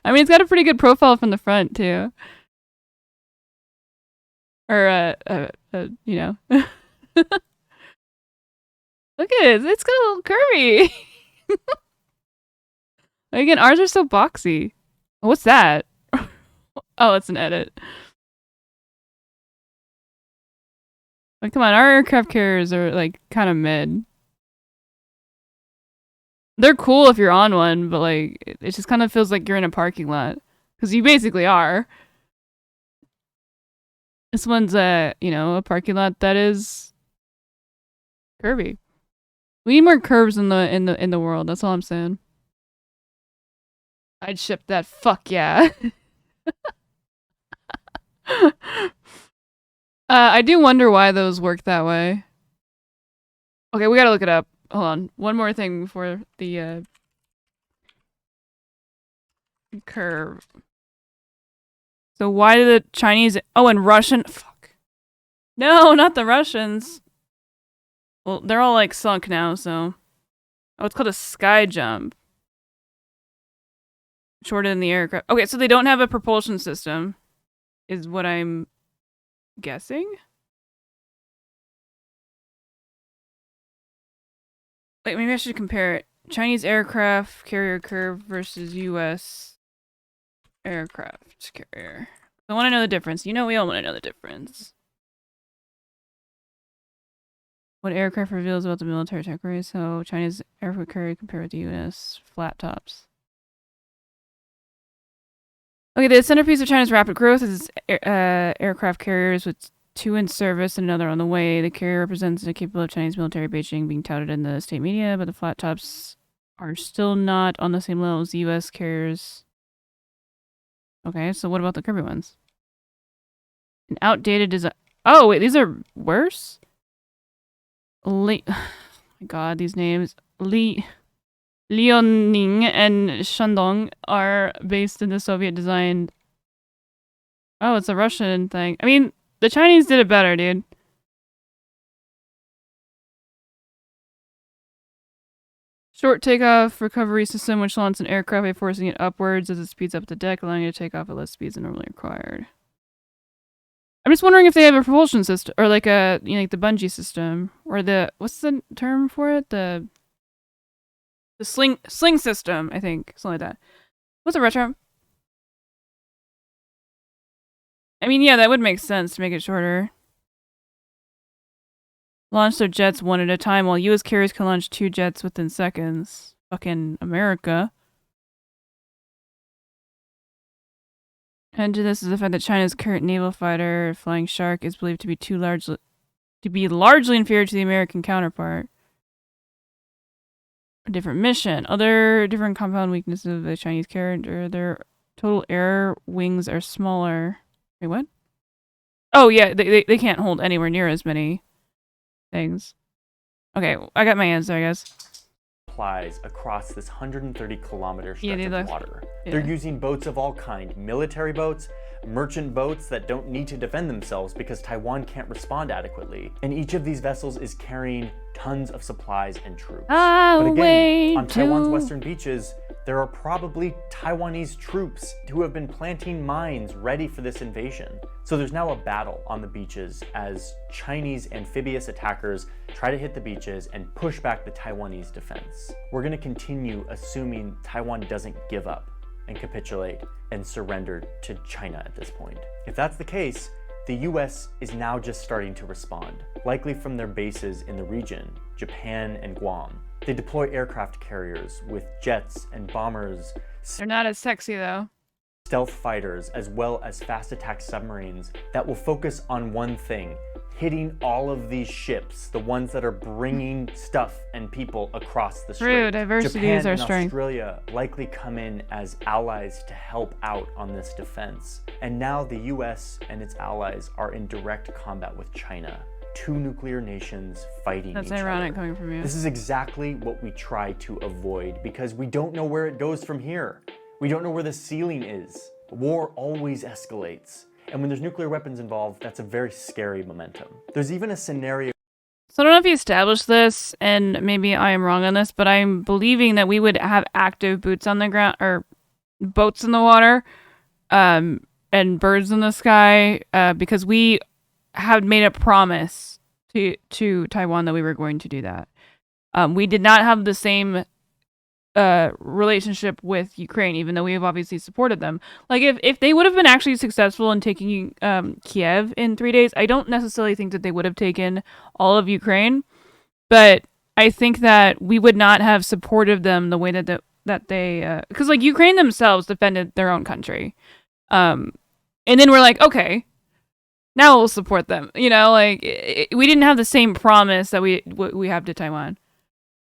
I mean, it's got a pretty good profile from the front, too. Or, you know. Look at it. It's got a little curvy. Again, ours are so boxy. What's that? Oh, it's an edit. Like, come on, our aircraft carriers are, like, kind of mid. They're cool if you're on one, but, like, it just kind of feels like you're in a parking lot. Because you basically are. This one's you know, a parking lot that is curvy. We need more curves in the world. That's all I'm saying. I'd ship that. Fuck yeah. I do wonder why those work that way. Okay, we gotta look it up. Hold on. One more thing before the curve. So why do the Chinese... Oh, and Russian... Fuck. No, not the Russians. Well, they're all, like, sunk now, so... Oh, it's called a sky jump. Shorter than the aircraft. Okay, so they don't have a propulsion system, is what I'm guessing? Wait, maybe I should compare it. Chinese aircraft carrier curve versus U.S. aircraft carrier. I want to know the difference. You know we all want to know the difference. What aircraft reveals about the military tech race? So Chinese aircraft carrier compared with the U.S. flat tops. Okay, the centerpiece of China's rapid growth is aircraft carriers with 2 in service and another on the way. The carrier represents the capable of Chinese military Beijing being touted in the state media, but the flat tops are still not on the same level as U.S. carriers. Okay, so what about the curvy ones? An outdated design. Oh, wait, these are worse? Oh my god, these names. Liaoning and Shandong are based in the Soviet-designed... Oh, it's a Russian thing. I mean, the Chinese did it better, dude. Short takeoff recovery system, which launches an aircraft by forcing it upwards as it speeds up the deck, allowing it to take off at less speeds than normally required. I'm just wondering if they have a propulsion system, or like a, you know, like the bungee system, or the, what's the term for it? The sling system, I think, something like that. What's a retro? I mean, yeah, that would make sense to make it shorter. Launch their jets one at a time, while U.S. carriers can launch 2 jets within seconds. Fucking America. And to this is the fact that China's current naval fighter, Flying Shark, is believed to be largely inferior to the American counterpart. A different mission. Other different compound weaknesses of the Chinese carrier. Their total air wings are smaller. Wait, what? Oh, yeah, they can't hold anywhere near as many things. Okay, I got my answer, I guess. Applies across this 130-kilometer stretch Yeah, of water. Yeah. They're using boats of all kinds, military boats, merchant boats that don't need to defend themselves because Taiwan can't respond adequately. And each of these vessels is carrying tons of supplies and troops. But again, on Taiwan's western beaches, there are probably Taiwanese troops who have been planting mines ready for this invasion. So there's now a battle on the beaches as Chinese amphibious attackers try to hit the beaches and push back the Taiwanese defense. We're going to continue assuming Taiwan doesn't give up and capitulate and surrender to China at this point. If that's the case, the US is now just starting to respond, likely from their bases in the region, Japan and Guam. They deploy aircraft carriers with jets and bombers. They're not as sexy, though. stealth fighters, as well as fast attack submarines that will focus on one thing: hitting all of these ships, the ones that are bringing stuff and people across the strait. True, diversity is our Japan and strength. Australia likely come in as allies to help out on this defense. And now the US and its allies are in direct combat with China. Two nuclear nations fighting That's each other. ironic coming from you. This is exactly what we try to avoid because we don't know where it goes from here. We don't know where the ceiling is. War always escalates. And when there's nuclear weapons involved, that's a very scary momentum. There's even a scenario. So I don't know if you established this, and maybe I am wrong on this, but I'm believing that we would have active boots on the ground, or boats in the water, and birds in the sky, because we had made a promise to Taiwan that we were going to do that. We did not have the same relationship with Ukraine, even though we have obviously supported them. Like, if they would have been actually successful in taking Kiev in 3 days, I don't necessarily think that they would have taken all of Ukraine, but I think that we would not have supported them the way that they, because like Ukraine themselves defended their own country, and then we're like, okay, now we'll support them. You know, like we didn't have the same promise that we have to Taiwan.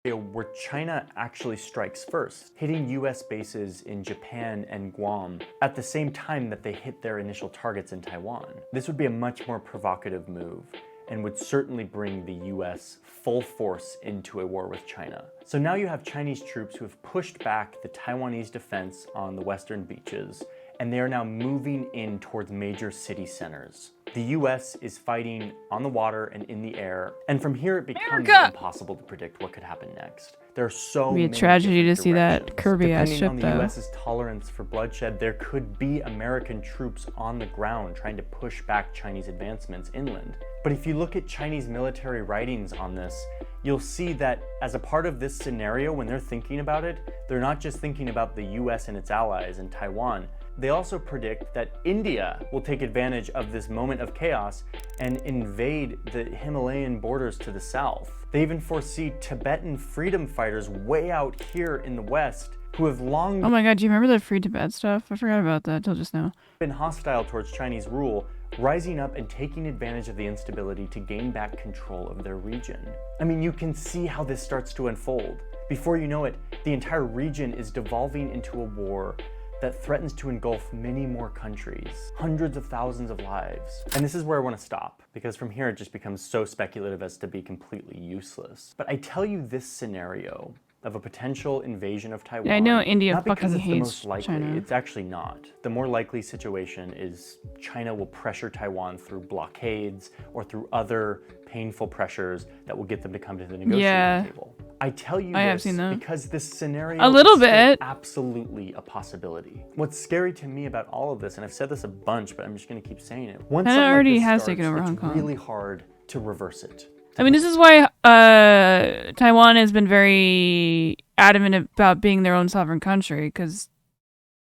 Where China actually strikes first, hitting US bases in Japan and Guam at the same time that they hit their initial targets in Taiwan. This would be a much more provocative move and would certainly bring the US full force into a war with China. So now you have Chinese troops who have pushed back the Taiwanese defense on the western beaches, and they are now moving in towards major city centers. The US is fighting on the water and in the air, and from here it becomes impossible to predict what could happen next. There are so many It'd be a tragedy to see that directions. Kirby-ass Depending ship, on the though. US's tolerance for bloodshed, there could be American troops on the ground trying to push back Chinese advancements inland. But if you look at Chinese military writings on this, you'll see that as a part of this scenario, when they're thinking about it, they're not just thinking about the US and its allies and Taiwan. They also predict that India will take advantage of this moment of chaos and invade the Himalayan borders to the south. They even foresee Tibetan freedom fighters way out here in the west who have long Oh my god, do you remember the Free Tibet stuff? I forgot about that till just now. been hostile towards Chinese rule, rising up and taking advantage of the instability to gain back control of their region. I mean, you can see how this starts to unfold. Before you know it, the entire region is devolving into a war that threatens to engulf many more countries, hundreds of thousands of lives. And this is where I want to stop, because from here it just becomes so speculative as to be completely useless. But I tell you this scenario of a potential invasion of Taiwan, Yeah, I know India not because fucking it's the hates most likely, China. it's actually not. The more likely situation is China will pressure Taiwan through blockades or through other painful pressures that will get them to come to the negotiating table. I tell you I have this seen that. because this scenario A little is still bit. absolutely a possibility. What's scary to me about all of this, and I've said this a bunch, but I'm just going to keep saying it. Once China something like already this has starts, taken over it's Hong Kong. really hard to reverse it. I mean, this is why Taiwan has been very adamant about being their own sovereign country, because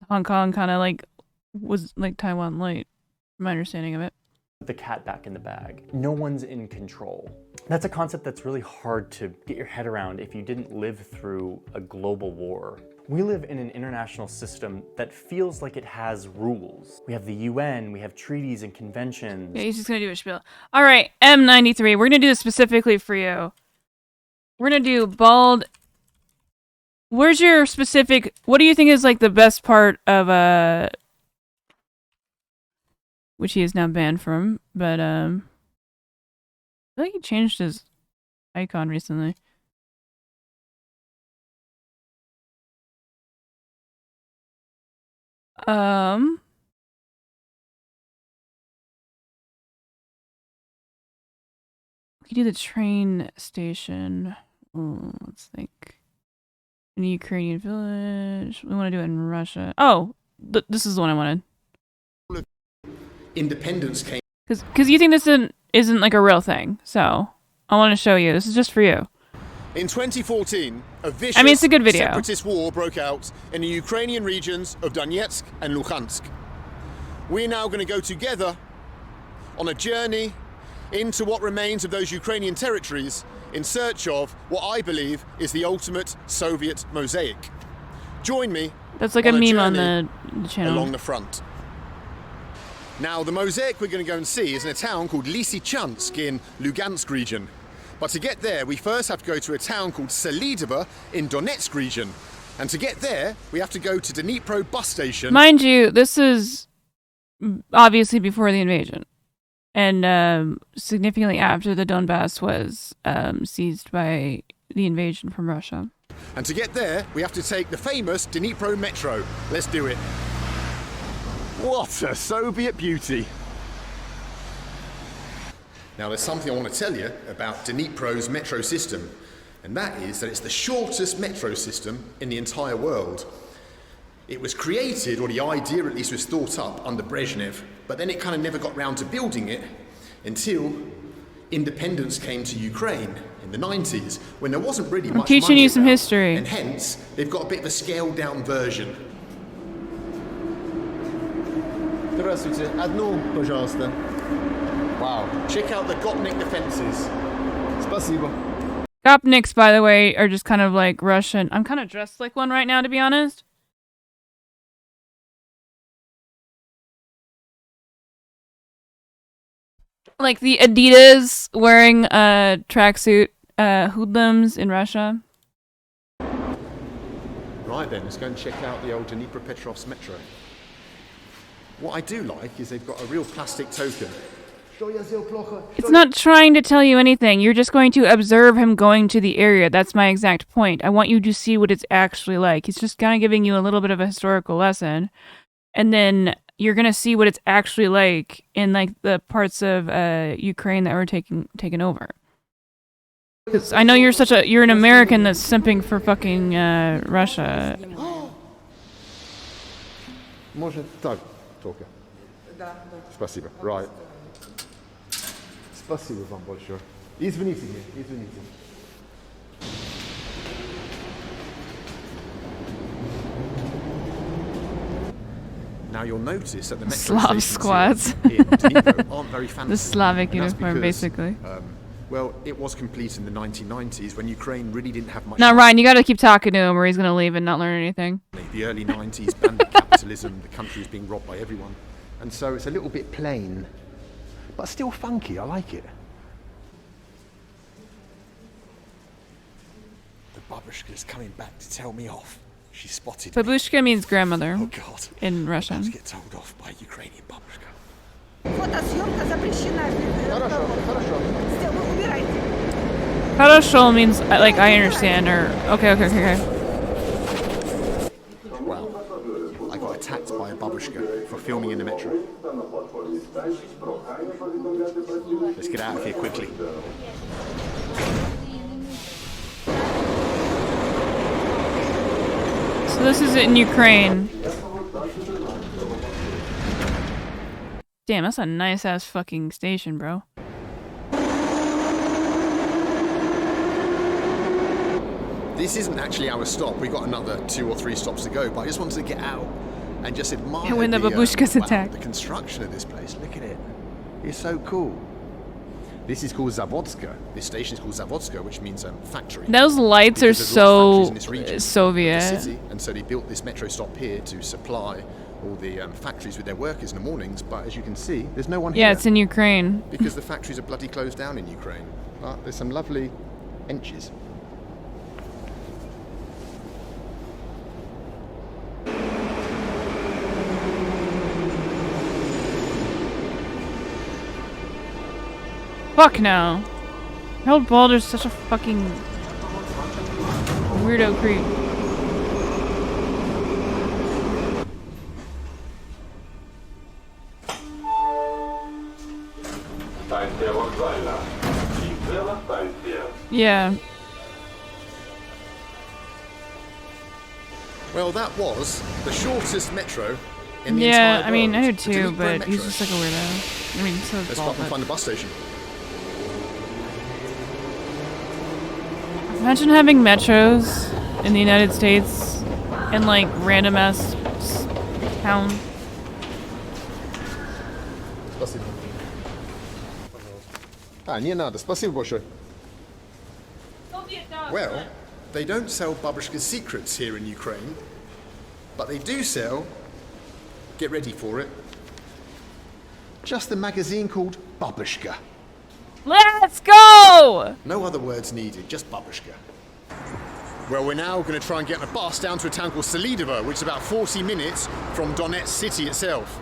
Hong Kong kind of like was like Taiwan light, from my understanding of it. The cat back in the bag. No one's in control. That's a concept that's really hard to get your head around if you didn't live through a global war. We live in an international system that feels like it has rules. We have the UN, we have treaties and conventions. Yeah, he's just gonna do a spiel. All right, M93. We're gonna do this specifically for you. We're gonna do bald. Where's your specific? What do you think is like the best part of which he is now banned from? But I feel like he changed his icon recently. We could do the train station. Let's think. In a Ukrainian village. We want to do it in Russia. Oh, this is the one I wanted. Independence came. Because you think this isn't like a real thing. So I want to show you. This is just for you. In 2014, a vicious it's a good video. separatist war broke out in the Ukrainian regions of Donetsk and Luhansk. We're now going to go together on a journey into what remains of those Ukrainian territories in search of what I believe is the ultimate Soviet mosaic. Join me. That's like a on meme on journey the channel. along the front. Now, the mosaic we're going to go and see is in a town called Lysychansk in Lugansk region. But to get there, we first have to go to a town called Selidovo in Donetsk region. And to get there, we have to go to Dnipro bus station. Mind you, this is obviously before the invasion. And significantly after the Donbass was seized by the invasion from Russia. And to get there, we have to take the famous Dnipro metro. Let's do it. What a Soviet beauty. Now, there's something I want to tell you about Dnipro's metro system, and that is that it's the shortest metro system in the entire world. It was created, or the idea at least was thought up, under Brezhnev, but then it kind of never got round to building it until independence came to Ukraine in the 90s, when there wasn't really much teaching money you some about, history. and hence they've got a bit of a scaled down version. Здравствуйте. Одну, пожалуйста. Wow. Check out the Gopnik defenses. Спасибо. Gopniks, by the way, are just kind of like Russian. I'm kind of dressed like one right now, to be honest. Like the Adidas wearing a tracksuit hoodlums in Russia. Right then, let's go and check out the old Dnipropetrovsk metro. What I do like is they've got a real plastic token. It's not trying to tell you anything. You're just going to observe him going to the area. That's my exact point. I want you to see what it's actually like. He's just kind of giving you a little bit of a historical lesson. And then you're going to see what it's actually like in like the parts of Ukraine that were taken over. 'Cause I know you're an American that's simping for fucking Russia. Может так только. Спасибо. Right. Спасибо вам большое. Извините меня, извините. Now you'll notice that the metro Slav stations squads. in Dnipro aren't very fancy. The Slavic And that's uniform, because, basically. Well, it was complete in the 1990s when Ukraine really didn't have much. Now, money. Ryan, you got to keep talking to him, or he's gonna leave and not learn anything. The early 90s, bandit capitalism, the country was being robbed by everyone. And so it's a little bit plain, but still funky. I like it. The babushka's coming back to tell me off. She spotted me. Babushka means grandmother. Oh God. In Russian. I'm about to get told off by a Ukrainian babushka. Хорошо means like I understand, or okay. Well, I got attacked by a babushka for filming in the metro. Let's get out of here quickly. So this is in Ukraine. Damn, that's a nice ass fucking station, bro. This isn't actually our stop. We've got another 2 or 3 stops to go, but I just wanted to get out and just admire When the babushkas attack. the construction of this place. Look at it. It's so cool. This is called Zavodska. This station is called Zavodska, which means factory. Those lights are Because there's lots of so factories in this region, Soviet. the city, and so they built this metro stop here to supply all the factories with their workers in the mornings. But as you can see, there's no one here. Yeah, it's in Ukraine. Because the factories are bloody closed down in Ukraine. But there's some lovely benches. Fuck no. Harold Balder's such a fucking weirdo creep. Yeah. Well, that was the shortest metro in the Yeah, entire I mean, world. I do The too, Dnipro but metro. he's just like a weirdo. I mean, so is Let's Ball, stop and but- find the bus station. Imagine having metros in the United States in like random ass town. Спасибо. Не надо. Спасибо большое. Well, they don't sell babushka's secrets here in Ukraine, But they do sell, get ready for it, just a magazine called Babushka. Let's go! No other words needed, just Babushka. Well, we're now going to try and get on a bus down to a town called Selidovo, which is about 40 minutes from Donetsk city itself.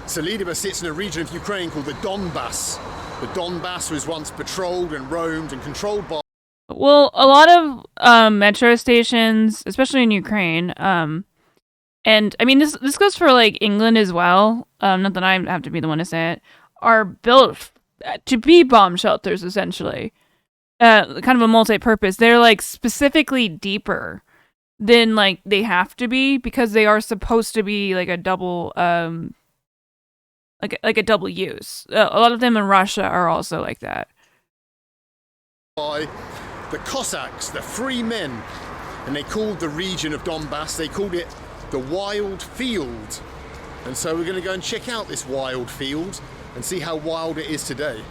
Selidovo sits in a region of Ukraine called the Donbass. The Donbass was once patrolled and roamed and controlled by... Well, a lot of metro stations, especially in Ukraine, and I mean this goes for like England as well. Not that I have to be the one to say it, are built to be bomb shelters essentially. Kind of a multi-purpose. They're like specifically deeper than like they have to be because they are supposed to be like a double like a double use. A lot of them in Russia are also like that. By the Cossacks, the free men, and they called the region of Donbass, they called it the Wild Field. And so we're going to go and check out this wild field and see how wild it is today.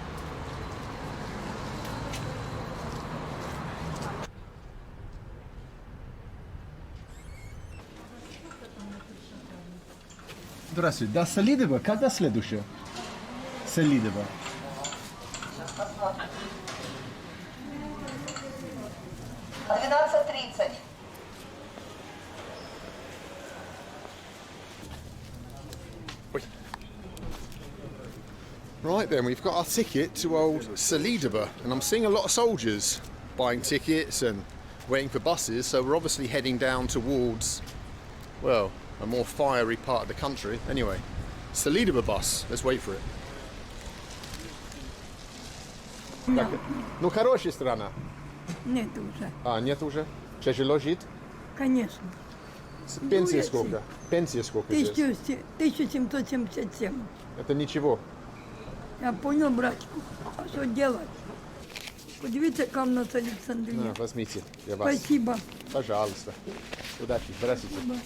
Здравствуйте. До Солидова когда следующее? Солидова. Right then, we've got our ticket to old Selidovo, and I'm seeing a lot of soldiers buying tickets and waiting for buses, so we're obviously heading down towards, well, a more fiery part of the country. Anyway, Selidovo bus, let's wait for it. Ну, хорошая страна. Нет уже. Нет уже? Тяжело жить? Конечно. Пенсия сколько? Пенсия сколько здесь? 1777. Это ничего. Я понял, братику. А что делать? Подивіться, комната Александрия. Возьмите, я вас. Спасибо. Пожалуйста. Удачи. Здравствуйте.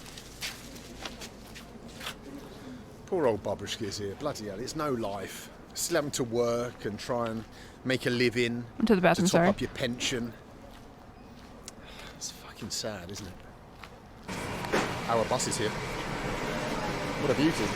Poor old Babushka's here. Bloody hell, it's no life. Still having to work and try and make a living. To the bathroom, to top sorry. up your pension. It's fucking sad, isn't it? Our bus is here. What a beauty.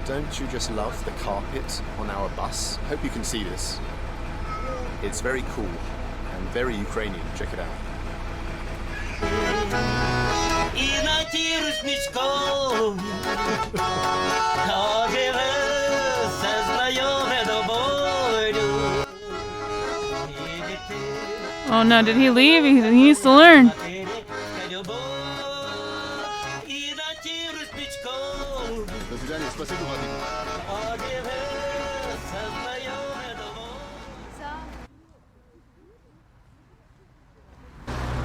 Don't you just love the carpet on our bus? Hope you can see this. It's very cool and very Ukrainian. Check it out. Oh no, did he leave? He needs to learn.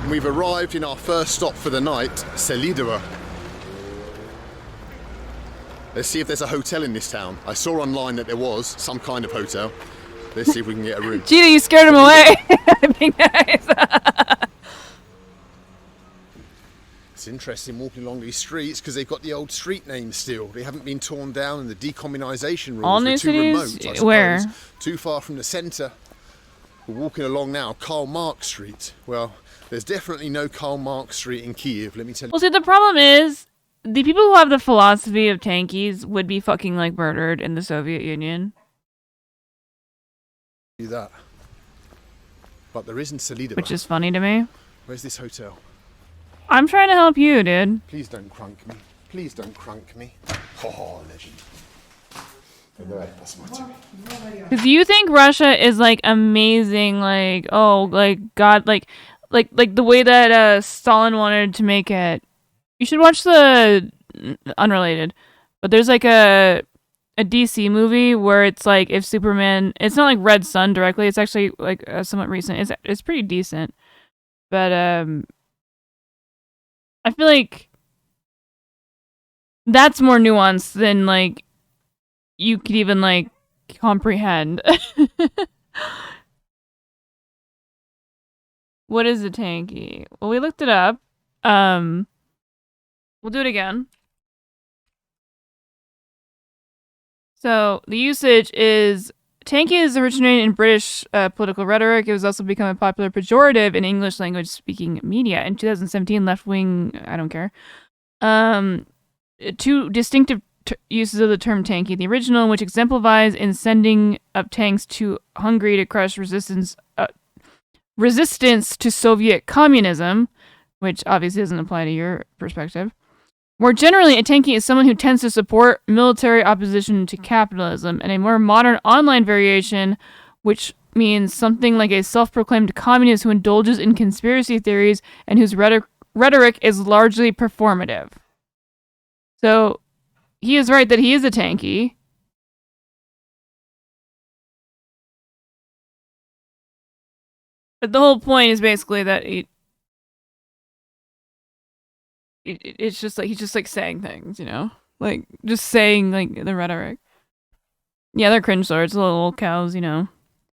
We've arrived in our first stop for the night, Selidovo. Let's see if there's a hotel in this town. I saw online that there was some kind of hotel. Let's see if we can get a room. Gina, you scared him away. Being nice. It's interesting walking along these streets because they've got the old street names still. They haven't been torn down and the decommunisation rules All were new too cities? remote, I suppose. Where? Too far from the centre. We're walking along now, Karl Marx Street. Well, there's definitely no Karl Marx Street in Kiev, let me tell you. Well, see, the problem is the people who have the philosophy of tankies would be fucking like murdered in the Soviet Union. Do that. But there isn't Selidovo. Which is funny to me. Where's this hotel? I'm trying to help you, dude. Please don't crunk me. Please don't crunk me. Oh, legend. Because you think Russia is like amazing, like, oh, like God, like the way that Stalin wanted to make it. You should watch the unrelated, but there's like a DC movie where it's like if Superman, it's not like Red Sun directly, it's actually like somewhat recent. It's pretty decent, but I feel like that's more nuanced than like you could even like comprehend. What is a tanky? Well, we looked it up. We'll do it again. So the usage is tankies originated in British political rhetoric. It was also become a popular pejorative in English language speaking media. In 2017, left wing, I don't care. Two distinctive uses of the term tanky. The original, which exemplifies in sending up tanks to Hungary to crush resistance to Soviet communism, which obviously doesn't apply to your perspective. More generally, a tanky is someone who tends to support military opposition to capitalism, and a more modern online variation, which means something like a self-proclaimed communist who indulges in conspiracy theories and whose rhetoric is largely performative. So, he is right that he is a tanky. But the whole point is basically that it's just like he's just like saying things, you know, like just saying like the rhetoric. Yeah, they're cringe swords, little cows, you know.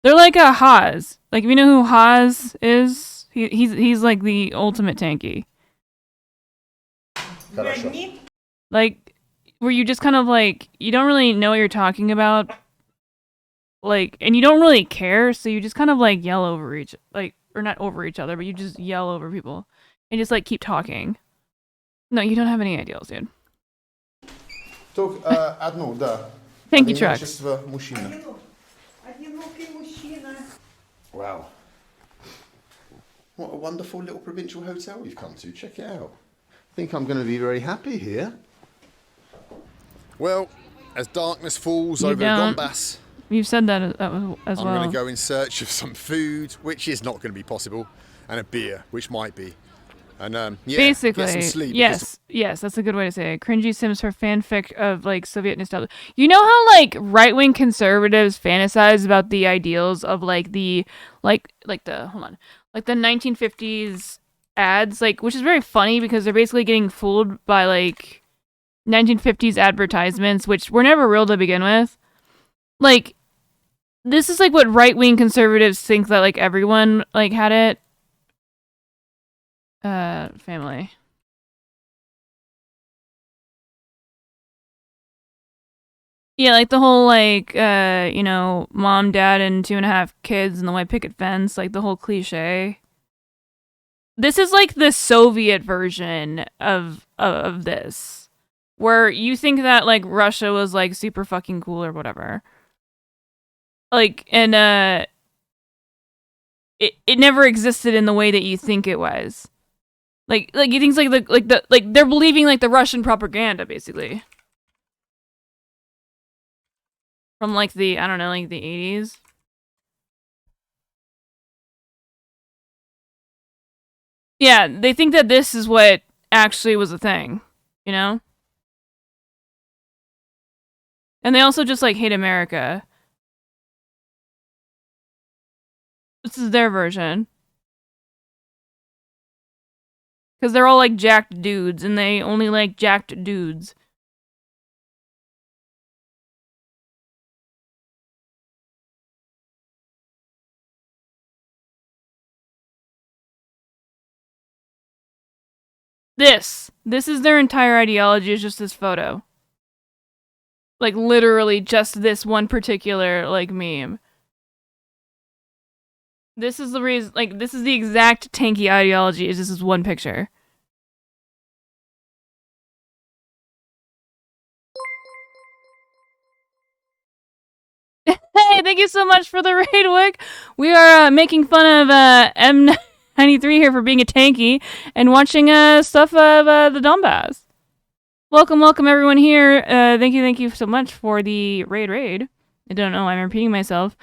They're like a Haas. Like if you know who Haas is, he's like the ultimate tanky. Like where you just kind of like you don't really know what you're talking about, like, and you don't really care, so you just kind of like yell over or not over each other, but you just yell over people and just like keep talking. No, you don't have any ideals, dude. Thank you, Trucks. Wow. What a wonderful little provincial hotel you've come to. Check it out. I think I'm going to be very happy here. Well, as darkness falls over Donbass, you've said that as well. I'm going to go in search of some food, which is not going to be possible, and a beer, which might be. And basically, get some sleep. Yes, that's a good way to say it. Cringy Sims for fanfic of like Soviet nostalgia. You know how like right wing conservatives fantasize about the ideals of like the 1950s ads, like, which is very funny because they're basically getting fooled by like 1950s advertisements, which were never real to begin with. Like, this is like what right wing conservatives think that like everyone like had it. Family. Yeah, like the whole like mom, dad, and 2.5 kids and the white picket fence, like the whole cliche. This is like the Soviet version of this, where you think that like Russia was like super fucking cool or whatever. Like, and it never existed in the way that you think it was. Like he thinks like they're believing like the Russian propaganda basically. From like the, I don't know, like the 80s. Yeah, they think that this is what actually was a thing, you know? And they also just like hate America. This is their version. Because they're all like jacked dudes, and they only like jacked dudes. This is their entire ideology, is just this photo. Like literally just this one particular like meme. This is the reason, like this is the exact tanky ideology, is this is one picture. Hey, thank you so much for the raid, Wick. We are making fun of M93 here for being a tanky and watching stuff of the Donbass. Welcome everyone here. Thank you so much for the raid. I don't know, I'm repeating myself.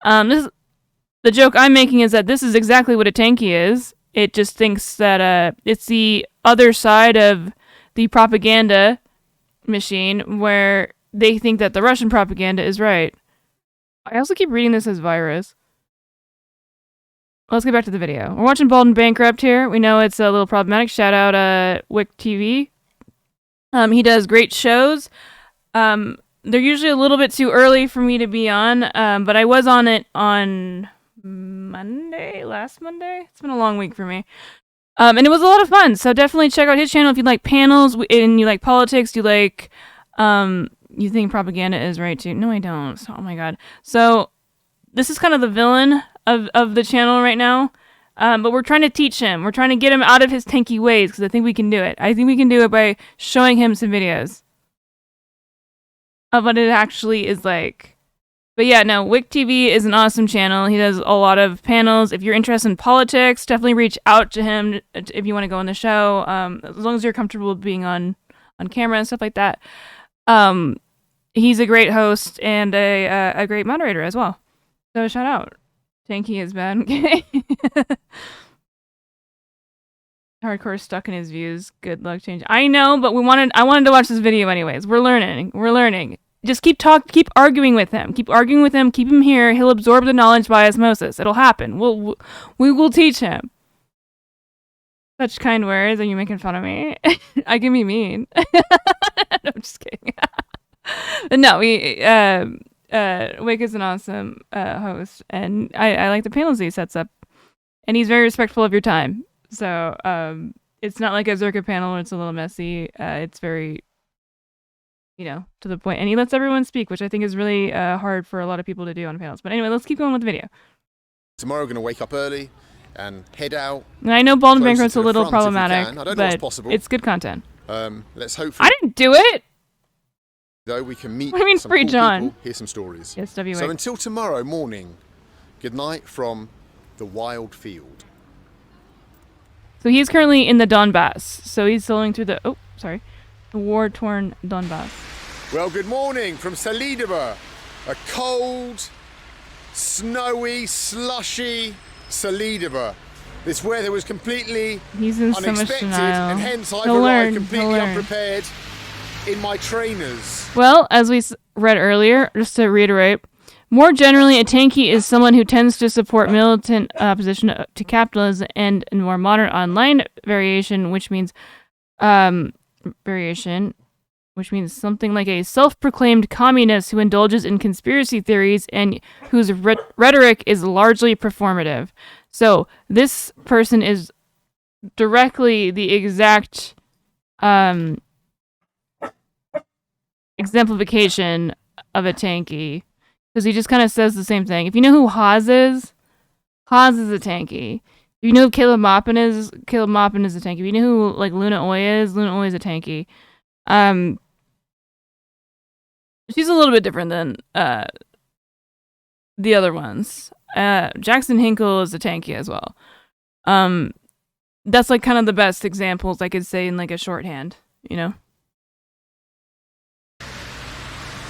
The joke I'm making is that this is exactly what a tanky is. It just thinks that it's the other side of the propaganda machine where they think that the Russian propaganda is right. I also keep reading this as virus. Let's get back to the video. We're watching Bald and Bankrupt here. We know it's a little problematic. Shout out Wick TV. He does great shows. They're usually a little bit too early for me to be on, but I was on it on last Monday. It's been a long week for me. And it was a lot of fun. So definitely check out his channel if you like panels and you like politics, you like you think propaganda is right too. No, I don't. Oh my god. So this is kind of the villain of the channel right now. But we're trying to teach him. We're trying to get him out of his tanky ways because I think we can do it. I think we can do it by showing him some videos of what it actually is like. But yeah, no, Wick TV is an awesome channel. He does a lot of panels. If you're interested in politics, definitely reach out to him if you want to go on the show. As long as you're comfortable being on camera and stuff like that. He's a great host and a great moderator as well. So shout out. Tanky is bad. Okay. Hardcore stuck in his views. Good luck change. I know, but I wanted to watch this video anyways. We're learning. Just keep arguing with him. Keep arguing with him. Keep him here. He'll absorb the knowledge by osmosis. It'll happen. We will teach him. Such kind words. Are you making fun of me? I can be mean. No, I'm just kidding. But no, Wick is an awesome host, and I like the panels he sets up, and he's very respectful of your time. So it's not like a Zerka panel where it's a little messy. It's very, to the point, and he lets everyone speak, which I think is really hard for a lot of people to do on panels. But anyway, let's keep going with the video. Tomorrow we're going to wake up early and head out. And I know Bald and Bankrupt's a little problematic, I don't know but what's possible. it's good content. Let's hope. I didn't do it. Though we can meet some free cool John. People, hear some stories. Yes, W. So until tomorrow morning, good night from the wild field. So he's currently in the Donbass. So he's sailing through the war-torn Donbass. Well, good morning from Salidovo, a cold, snowy, slushy Salidovo. This weather was completely unexpected, and hence I've arrived completely unprepared in my trainers. Well, as we read earlier, just to reiterate, more generally, a tanky is someone who tends to support militant opposition to capitalism and a more modern online variation, which means something like a self-proclaimed communist who indulges in conspiracy theories and whose rhetoric is largely performative. So this person is directly the exact exemplification of a tanky, because he just kind of says the same thing. If you know who Haas is a tanky. If you know who Caleb Maupin is a tanky. If you know who Luna Oy is a tanky. She's a little bit different than the other ones. Jackson Hinkle is a tanky as well. That's kind of the best examples I could say in a shorthand,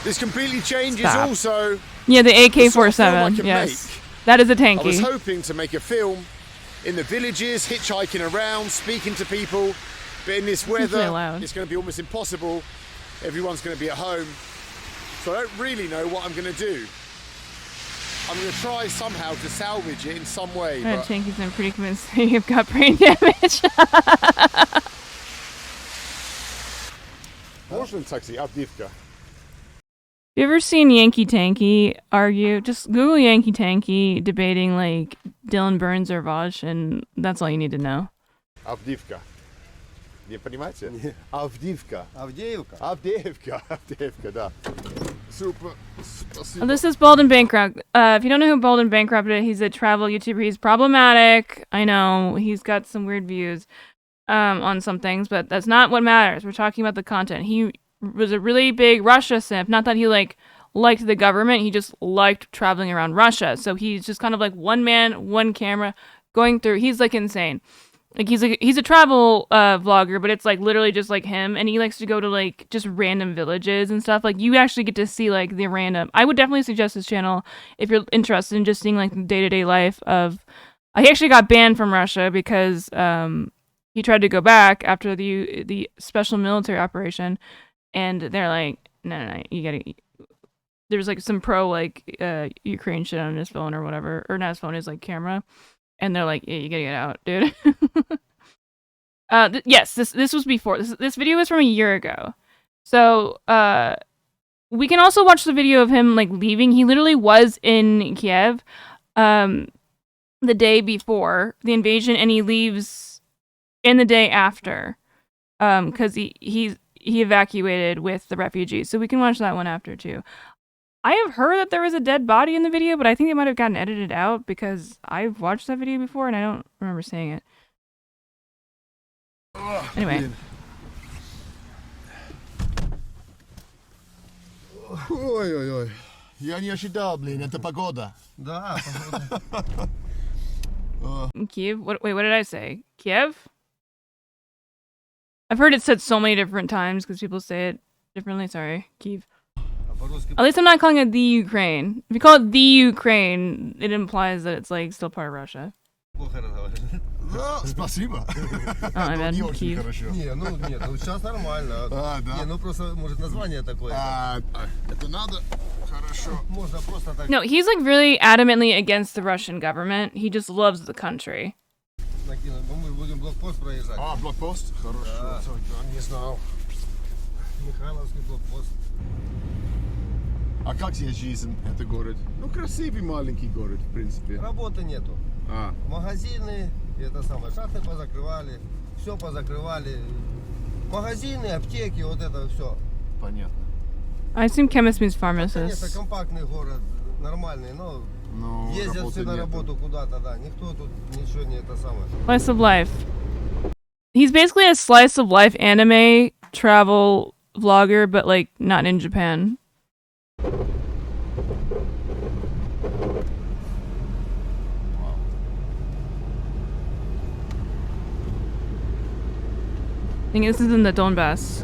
This completely changes also. Yeah, the AK-47. Yes, that is a tanky. I was hoping to make a film in the villages, hitchhiking around, speaking to people, but in this weather, it's going to be almost impossible. Everyone's going to be at home, so I don't really know what I'm going to do. I'm going to try somehow to salvage it in some way. But tankies, I'm pretty convinced that you've got brain damage. Можно taxi, Avdivka. You ever seen Yankee Tanky argue? Just Google Yankee Tanky debating Dylan Burns or Vosh, and that's all you need to know. Avdivka. Не понимаете? Avdivka. Avdivka, да. Super. This is Bald and Bankrupt. If you don't know who Bald and Bankrupt is, he's a travel YouTuber. He's problematic. I know. He's got some weird views on some things, but that's not what matters. We're talking about the content. He was a really big Russia simp. Not that he liked the government. He just liked traveling around Russia. So he's just kind of one man, one camera going through. He's insane. He's a travel vlogger, but it's literally just him, and he likes to go to just random villages and stuff. You actually get to see the random. I would definitely suggest his channel if you're interested in just seeing the day-to-day life of. He actually got banned from Russia because he tried to go back after the special military operation. And they're no, you gotta. There's some pro Ukraine shit on his phone or whatever, or not his phone, his camera, and they're yeah, you gotta get out, dude. Yes, this was before. This video was from a year ago, so we can also watch the video of him leaving. He literally was in Kiev, the day before the invasion, and he leaves in the day after, because he evacuated with the refugees. So we can watch that one after too. I have heard that there was a dead body in the video, but I think it might have gotten edited out because I've watched that video before and I don't remember seeing it. Anyway. Ой-ой-ой. Я не ожидал, блин, это погода. Да, Kiev? Wait, what did I say? Kiev? I've heard it said so many different times because people say it differently. Sorry, Kiev. At least I'm not calling it the Ukraine. If you call it the Ukraine, it implies that it's like still part of Russia. Спасибо. I meant Не очень Kiev. хорошо. Не, ну нет, ну сейчас нормально. Да. Не, ну просто, может, название такое. Это надо хорошо. Можно просто так. No, he's like really adamantly against the Russian government. He just loves the country. Накинуть. Мы будем блокпост проезжать. Блокпост? Хорошо. Не знал. Михайловский блокпост. А как здесь жизнь, это город? Ну, красивый маленький город, в принципе. Работы нету. Магазины, это самое, шахты позакрывали, все позакрывали. Магазины, аптеки, вот это все. Понятно. I assume chemist means Конечно, pharmacist. компактный город, нормальный, но ездят все на работу куда-то, да. Никто тут ничего не это самое. Slice of life. He's basically a slice of life anime travel vlogger, but like not in Japan. I think this is in the Donbass.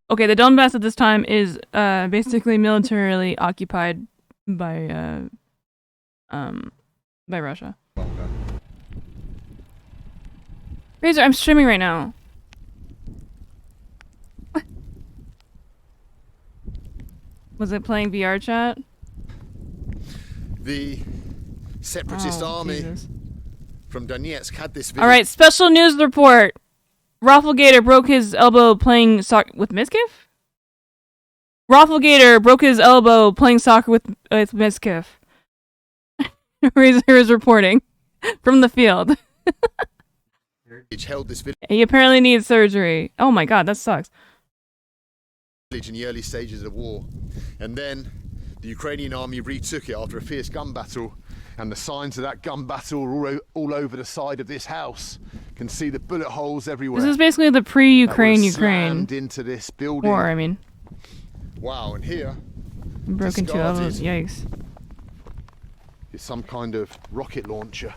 Okay, the Donbass at this time is basically militarily occupied by Russia. Razor, I'm streaming right now. Was it playing VR chat? The separatist army from Donetsk had this video. All right, special news report. Rafflegator broke his elbow playing soccer with Miskiff? Rafflegator broke his elbow playing soccer with Miskiff. Razor is reporting from the field. Held this village He apparently needs surgery. Oh my god, that sucks. in the early stages of war, and then the Ukrainian army retook it after a fierce gun battle, and the signs of that gun battle are all over the side of this house. You can see the bullet holes everywhere. This is basically the pre-Ukraine slammed into this building. war, I mean. Wow, and here Broken two elbows, yikes. is some kind of rocket launcher.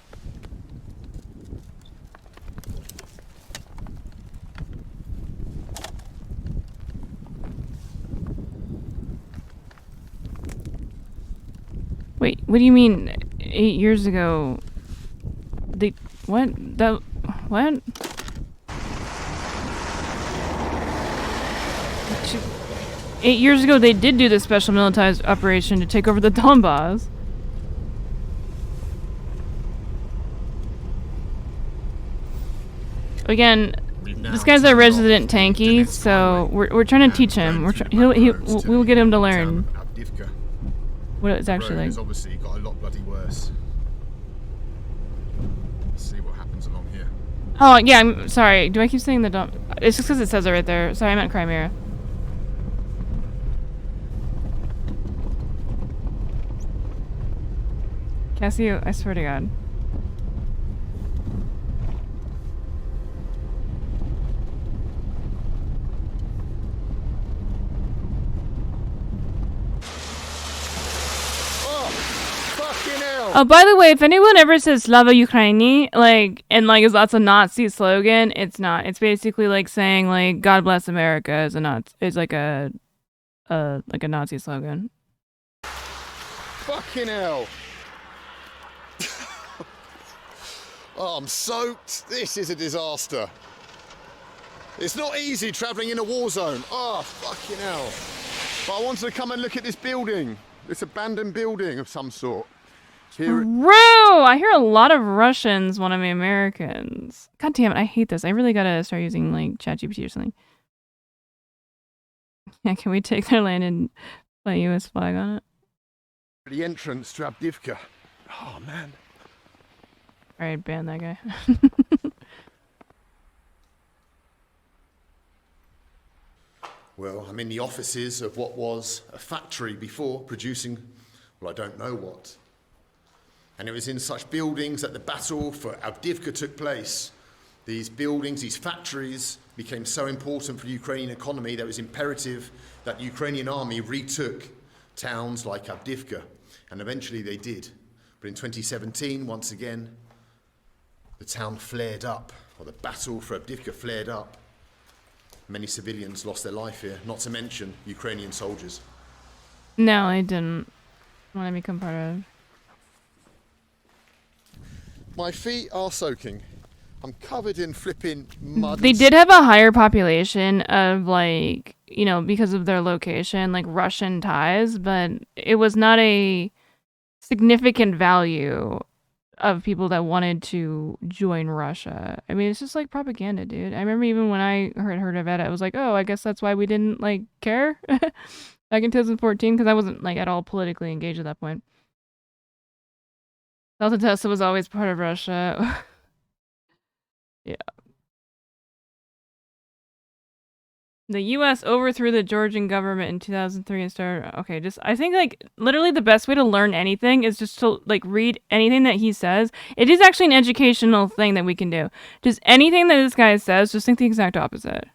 Wait, what do you mean 8 years ago? They, what? What? 8 years ago they did do this special militarized operation to take over the Donbass. Again, this guy's a resident tanky, so we're trying to teach him. We'll get him to learn what it's actually like. It's obviously got a lot bloody worse. Let's see what happens along here. Oh yeah, I'm sorry. Do I keep saying the Don? It's just because it says it right there. Sorry, I meant Crimea. Cassie, I swear to God. Oh, by the way, if anyone ever says Slava Ukraini, and that's a Nazi slogan, it's not. It's basically like saying like God bless America is a Nazi. It's like a Nazi slogan. Fucking hell. Oh, I'm soaked. This is a disaster. It's not easy travelling in a war zone. Oh, fucking hell. But I wanted to come and look at this building. This abandoned building of some sort. True! I hear a lot of Russians want to be Americans. God damn it, I hate this. I really gotta start using like ChatGPT or something. Yeah, can we take their land and put a US flag on it? The entrance to Avdiivka. Oh, man. Alright, ban that guy. Well, I'm in the offices of what was a factory before, producing, well, I don't know what. And it was in such buildings that the battle for Avdiivka took place. These buildings, these factories became so important for the Ukrainian economy that it was imperative that the Ukrainian army retook towns like Avdiivka. And eventually they did. But in 2017, once again, the town flared up, or the battle for Avdiivka flared up. Many civilians lost their life here, not to mention Ukrainian soldiers. No, I didn't want to become part of. My feet are soaking. I'm covered in flipping mud. They did have a higher population of, like, you know, because of their location, like Russian ties, but it was not a significant value of people that wanted to join Russia. I mean, it's just like propaganda, dude. I remember even when I heard of it, I was like, oh, I guess that's why we didn't, like, care back in 2014, because I wasn't, like, at all politically engaged at that point. Delta Testa was always part of Russia. Yeah. The U.S. overthrew the Georgian government in 2003 and started... Okay, just... I think, like, literally the best way to learn anything is just to, like, read anything that he says. It is actually an educational thing that we can do. Just anything that this guy says, just think the exact opposite.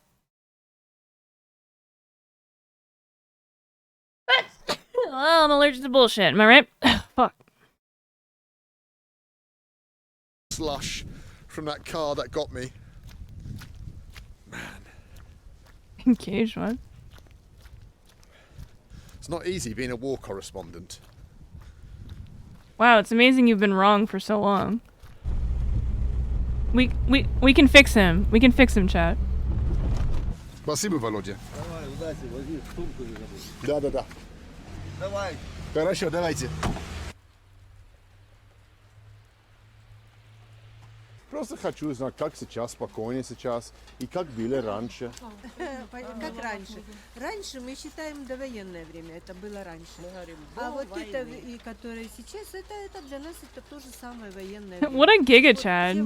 Well, I'm allergic to bullshit. Am I right? Fuck. Slush from that car that got me. Engaged one. It's not easy being a war correspondent. Wow, it's amazing you've been wrong for so long. We can fix him. We can fix him, chat. Спасибо, Володя. Давай, удачи, возьми сумку не забудь. Да-да-да. Давай. Хорошо, давайте. Просто хочу знать, как сейчас, спокойнее сейчас, и как было раньше. Как раньше? Раньше мы считаем довоенное время, это было раньше. А вот это, и которое сейчас, это для нас это то же самое военное время. What a giga, Chad.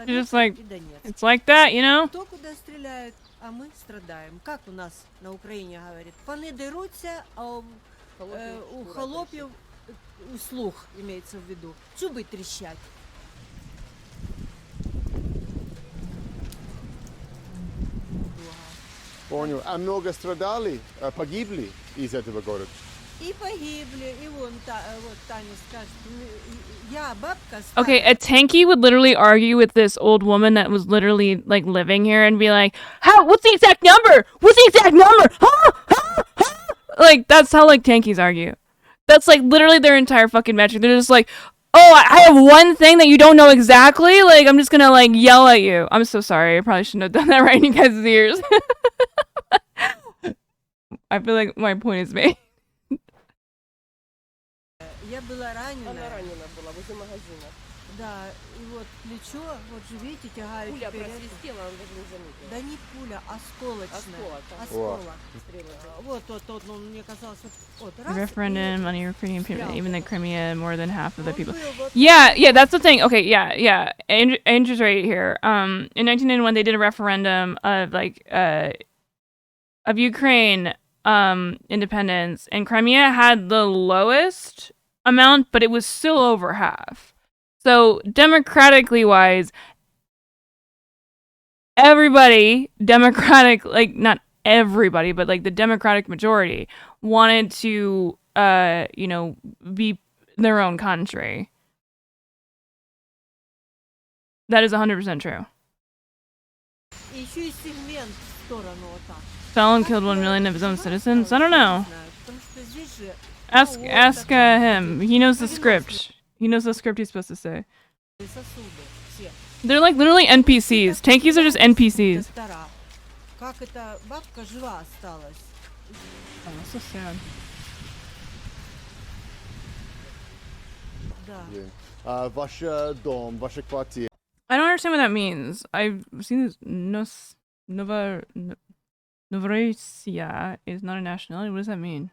You're just like, it's like that, you know? Кто куда стреляет, а мы страдаем. Как у нас на Украине говорят, паны дерутся, а у холопів слух имеется в виду, зубы трещать. Понял. А много страдали, погибли из этого города? И погибли, и вон, вот Таня скажет, я бабка... Okay, a tankie would literally argue with this old woman that was literally, like, living here and be like, how, what's the exact number? What's the exact number? Huh? Huh? Huh? Like, that's how, like, tankies argue. That's, like, literally their entire fucking metric. They're just like, oh, I have one thing that you don't know exactly? Like, I'm just gonna, like, yell at you. I'm so sorry. I probably shouldn't have done that right in you guys' ears. I feel like my point is made. Я была ранена. Она ранена была возле магазина. Да, и вот плечо, вот же видите, тягаю. Пуля просвистела, он даже не заметил. Да не пуля, осколочная. Осколок. Вот, он мне казалось, вот раз. Referendum on Ukrainian people, even the Crimea, more than half of the people. Yeah, that's the thing. Okay, yeah. Andrew's right here. In 1991, they did a referendum of, like, of Ukraine independence, and Crimea had the lowest amount, but it was still over half. So democratically wise, everybody, democratic, like, not everybody, but, like, the democratic majority wanted to you know, be their own country. That is 100% true. Stalin killed 1 million of his own citizens? I don't know. Ask him. He knows the script. He knows the script he's supposed to say. They're, like, literally NPCs. Tankies are just NPCs. Как эта бабка жива осталась? Oh, that's so sad. Да. Ваш дом, ваша квартира. I don't understand what that means. I've seen this. Novorossiya is not a nationality. What does that mean?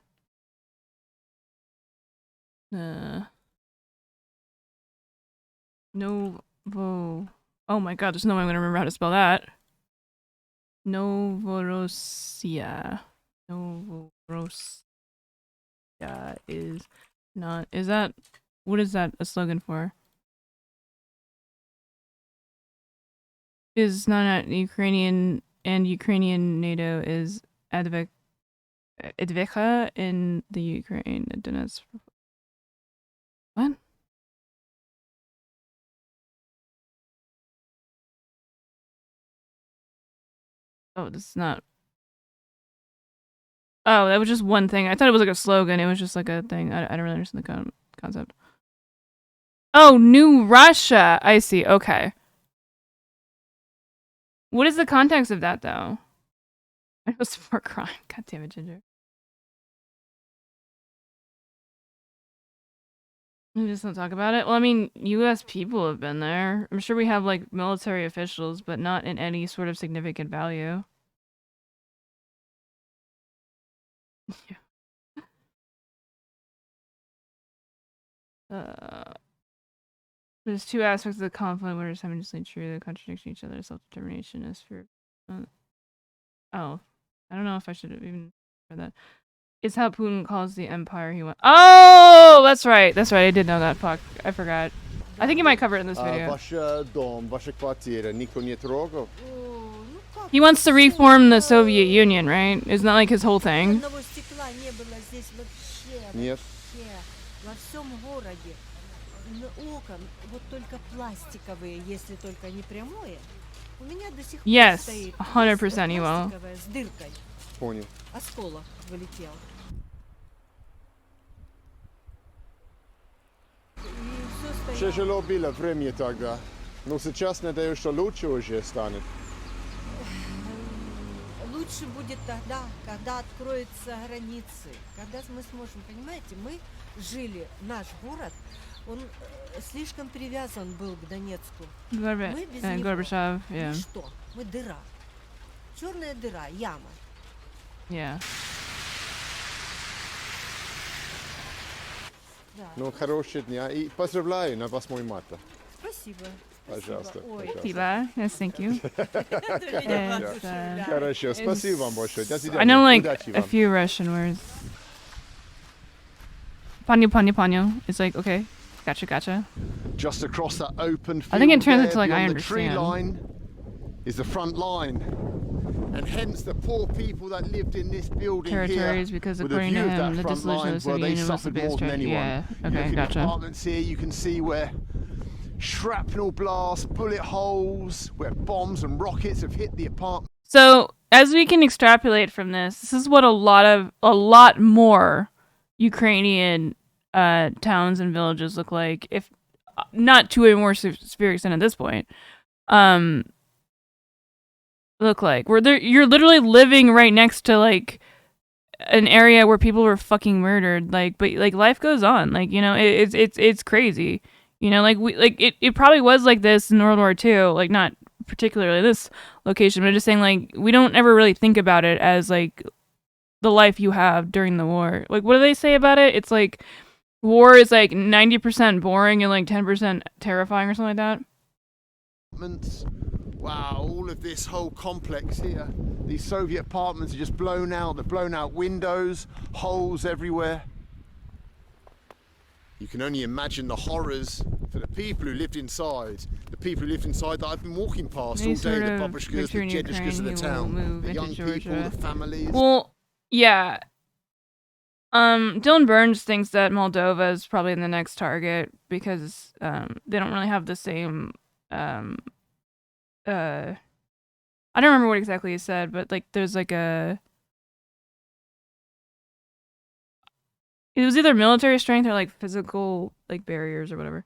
Novo. Oh my god, there's no way I'm gonna remember how to spell that. Novorossiya. Novorossiya is not. Is that what is that a slogan for? Is not Ukrainian and Ukrainian NATO is Adveka in the Ukraine. Donetsk. What? Oh, this is not. Oh, that was just one thing. I thought it was like a slogan. It was just like a thing. I don't really understand the concept. Oh, New Russia. I see. Okay. What is the context of that, though? I know support crime. God damn it, Ginger. We just don't talk about it. Well, I mean, U.S. people have been there. I'm sure we have like military officials, but not in any sort of significant value. There's two aspects of the conflict where it's simultaneously true. The contradiction each other. Self-determination is for. Oh, I don't know if I should have even read that. It's how Putin calls the empire he wants. Oh, that's right. That's right. I did know that. Fuck, I forgot. I think you might cover it in this video. He wants to reform the Soviet Union, right? Isn't that like his whole thing? Нет. Во всем городе окон вот только пластиковые, если только не прямое. У меня до сих пор Yes, стоит 100% you will. пластиковое с дыркой. Понял. Осколок вылетел. Тяжело было время тогда. Но сейчас, надеюсь, что лучше уже станет. Лучше будет тогда, когда откроются границы, когда мы сможем, понимаете, мы жили, наш город, он слишком привязан был к Донецку. Мы без него, yeah. что? Мы дыра. Черная дыра, яма. Yeah. Да. Ну, хорошего дня и поздравляю на 8 марта. Спасибо. Пожалуйста. Спасибо. Yes, thank you. Хорошо, спасибо вам большое. До свидания. I know like Удачи a вам. few Russian words. Panyo, panyo, panyo. It's like, okay, gotcha, gotcha. Just across that open field I think it translates there, to like, I beyond the tree understand. line is the front line. And hence the poor people that lived in this building Territories, here, because with a according view to of him, that the front dissolution line, of the well, Soviet they Union was the suffered biggest more than tragedy. anyone. Yeah, You look okay, at the gotcha. apartments here, you can see where shrapnel blasts, bullet holes, where bombs and rockets have hit the apartment. So, as we can extrapolate from this is what a lot more Ukrainian towns and villages look like, if not to a more severe extent at this point. Look like where you're literally living right next to like an area where people were fucking murdered, like, but like life goes on, like, you know, it's crazy, you know, like it probably was like this in World War II, like not particularly this location, but I'm just saying, like, we don't ever really think about it as like the life you have during the war. Like, what do they say about it? It's like war is like 90% boring and like 10% terrifying or something like that. Wow, all of this whole complex here, these Soviet apartments are just blown out. They're blown out windows, holes everywhere. You can only imagine the horrors for the people who lived inside. The people who lived inside that I've been walking past all day, the babushkas, the dedushkas of the town, the young people, the families. Well, yeah. Dylan Burns thinks that Moldova is probably the next target because they don't really have the same I don't remember what exactly he said, but like there's like it was either military strength or like physical like barriers or whatever.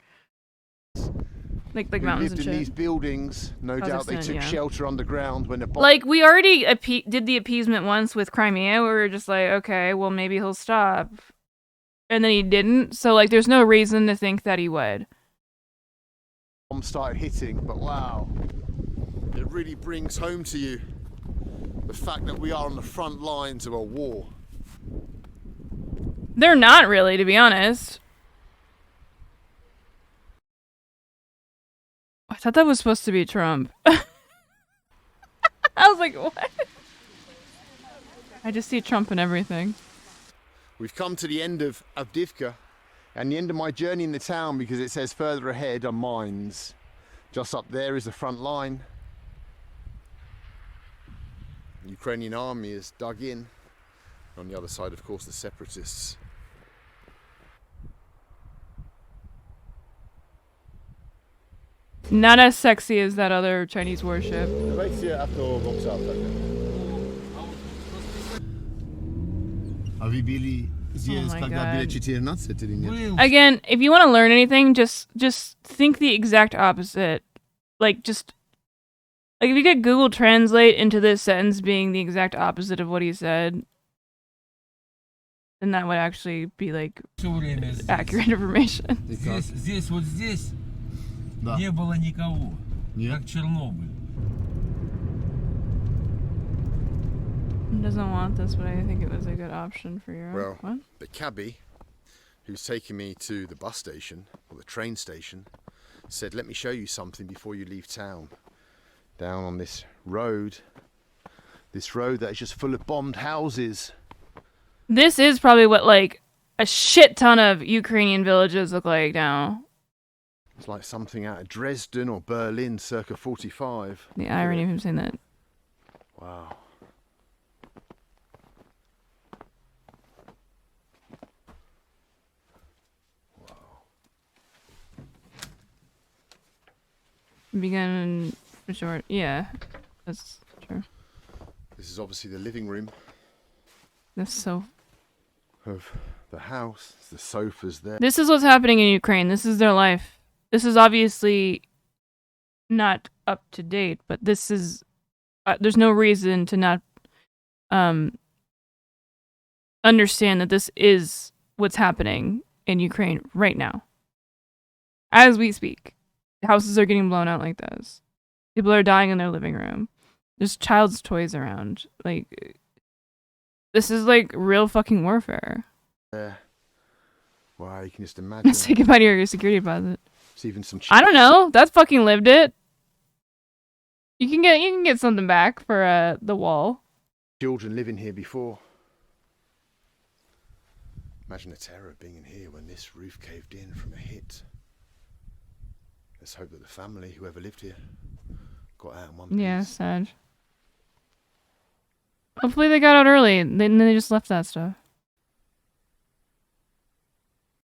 Like mountains lived and in shit. these buildings, no doubt they took shelter underground when the Like, we already did the appeasement once with Crimea, where we were just like, okay, well, maybe he'll stop. And then he didn't, so, like, there's no reason to think that he would. Bombs started hitting, but wow. It really brings home to you the fact that we are on the front lines of a war. They're not really, to be honest. I thought that was supposed to be Trump. I was like, what? I just see Trump and everything. We've come to the end of Avdivka and the end of my journey in the town, because it says further ahead are mines. Just up there is the front line. The Ukrainian army is dug in. On the other side, of course, the separatists. Not as sexy as that other Chinese warship. Again, if you want to learn anything, just think the exact opposite. Like if you could Google Translate into this sentence being the exact opposite of what he said, then that would actually be like accurate information. Здесь вот здесь не было никого, как Чернобыль. Doesn't want this, but I think it was a good option for your. Well, what? the cabbie who's taking me to the bus station or the train station said, "Let me show you something before you leave town." Down on this road that is just full of bombed houses. This is probably what like a shit ton of Ukrainian villages look like now. It's like something out of Dresden or Berlin circa 45. The irony of him saying that. Wow. Began for short. Yeah, that's true. This is obviously the living room. That's so. Of the house. The sofas there. This is what's happening in Ukraine. This is their life. This is obviously not up to date, but this is. There's no reason to not understand that this is what's happening in Ukraine right now, as we speak. Houses are getting blown out like this. People are dying in their living room. There's child's toys around. Like, this is like real fucking warfare. Wow, you can just imagine. Let's take about your security deposit. It's even some. I don't know. That's fucking lived it. You can get something back for the wall. Children living here before. Imagine the terror of being in here when this roof caved in from a hit. Let's hope that the family, whoever lived here, got out in one piece. Yeah, sad. Hopefully they got out early, and then they just left that stuff.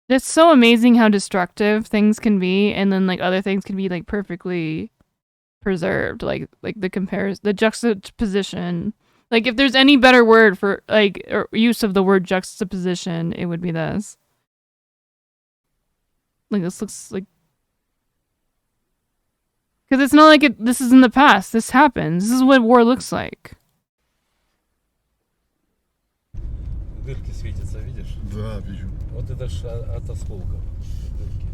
It's so amazing how destructive things can be, and then like other things can be like perfectly preserved. Like the juxtaposition. Like if there's any better word for like or use of the word juxtaposition, it would be this. Like this looks like. Because it's not like this is in the past. This happens. This is what war looks like. Дырки светятся, видишь? Да, вижу. Вот это ж от осколков дырки.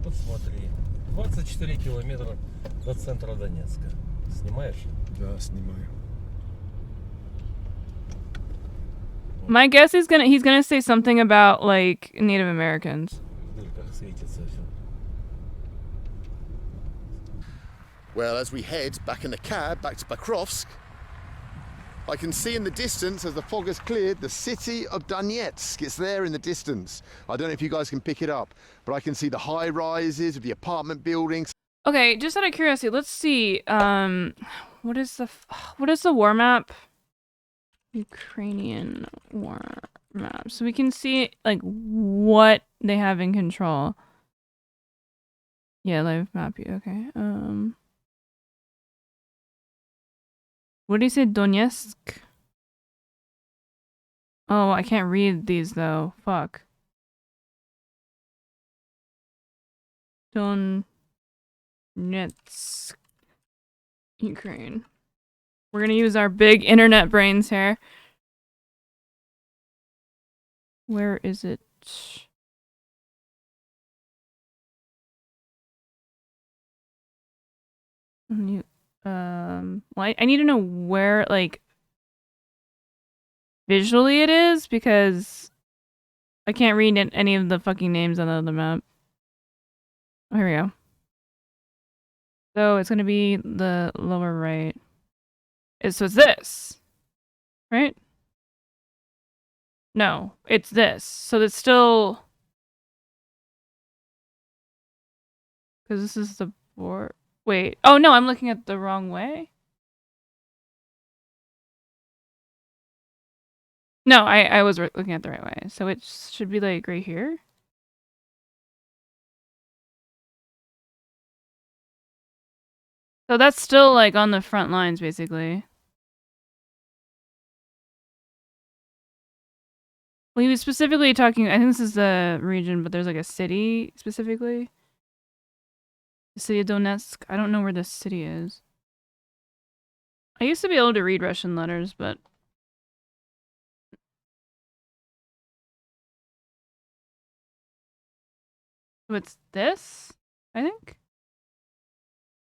Вот смотри. 24 километра до центра Донецка. Снимаешь? Да, снимаю. My guess is he's gonna say something about like Native Americans. В дырках светится все. Well, as we head back in the cab, back to Bankrupt, I can see in the distance, as the fog has cleared, the city of Donetsk. It's there in the distance. I don't know if you guys can pick it up, but I can see the high rises of the apartment buildings. Okay, just out of curiosity, let's see. What is the war map? Ukrainian war map. So we can see like what they have in control. Yeah, live map. Okay. What do you say, Donetsk? Oh, I can't read these though. Fuck. Donetsk, Ukraine. We're gonna use our big internet brains here. Where is it? Well, I need to know where, like, visually it is, because I can't read any of the fucking names on the map. Oh, here we go. So it's gonna be the lower right. So it's this, right? No, it's this. So it's still... Because this is the board. Wait. Oh, no, I'm looking at the wrong way. No, I was looking at the right way. So it should be like right here. So that's still like on the front lines, basically. Well, he was specifically talking, I think this is the region, but there's like a city specifically. The city of Donetsk. I don't know where this city is. I used to be able to read Russian letters, but... What's this? I think?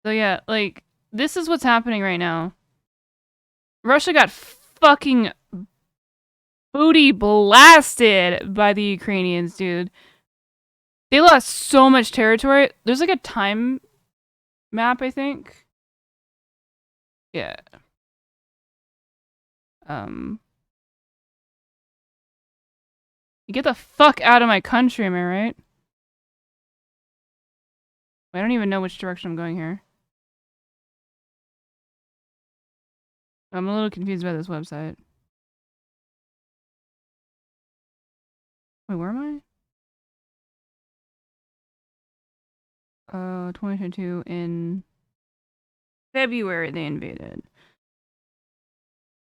So yeah, like, this is what's happening right now. Russia got fucking booty blasted by the Ukrainians, dude. They lost so much territory. There's like a time map, I think. Yeah. You get the fuck out of my country, am I right? I don't even know which direction I'm going here. I'm a little confused by this website. Wait, where am I? 2022 in February they invaded.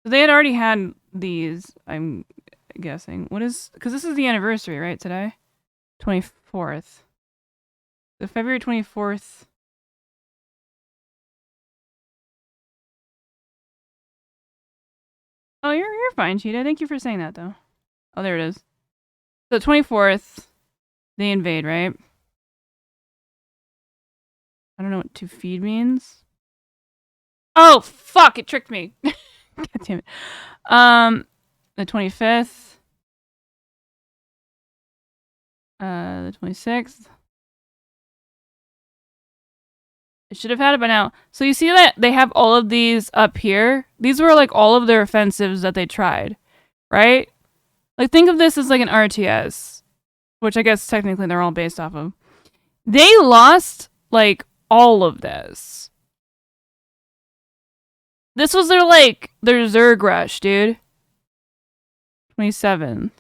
So they had already had these, I'm guessing. What is, because this is the anniversary, right, today? 24th. So February 24th. Oh, you're fine, Cheetah. Thank you for saying that, though. Oh, there it is. So 24th, they invade, right? I don't know what to feed means. Oh, fuck! It tricked me. God damn it. The 25th. The 26th. I should have had it by now. So you see that they have all of these up here? These were like all of their offensives that they tried, right? Like think of this as like an RTS, which I guess technically they're all based off of. They lost like all of this. This was their Zerg rush, dude. 27th.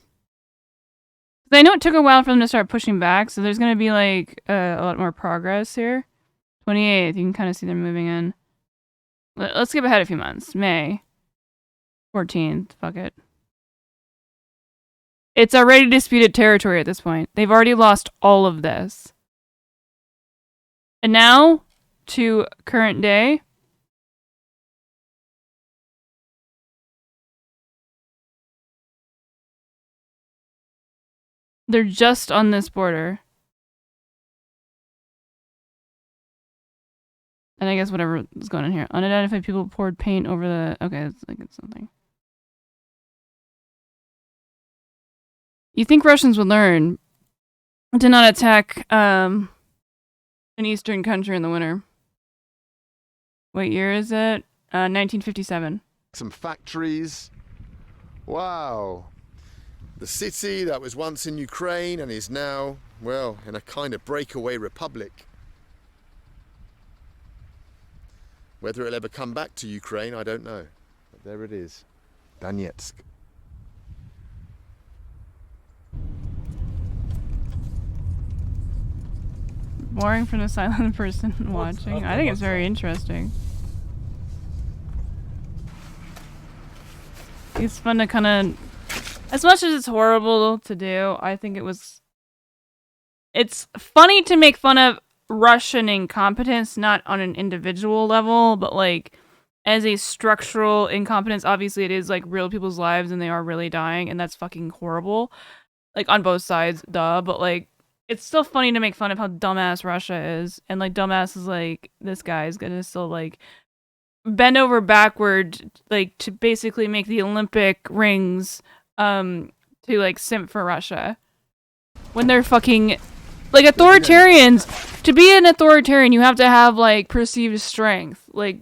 I know it took a while for them to start pushing back, so there's gonna be like a lot more progress here. 28th, you can kind of see them moving in. Let's skip ahead a few months. May 14th, fuck it. It's already disputed territory at this point. They've already lost all of this. And now, to current day. They're just on this border. And I guess whatever is going on here. Unidentified people poured paint over the... Okay, it's like it's something. You think Russians would learn to not attack an eastern country in the winter. What year is it? 1957. Some factories. Wow. The city that was once in Ukraine and is now, well, in a kind of breakaway republic. Whether it'll ever come back to Ukraine, I don't know. But there it is. Donetsk. Boring from the silent person watching. I think it's very interesting. It's fun to kind of... As much as it's horrible to do, I think it's funny to make fun of Russian incompetence, not on an individual level, but like as a structural incompetence. Obviously it is like real people's lives and they are really dying and that's fucking horrible. Like on both sides, duh, but like it's still funny to make fun of how dumbass Russia is. And like dumbass is like, this guy is gonna still like bend over backward like to basically make the Olympic rings to like simp for Russia. When they're fucking like authoritarians, to be an authoritarian you have to have like perceived strength. Like,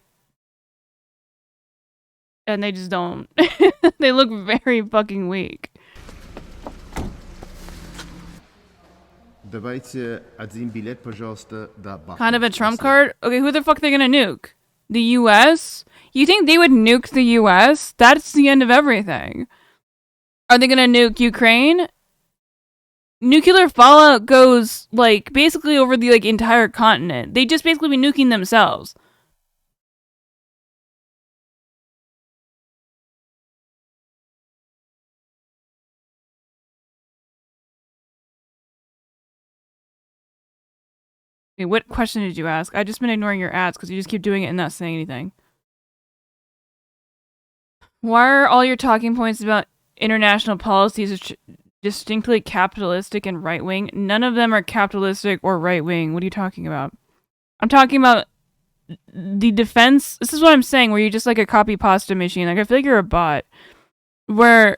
and they just don't. They look very fucking weak. Давайте один билет, пожалуйста, до Бахмута. Kind of a trump card? Okay, who the fuck are they gonna nuke? The US? You think they would nuke the US? That's the end of everything. Are they gonna nuke Ukraine? Nuclear fallout goes, like, basically over the, like, entire continent. They just basically be nuking themselves. Okay, what question did you ask? I've just been ignoring your ads because you just keep doing it and not saying anything. Why are all your talking points about international policies distinctly capitalistic and right-wing? None of them are capitalistic or right-wing. What are you talking about? I'm talking about the defense. This is what I'm saying, where you're just like a copy-pasta machine. Like, I feel like you're a bot. Where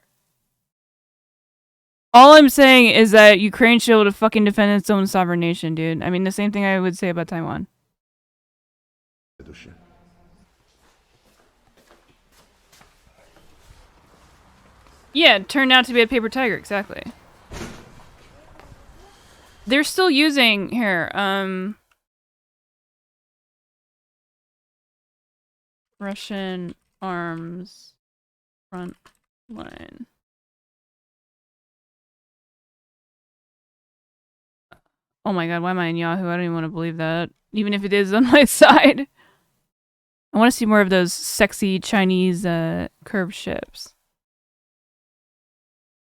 all I'm saying is that Ukraine should be able to fucking defend its own sovereign nation, dude. I mean, the same thing I would say about Taiwan. Yeah, it turned out to be a paper tiger, exactly. They're still using here, Russian arms front line. Oh my god, why am I in Yahoo? I don't even want to believe that. Even if it is on my side. I want to see more of those sexy Chinese curved ships.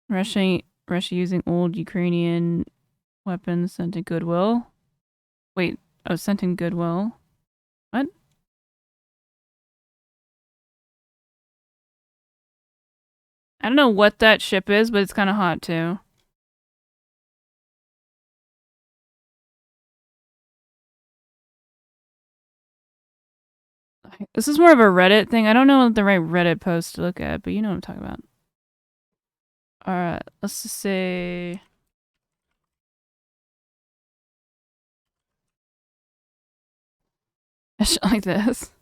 Russia using old Ukrainian weapons sent to Goodwill. Wait, oh, sent in Goodwill. What? I don't know what that ship is, but it's kind of hot too. This is more of a Reddit thing. I don't know the right Reddit post to look at, but you know what I'm talking about. Alright, let's just say... a shit like this.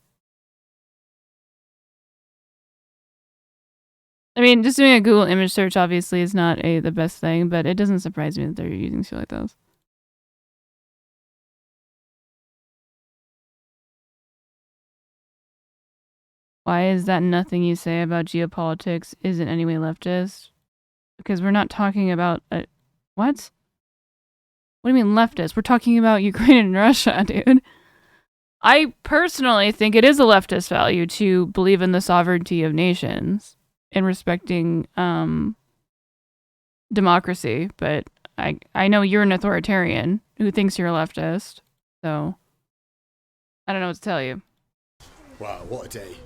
I mean, just doing a Google image search obviously is not the best thing, but it doesn't surprise me that they're using shit like those. Why is that nothing you say about geopolitics is in any way leftist? Because we're not talking about what? What do you mean leftist? We're talking about Ukraine and Russia, dude. I personally think it is a leftist value to believe in the sovereignty of nations and respecting democracy, but I know you're an authoritarian who thinks you're a leftist, so I don't know what to tell you. Wow, what a day.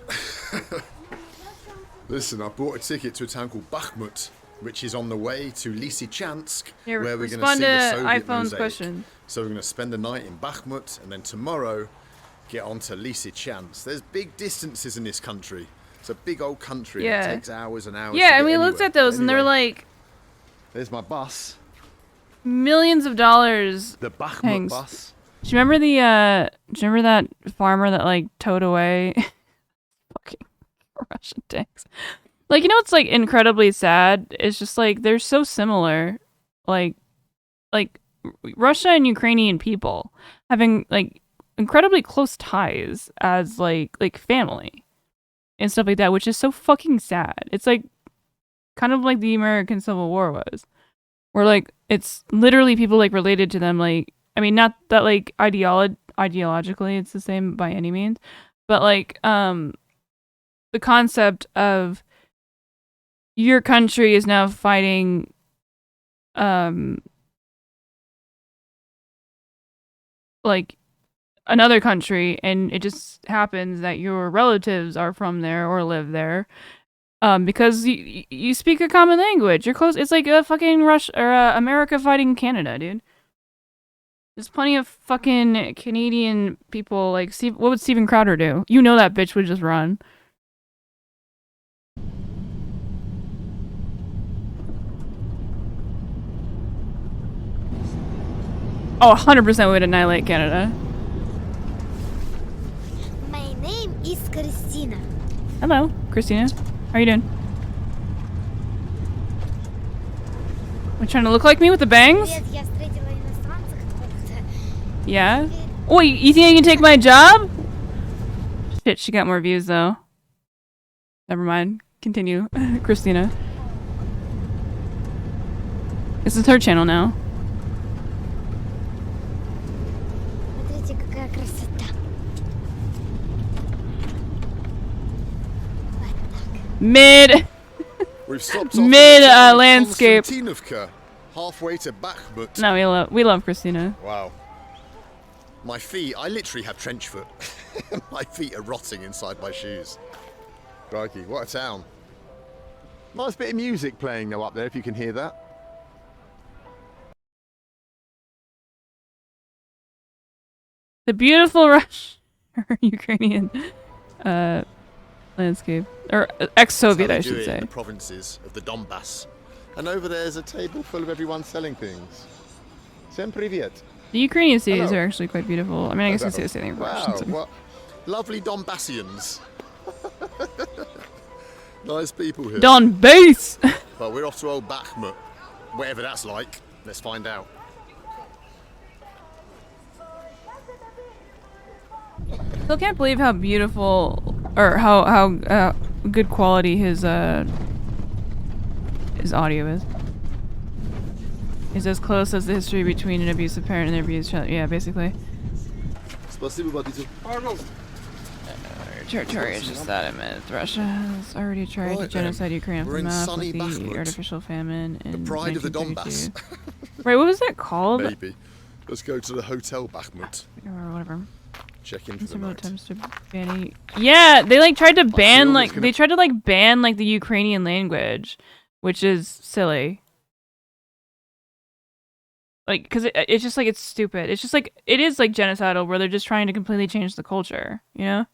Listen, I bought a ticket to a town called Bakhmut, which is on the way to Lysychansk, Here, where we're going to see the Soviet iPhone's mosaic. question. So we're going to spend the night in Bakhmut, and then tomorrow get on to Lysychansk. There's big distances in this country. It's a big old country. Yeah. It takes hours and hours. Yeah, to and we get looked anywhere. at those, and they're like There's my bus. millions of dollars. The Bakhmut Thanks. bus. Do you remember do you remember that farmer that like towed away fucking Russian tanks? Like, you know, it's like incredibly sad. It's just like they're so similar. Like Russia and Ukrainian people having like incredibly close ties as like family and stuff like that, which is so fucking sad. It's like kind of like the American Civil War was, where like it's literally people like related to them. Like, I mean, not that like ideologically it's the same by any means, but like the concept of your country is now fighting like another country, and it just happens that your relatives are from there or live there because you speak a common language. You're close. It's like a fucking America fighting Canada, dude. There's plenty of fucking Canadian people. Like, what would Steven Crowder do? You know that bitch would just run. Oh, 100% would annihilate Canada. My name is Christina. Hello, Christina. How are you doing? Are you trying to look like me with the bangs? Привет, я встретила иностранца. Yeah? Wait, you think I can take my job? Shit, she got more views though. Never mind. Continue, Christina. This is her channel now. Смотрите, какая красота. Mid. We've stopped mid landscape. Konstantinovka, halfway to Bakhmut. No, we love Christina. Wow. My feet, I literally have trench foot. My feet are rotting inside my shoes. Crikey, what a town. Nice bit of music playing though up there, if you can hear that. The beautiful Ukrainian landscape, or ex-Soviet, I should say. In the provinces of the Donbass. And over there's a table full of everyone selling things. Всем привет. The Ukrainian cities are actually quite beautiful. I mean, I guess I say the same thing for Wow, what lovely Donbassians. Nice people here. Donbass! Well, we're off to old Bakhmut. Whatever that's like. Let's find out. Still can't believe how beautiful, or how good quality his audio is. It's as close as the history between an abusive parent and an abused child. Yeah, basically. Territory is just that immense. Russia has already tried to genocide Ukraine from map with the artificial famine in the pride of the Donbass. Right, what was that called? Maybe. Let's go to the Hotel Bakhmut. Or whatever. Check in for the night. Attempts to ban yeah, they like tried to ban they tried to like ban like the Ukrainian language, which is silly. Like, cause it's just like it's stupid. It's just like it is like genocidal, where they're just trying to completely change the culture, you know?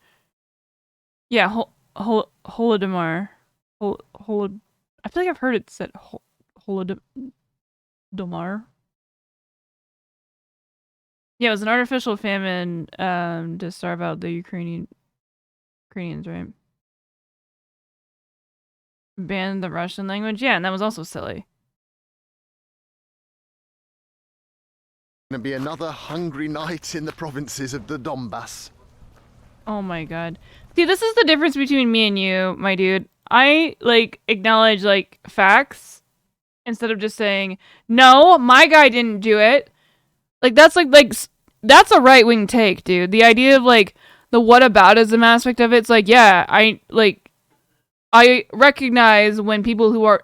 Yeah, Holodomor. I feel like I've heard it said Holodomor. Yeah, it was an artificial famine to starve out the Ukrainians, right? Ban the Russian language. Yeah, and that was also silly. Gonna be another hungry night in the provinces of the Donbass. Oh my god. See, this is the difference between me and you, my dude. I, like, acknowledge, like, facts instead of just saying, no, my guy didn't do it. Like, that's, that's a right-wing take, dude. The idea of, like, the whataboutism aspect of it's like, yeah, I recognize when people who are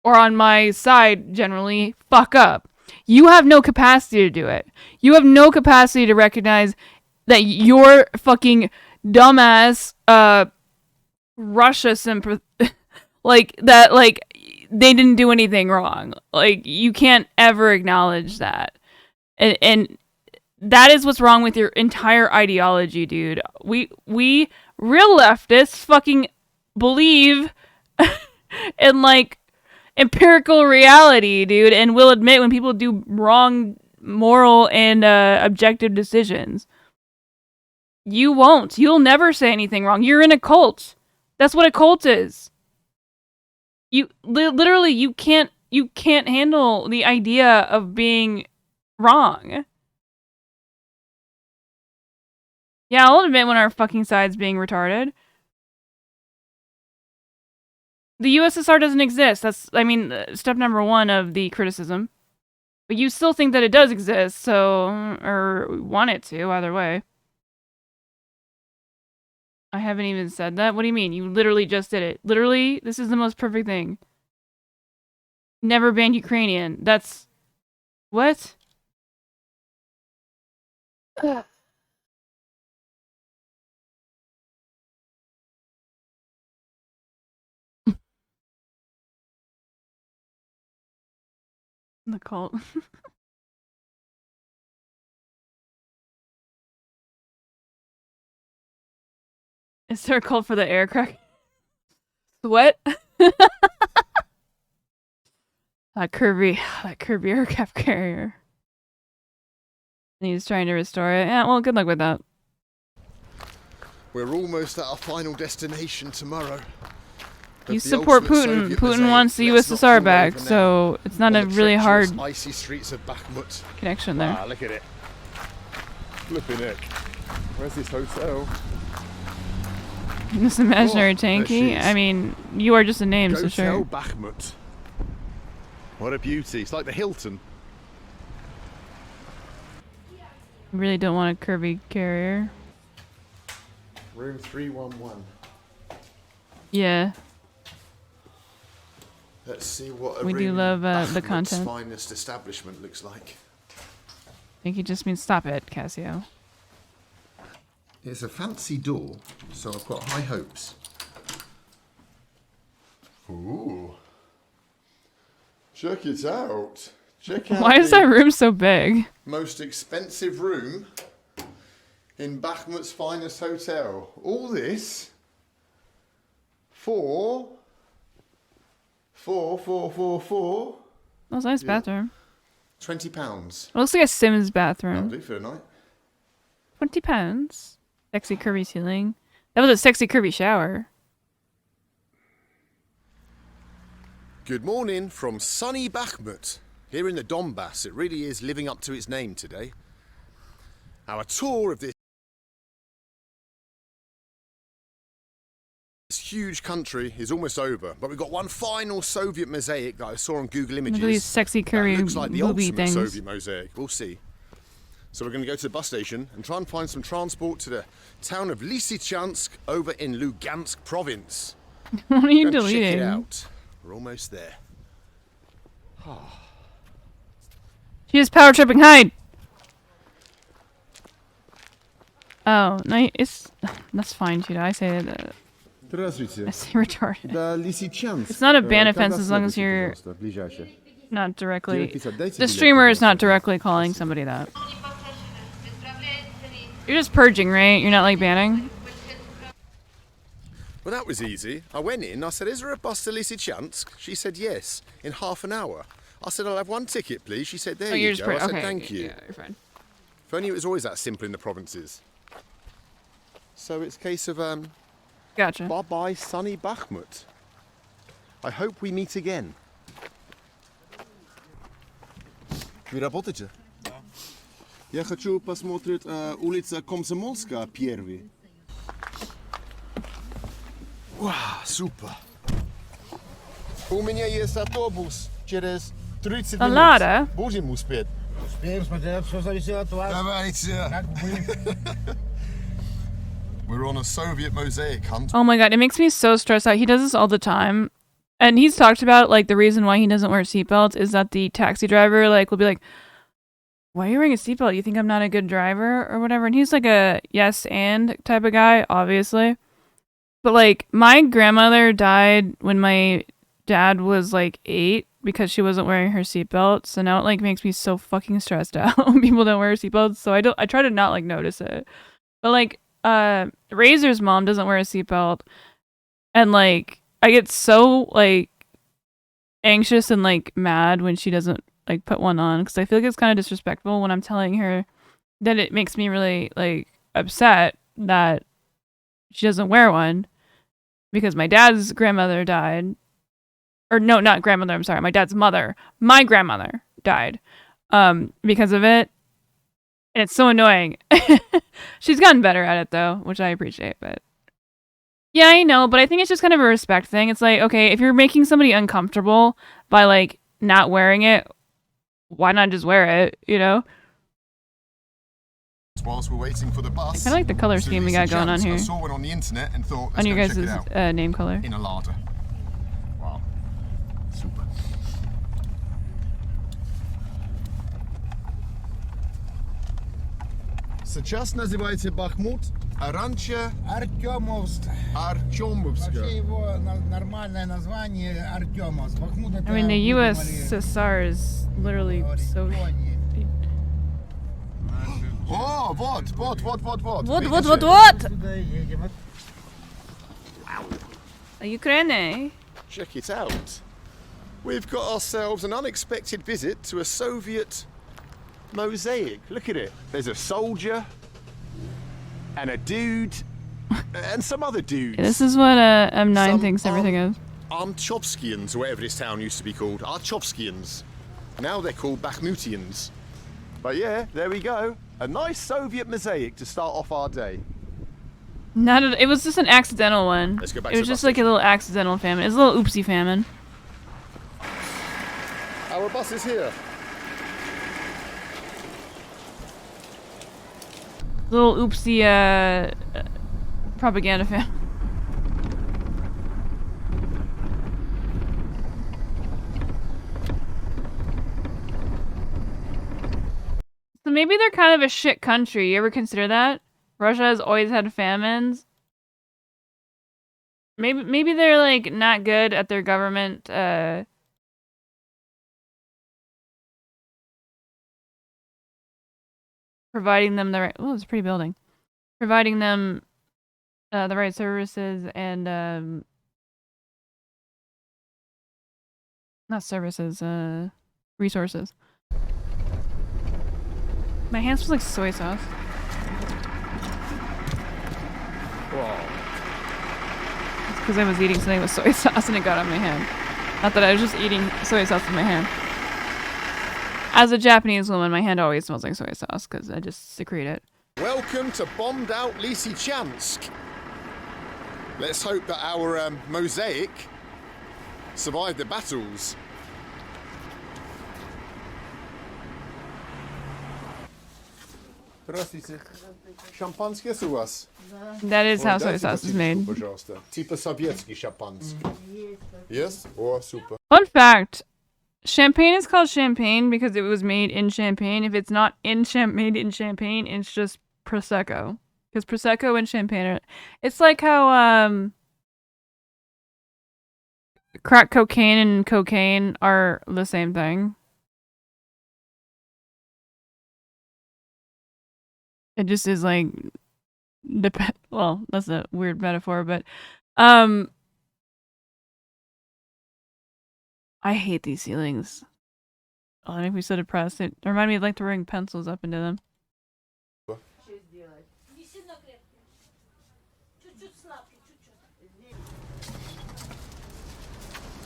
on my side generally fuck up. You have no capacity to do it. You have no capacity to recognize that your fucking dumbass Russia like that, like they didn't do anything wrong. Like you can't ever acknowledge that, and that is what's wrong with your entire ideology, dude. We real leftists fucking believe in like empirical reality, dude, and will admit when people do wrong moral and objective decisions. You won't. You'll never say anything wrong. You're in a cult. That's what a cult is. You literally you can't handle the idea of being wrong. Yeah, I'll admit when our fucking side's being retarded. The USSR doesn't exist. That's, I mean, step number one of the criticism. But you still think that it does exist, so, or want it to, either way. I haven't even said that. What do you mean? You literally just did it. Literally, this is the most perfect thing. Never banned Ukrainian. That's... What? The cult. Is there a cult for the aircraft? What? That Kirby aircraft carrier. And he's trying to restore it. Yeah, well, good luck with that. We're almost at our final destination tomorrow. You support Putin. Putin wants the USSR back, so it's not a really hard icy streets of Bakhmut. connection there. Ah, look at it. Flipping heck. Where's this hotel? This imaginary there she tanky. is. I mean, you are just a name, so Hotel sure. Bakhmut. What a beauty. It's like the Hilton. I really don't want a curvy carrier. Room 311. Yeah. Let's see what a We do room love, the Bakhmut's content. finest establishment looks like. I think he just means stop it, Casio. It's a fancy door, so I've got high hopes. Ooh. Check it out. Check out Why is that room so big? most expensive room in Bakhmut's finest hotel. All this for That's a nice bathroom. £20. It looks like a Sims That'll bathroom. do for a night. £20. Sexy curvy ceiling. That was a sexy curvy shower. Good morning from sunny Bakhmut. Here in the Donbass, it really is living up to its name today. Our tour of this huge country is almost over, but we've got one final Soviet mosaic that I saw on Google Images. Look at these sexy that curvy looks like the booby ultimate things. Soviet mosaic. We'll see. So we're going to go to the bus station and try and find some transport to the town of Lysychansk over in Lugansk province. What are you Go check it deleting? out. We're almost there. She is power tripping. Hide. Oh, no, that's fine, Cheetah. I say that. Здравствуйте. I say retarded. Да, Лисичанск. It's not a ban Когда offense as long as следующий, you're пожалуйста, ближайший? not directly. 9:50. Дайте The билет, streamer is пожалуйста. not directly calling somebody that. You're just purging, right? You're not like banning. Well, that was easy. I went in, I said, is there a bus to Lysychansk? She said yes, in half an hour. I said, I'll have one ticket, please. She said, there Oh, you're you just go. I said, okay. thank you. Yeah, you're fine. If only it was always that simple in the provinces. So it's a case of, Gotcha. bye-bye sunny Bakhmut. I hope we meet again. Вы работаете? Я хочу посмотреть улица Комсомольская первый. Wow, super. У меня есть автобус через 30 минут. Лада. Будем успеть. Успеем, смотря, все зависит от вас. Давайте. Как вы. We're on a Soviet mosaic hunt. Oh my god, it makes me so stressed out. He does this all the time. And he's talked about, like, the reason why he doesn't wear seatbelts is that the taxi driver, like, will be like, why are you wearing a seatbelt? You think I'm not a good driver or whatever? And he's like a yes and type of guy, obviously. But, like, my grandmother died when my dad was, like, 8 because she wasn't wearing her seatbelt. So now it, like, makes me so fucking stressed out when people don't wear seatbelts. So I try to not, like, notice it. But, like, Razor's mom doesn't wear a seatbelt. And, like, I get so, like, anxious and, like, mad when she doesn't, like, put one on. Because I feel like it's kind of disrespectful when I'm telling her that it makes me really, like, upset that she doesn't wear one. Because my dad's grandmother died. Or, no, not grandmother, I'm sorry. My dad's mother. My grandmother died because of it. And it's so annoying. She's gotten better at it, though, which I appreciate, but... Yeah, I know, but I think it's just kind of a respect thing. It's like, okay, if you're making somebody uncomfortable by, like, not wearing it, why not just wear it, you know? Whilst we're waiting for the bus. I like the color scheme we got going on here. I saw one on the internet and thought, let's On your go check it guys' out. name color. In a larder. Wow. Super. Сейчас называется Бахмут, а раньше Артемовск. Артемовск. Вообще его нормальное название Артемовск. Бахмут это... I mean, the USSR is literally so... О, вот. Вот! Ukraine. Check it out. We've got ourselves an unexpected visit to a Soviet mosaic. Look at it. There's a soldier and a dude and some other dudes. This is what M9 Some thinks everything of. Archovskians, or whatever this town used to be called. Archovskians. Now they're called Bakhmutians. But yeah, there we go. A nice Soviet mosaic to start off our day. It was just an accidental one. Let's go back It to was the just bus like a little accidental famine. It was a little oopsie famine. Our bus is here. Little oopsie propaganda famine. So maybe they're kind of a shit country. You ever consider that? Russia has always had famines. Maybe they're like not good at their government providing them the right. Oh, it's a pretty building. Providing them the right services and not services, resources. My hand smells like soy sauce. Whoa. It's because I was eating something with soy sauce and it got on my hand. Not that I was just eating soy sauce with my hand. As a Japanese woman, my hand always smells like soy sauce because I just secrete it. Welcome to bombed out Lysychansk. Let's hope that our mosaic survived the battles. Здравствуйте. Шампанское у вас? That is how soy sauce is made. Пожалуйста. Типа советский шампанский. Yes? О, супер. Fun fact. Champagne is called champagne because it was made in Champagne. If it's not made in Champagne, it's just Prosecco. Because Prosecco and Champagne are... It's like how crack cocaine and cocaine are the same thing. It just is like... Well, that's a weird metaphor, but... I hate these ceilings. Oh, they make me so depressed. It reminded me of like throwing pencils up into them.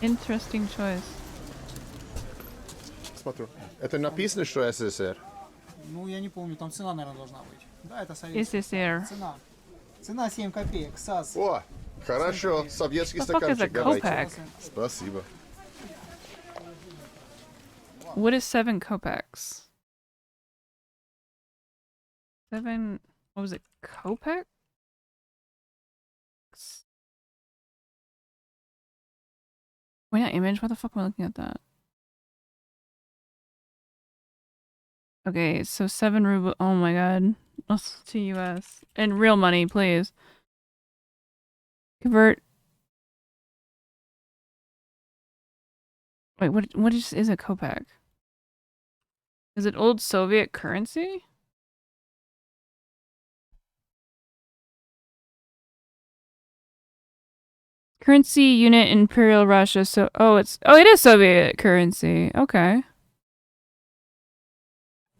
Interesting choice. Смотрю. Это написано, что СССР? Ну, я не помню, там цена, наверное, должна быть. Да, это советская. СССР. Цена. Цена 7 копеек, САС. О, хорошо. Советский стаканчик. Давайте. Спасибо. What is 7 kopecks? 7... What was it? Kopecks? Wait, not image? What the fuck am I looking at that? Okay, so 7 ruble... Oh my god. Let's to US. In real money, please. Convert... Wait, what is a kopeck? Is it old Soviet currency? Currency unit Imperial Russia. So it is Soviet currency. Okay.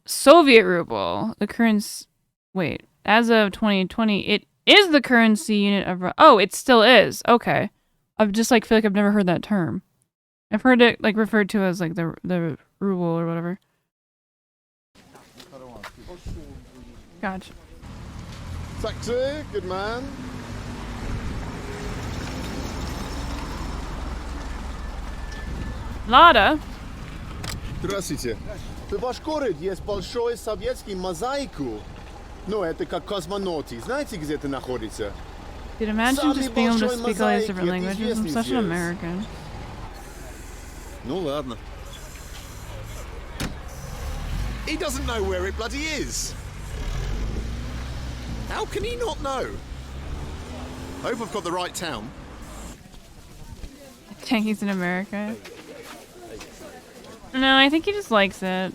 Soviet ruble. The currency. Wait, as of 2020, it is the currency unit of. Oh, it still is. Okay. I just like feel like I've never heard that term. I've heard it like referred to as like the ruble or whatever. Gotcha. Taxi, good man. Lada. Здравствуйте. В ваш город есть большой советский мозаику. Но это как космонавты. Знаете, где это находится? Dude, imagine just being able to speak all these different languages. I'm such an American. Ну ладно. He doesn't know where it bloody is. How can he not know? I hope I've got the right town. Tankies in America. No, I think he just likes it.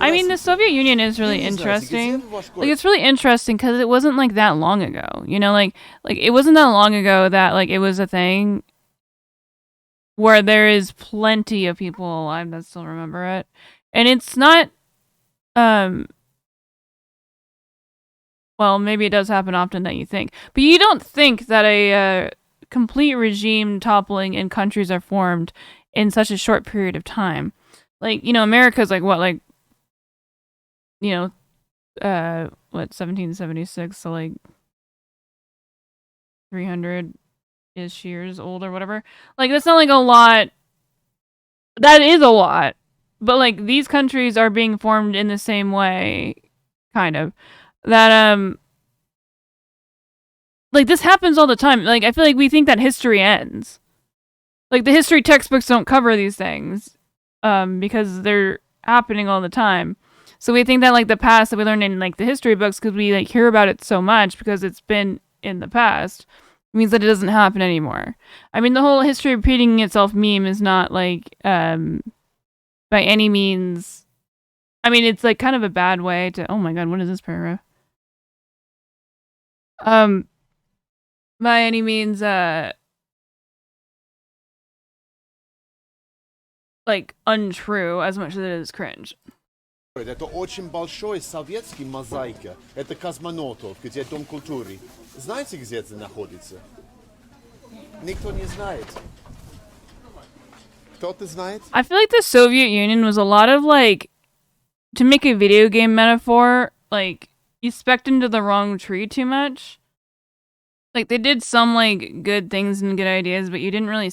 I mean, the Soviet Union is really interesting. Like, it's really interesting because it wasn't like that long ago. You know, like it wasn't that long ago that like it was a thing where there is plenty of people alive that still remember it, and it's not. Well, maybe it does happen often that you think, but you don't think that a complete regime toppling in countries are formed in such a short period of time. Like, you know, America's like what, like, you know, what, 1776, so like 300-ish years old or whatever. Like, that's not like a lot. That is a lot. But like, these countries are being formed in the same way, kind of. That, like, this happens all the time. Like, I feel like we think that history ends. Like, the history textbooks don't cover these things, because they're happening all the time. So we think that, like, the past that we learned in, like, the history books, because we, like, hear about it so much because it's been in the past, means that it doesn't happen anymore. I mean, the whole history repeating itself meme is not, like, by any means... I mean, it's, like, kind of a bad way to... Oh my god, what is this paragraph? By any means, like, untrue as much as it is cringe. Это очень большой советский мозаика. Это Космонавтов, где Дом культуры. Знаете, где это находится? Никто не знает. Кто-то знает? I feel like the Soviet Union was a lot of, like, to make a video game metaphor, like, you specced into the wrong tree too much. Like, they did some, like, good things and good ideas, but you didn't really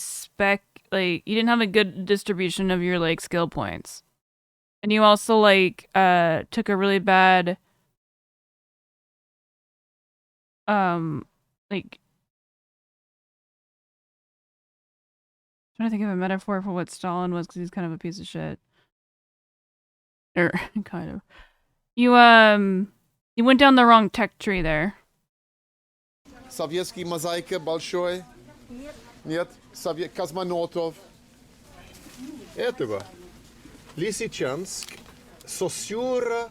you didn't have a good distribution of your, like, skill points. And you also, like, took a really bad, like, trying to think of a metaphor for what Stalin was, because he's kind of a piece of shit. Or, kind of. You went down the wrong tech tree there. Советский мозаика большой? Нет. Космонавтов. Этого. Лисичанск. Сосюра.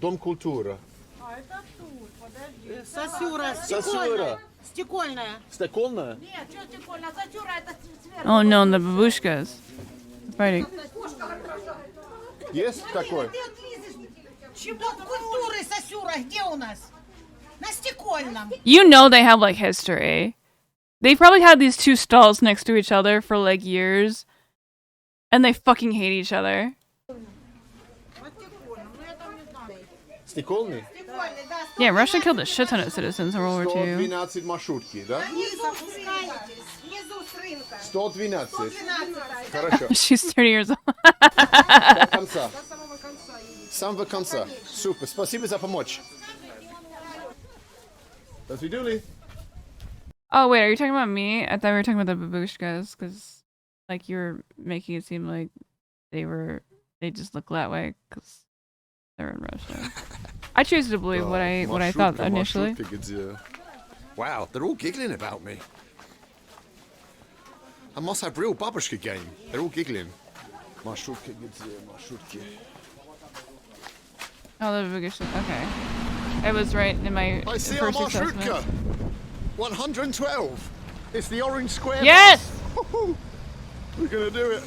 Дом культуры. А это тут, подожди. Сосюра, Сосюра. стекольная. Стекольная? Нет, что стекольная? Сосюра это сверху. Oh no, the babushkas. Fighting. Есть такой? Дом культуры, Сосюра, где у нас? На стекольном. You know they have, like, history. They probably had these two stalls next to each other for, like, years. And they fucking hate each other. Стекольный? Yeah, Russia killed a shit ton of citizens in World War II. 112 маршрутки, да? 112. Хорошо. She's 30 years old. До конца. С самого конца. Супер. Спасибо за помощь. That's we do. Oh, wait, are you talking about me? I thought we were talking about the babushkas, because, like, you were making it seem like they just look that way, because they're in Russia. I choose to believe what I thought initially. Wow, they're all giggling about me. I must have real babushka game. They're all giggling. Marshrutka, marshrutka. Oh, the babushkas. Okay. I was right in my I see first our assessment. marshrutka. 112. It's the orange square. Yes! Bus. We're gonna do it.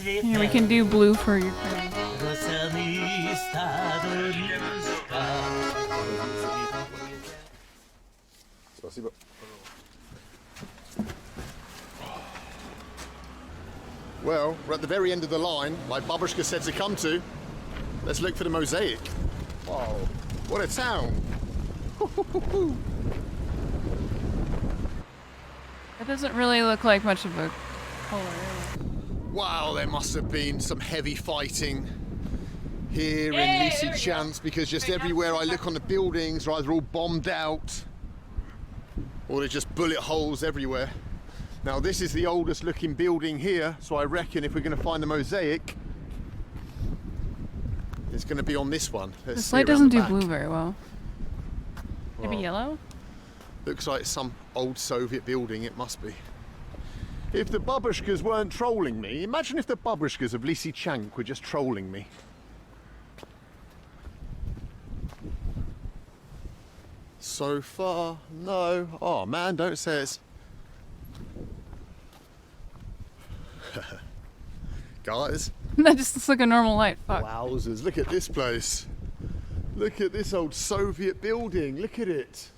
Here, we can do blue for your friend. Спасибо. Well, we're at the very end of the line, like Babushka said to come to. Let's look for the mosaic. Wow, what a town! That doesn't really look like much of a color. Wow, there must have been some heavy fighting here in Lysychansk, because just everywhere I look on the buildings are either all bombed out or there's just bullet holes everywhere. Now this is the oldest looking building here, so I reckon if we're going to find the mosaic, it's going to be on this one. This light doesn't do blue very well. Maybe yellow? Looks like some old Soviet building, it must be. If the babushkas weren't trolling me, imagine if the babushkas of Lysychansk were just trolling me. So far, no. Oh man, don't say it's... Guys. That just looks like a normal light. Fuck. Wowzers, look at this place. Look at this old Soviet building, look at it.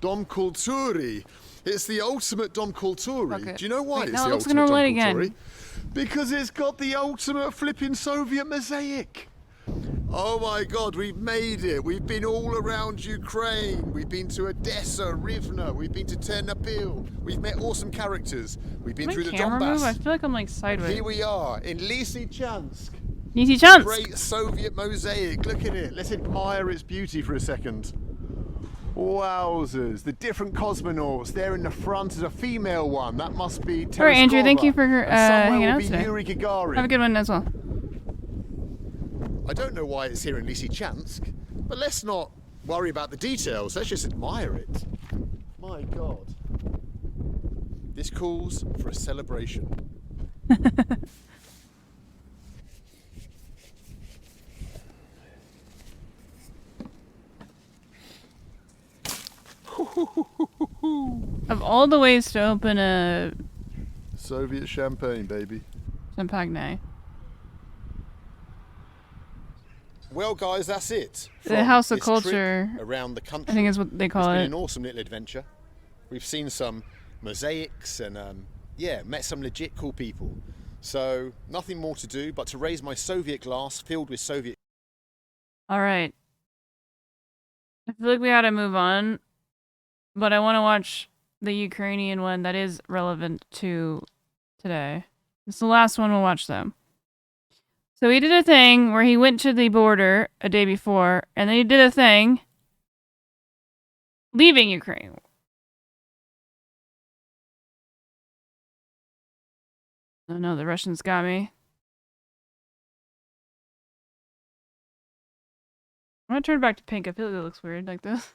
Dom Kulturi. It's the ultimate Dom Kulturi. Okay. Do you know why Wait, it's now the it looks ultimate gonna Dom light Kulturi? again. Because it's got the ultimate flipping Soviet mosaic. Oh my God, we've made it. We've been all around Ukraine. We've been to Odessa, Rivne. We've been to Ternopil. We've met awesome characters. We've been My through the camera move? I Donbass. feel like I'm like And sideways. here we are in Lysychansk. Lysychansk. Great Soviet mosaic. Look at it. Let's admire its beauty for a second. Wowzers. The different cosmonauts. There in the front is a female one. That must be Tereskova. All right, Andrew, thank you for hanging will out be today. Yuri Gagarin. Have a good one as well. I don't know why it's here in Lysychansk, but let's not worry about the details. Let's just admire it. My God. This calls for a celebration. Of all the ways to open a Soviet champagne, baby. champagne, Well, guys, that's it. the House of This trip Culture, around the country. I think is what they call It's been it. an awesome little adventure. We've seen some mosaics and yeah, met some legit cool people. So nothing more to do but to raise my Soviet glass filled with Soviet. All right. I feel like we ought to move on, but I want to watch the Ukrainian one that is relevant to today. It's the last one we'll watch, though. So he did a thing where he went to the border a day before, and then he did a thing leaving Ukraine. Oh no, the Russians got me. I'm gonna turn it back to pink. I feel like it looks weird like this.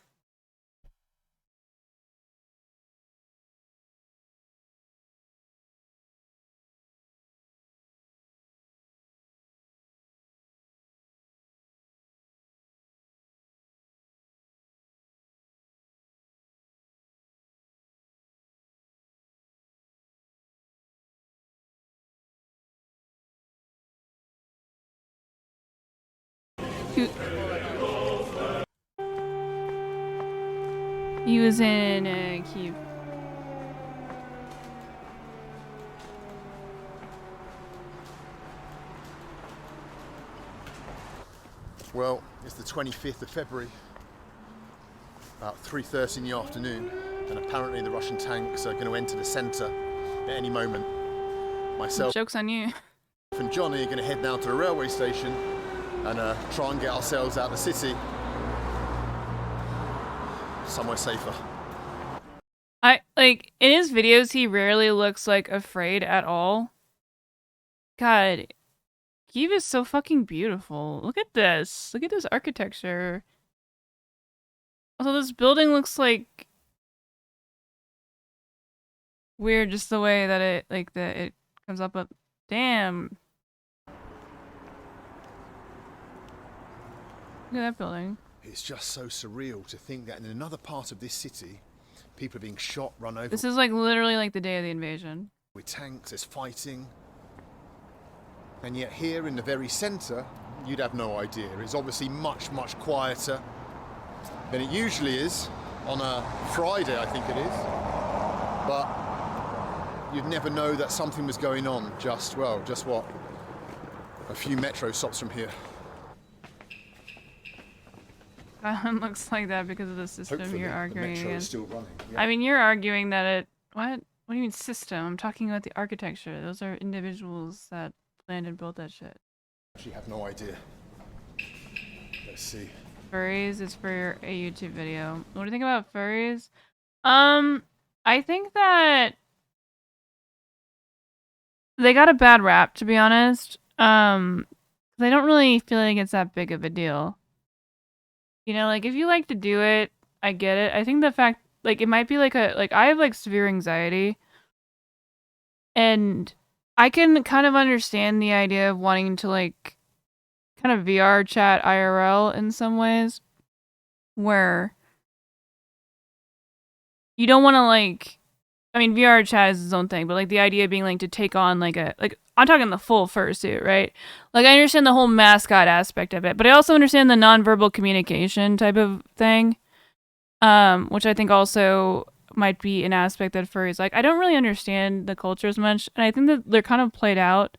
He was in Kyiv. Well, it's the 25th of February, about 3:30 in the afternoon, and apparently the Russian tanks are going to enter the centre at any moment. Myself Joke's on you. and Johnny are going to head down to the railway station and try and get ourselves out of the city somewhere safer. Like in his videos, he rarely looks like afraid at all. God, Kyiv is so fucking beautiful. Look at this. Look at this architecture. Also, this building looks like weird, just the way that it comes up. But damn, look at that building. It's just so surreal to think that in another part of this city, people are being shot, run over. This is like literally like the day of the invasion. With tanks, there's fighting. And yet here in the very centre, you'd have no idea. It's obviously much, much quieter than it usually is on a Friday, I think it is. But you'd never know that something was going on just what? A few metro stops from here. That one looks like that because of the system Hopefully, you're arguing the metro against. is still running. Yeah. I mean, you're arguing that it... What? What do you mean system? I'm talking about the architecture. Those are individuals that planned and built that shit. Actually have no idea. Let's see. Furries is for a YouTube video. What do you think about furries? I think that they got a bad rap, to be honest. They don't really feel like it's that big of a deal. You know, like if you like to do it, I get it. I think the fact, like, it might be like I have like severe anxiety, and I can kind of understand the idea of wanting to like kind of VR chat IRL in some ways, where you don't want to like, I mean, VR chat is its own thing, but like the idea being like to take on like I'm talking the full fursuit, right? Like I understand the whole mascot aspect of it, but I also understand the nonverbal communication type of thing. which I think also might be an aspect that furries like. I don't really understand the culture as much, and I think that they're kind of played out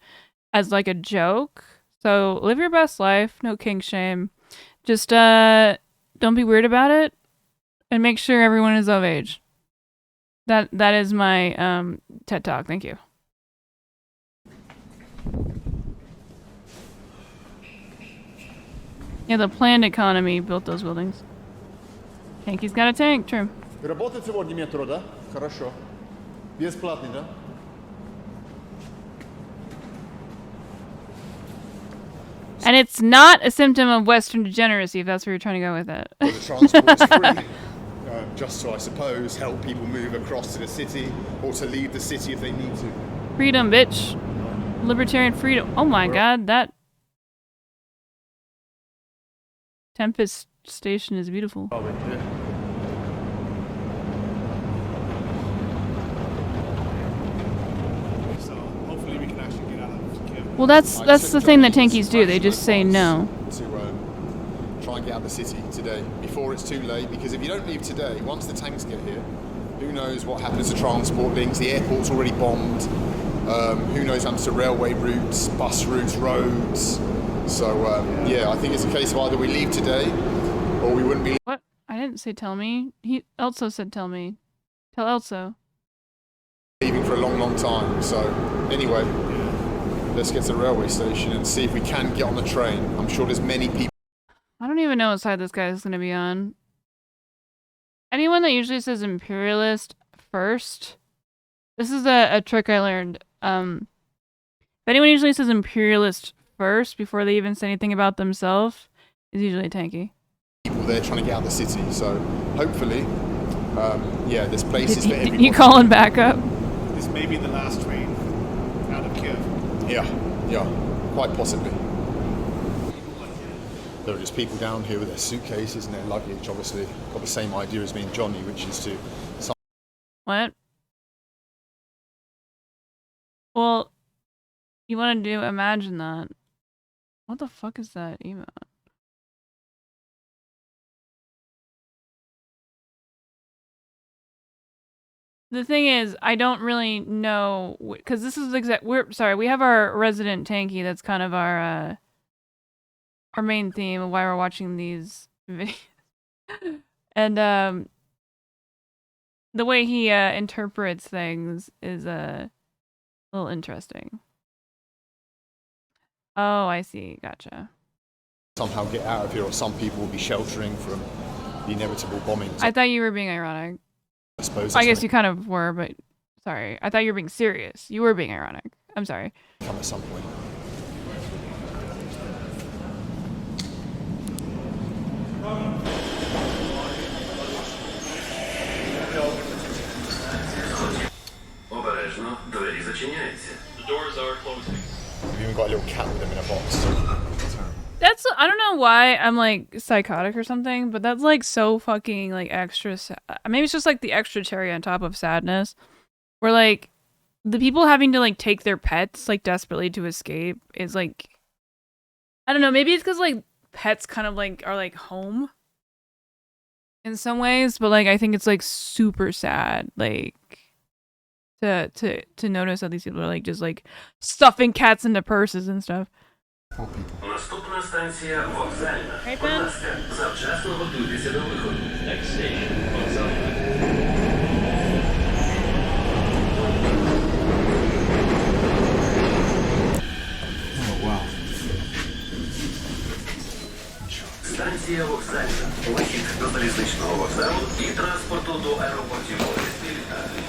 as like a joke. So live your best life, no kink shame. Just don't be weird about it, and make sure everyone is of age. That is my TED Talk. Thank you. Yeah, the planned economy built those buildings. Tanky's got a tank, true. Работает сегодня метро, да? Хорошо. Бесплатный, да? And it's not a symptom of Western degeneracy, if that's where you're trying to go with it. Well, the transport is free, just to, I suppose, help people move across to the city or to leave the city if they need to. Freedom, bitch. Libertarian freedom. Oh my god, that Tempest Station is beautiful. Well, that's the thing that tankies do. They just say no. To try and get out of the city today before it's too late. Because if you don't leave today, once the tanks get here, who knows what happens to transport links? The airport's already bombed. Who knows what happens to railway routes, bus routes, roads. So yeah, I think it's a case of either we leave today, or we wouldn't be. What? I didn't say tell me. Elso said tell me. Tell Elso. Leaving for a long, long time. So anyway. Let's get to the railway station and see if we can get on the train. I'm sure there's many people. I don't even know what side this guy is going to be on. Anyone that usually says imperialist first. This is a trick I learned. If anyone usually says imperialist first before they even say anything about themselves, is usually tanky. People there trying to get out of the city. So hopefully, yeah, there's places for everybody. You calling back up? This may be the last train out of Kiev. Yeah, quite possibly. There are just people down here with their suitcases and their luggage, obviously got the same idea as me and Johnny, which is to... What? Well, you want to do imagine that. What the fuck is that emote? The thing is, I don't really know, because this is we have our resident tanky that's kind of our main theme of why we're watching these videos. And the way he interprets things is a little interesting. Oh, I see. Gotcha. Somehow get out of here, or some people will be sheltering from the inevitable bombings. I thought you were being ironic. I suppose. I guess you kind of were, but sorry. I thought you were being serious. You were being ironic. I'm sorry. Come at some point. Обережно, двері зачиняються. The doors are closing. We've even got a little cat with them in a box. That's, I don't know why I'm like psychotic or something, but that's like so fucking like extra maybe it's just like the extra cherry on top of sadness, where like the people having to like take their pets like desperately to escape is like, I don't know, maybe it's because like pets kind of like are like home in some ways, but like I think it's like super sad like to notice that these people are like just like stuffing cats into purses and stuff. Наступна станція вокзальна. Будь ласка, завчасно готуйтеся до виходу. Next station, вокзальна. Oh, wow. Станція вокзальна. Вихід до залізничного вокзалу і транспорту до аеропортів Бориспіль і Літаки.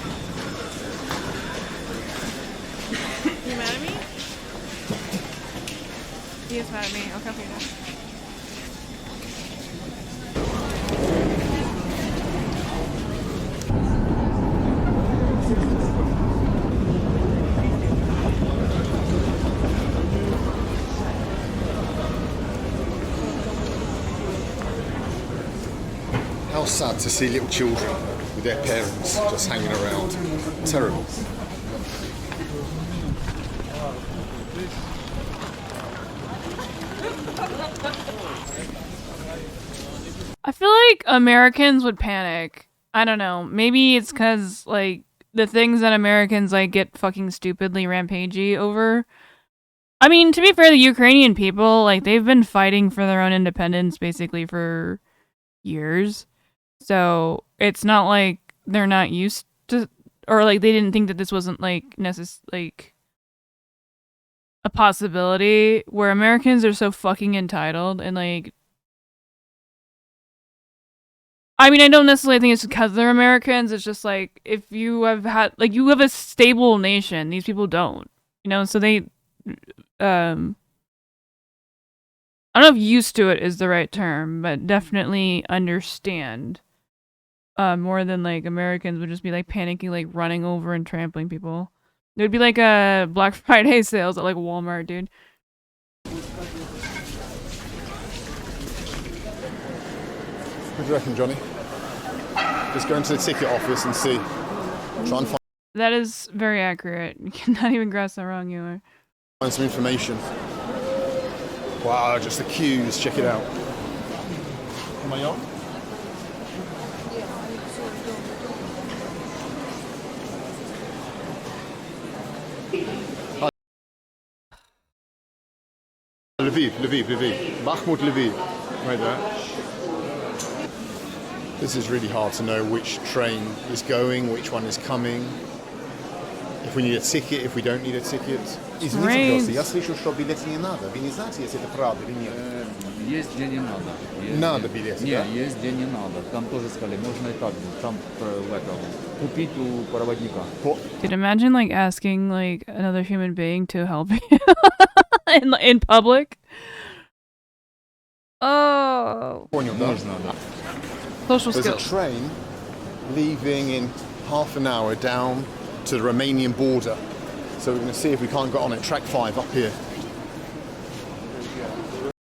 You mad at me? He is mad at me. Okay, okay, no. How sad to see little children with their parents just hanging around. Terrible. I feel like Americans would panic. I don't know. Maybe it's because, like, the things that Americans, like, get fucking stupidly rampagey over. I mean, to be fair, the Ukrainian people, like, they've been fighting for their own independence basically for years. So it's not like they're not used to, or like they didn't think that this wasn't like like a possibility. Where Americans are so fucking entitled and like, I mean, I don't necessarily think it's because they're Americans. It's just like if you have had like you have a stable nation, these people don't, you know. So they, I don't know if used to it is the right term, but definitely understand. More than like Americans would just be like panicking, like running over and trampling people. It would be like a Black Friday sales at like Walmart, dude. What do you reckon, Johnny? Just go into the ticket office and see. Try and That is very accurate. You cannot even grasp how wrong you are. find some information. Wow, just the queues. Check it out. Am I on? Lviv. Bakhmut, Lviv. Right there. This is really hard to know which train is going, which one is coming. If we need a ticket, if we don't need a ticket. Извините, пожалуйста, я слышу, что билет не надо. Вы не знаете, если это правда или нет? Есть, где не надо. Надо билет, Нет, да? есть, где не надо. Там тоже сказали, можно и так же. Там в этом, купить у проводника. Dude, imagine like asking like another human being to help you in public. Oh. Можно, да. Social There's skills. a train leaving in half an hour down to the Romanian border. So we're going to see if we can't get on it. Track 5 up here.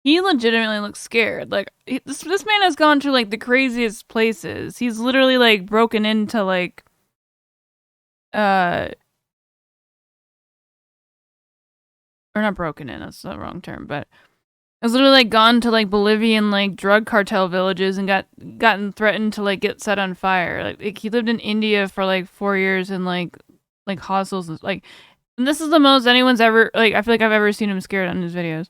He legitimately looks scared. Like this man has gone to like the craziest places. He's literally like broken into like or not broken in, that's the wrong term, but has literally like gone to like Bolivian like drug cartel villages and gotten threatened to like get set on fire. Like he lived in India for like 4 years in like hostels and like, and this is the most anyone's ever like I feel like I've ever seen him scared on his videos.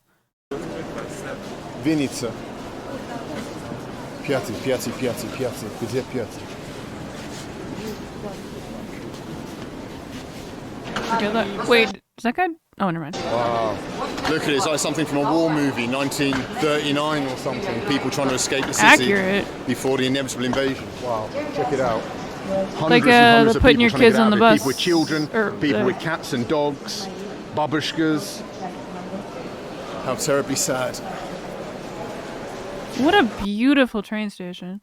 Vinica. Piatti. Где Piatti? Wait, is that guy? Oh, never mind. Wow. Look at it, it's like something from a war movie, 1939 or something. People trying to escape the city Accurate. before the inevitable invasion. Wow, check it out. Like Hundreds of putting people your trying to kids get on out the of it. bus. People with children, Or people with cats and dogs, babushkas. How terribly sad. What a beautiful train station.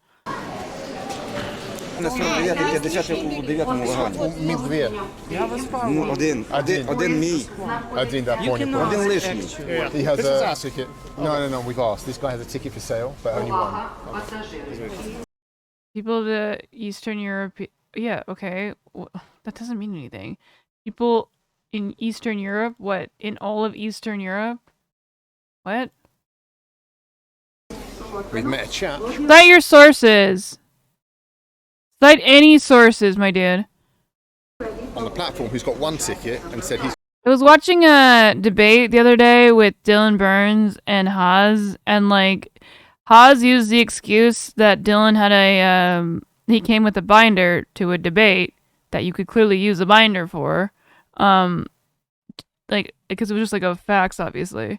На 49-й, 50-й у 9-му вагоні. Мій дві. Я вас Ну, один мій. Один, that point. Один лишній. He has a ticket. No, we've asked. This guy has a ticket for sale, but only one. People to Eastern Europe. Yeah, okay. That doesn't mean anything. People in Eastern Europe? What? In all of Eastern Europe? What? We've met a chap. Cite your sources. Cite any sources, my dude. On the platform who's got one ticket and said he's. I was watching a debate the other day with Dylan Burns and Haas, and like Haas used the excuse that Dylan had he came with a binder to a debate that you could clearly use a binder for, like because it was just like a fax, obviously,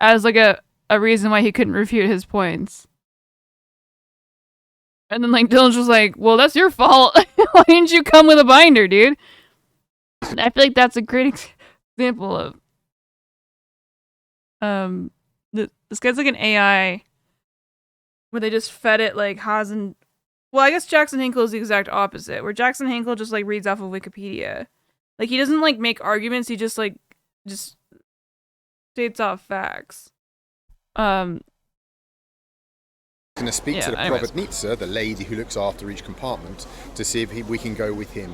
as like a reason why he couldn't refute his points. And then like Dylan's just like, well, that's your fault. Why didn't you come with a binder, dude? And I feel like that's a great example of this guy's like an AI where they just fed it like Haas and well, I guess Jackson Hinkle is the exact opposite, where Jackson Hinkle just like reads off of Wikipedia. Like he doesn't like make arguments, he just states off facts. Going to speak to the Provodnitsa, the lady who looks after each compartment, to see if we can go with him.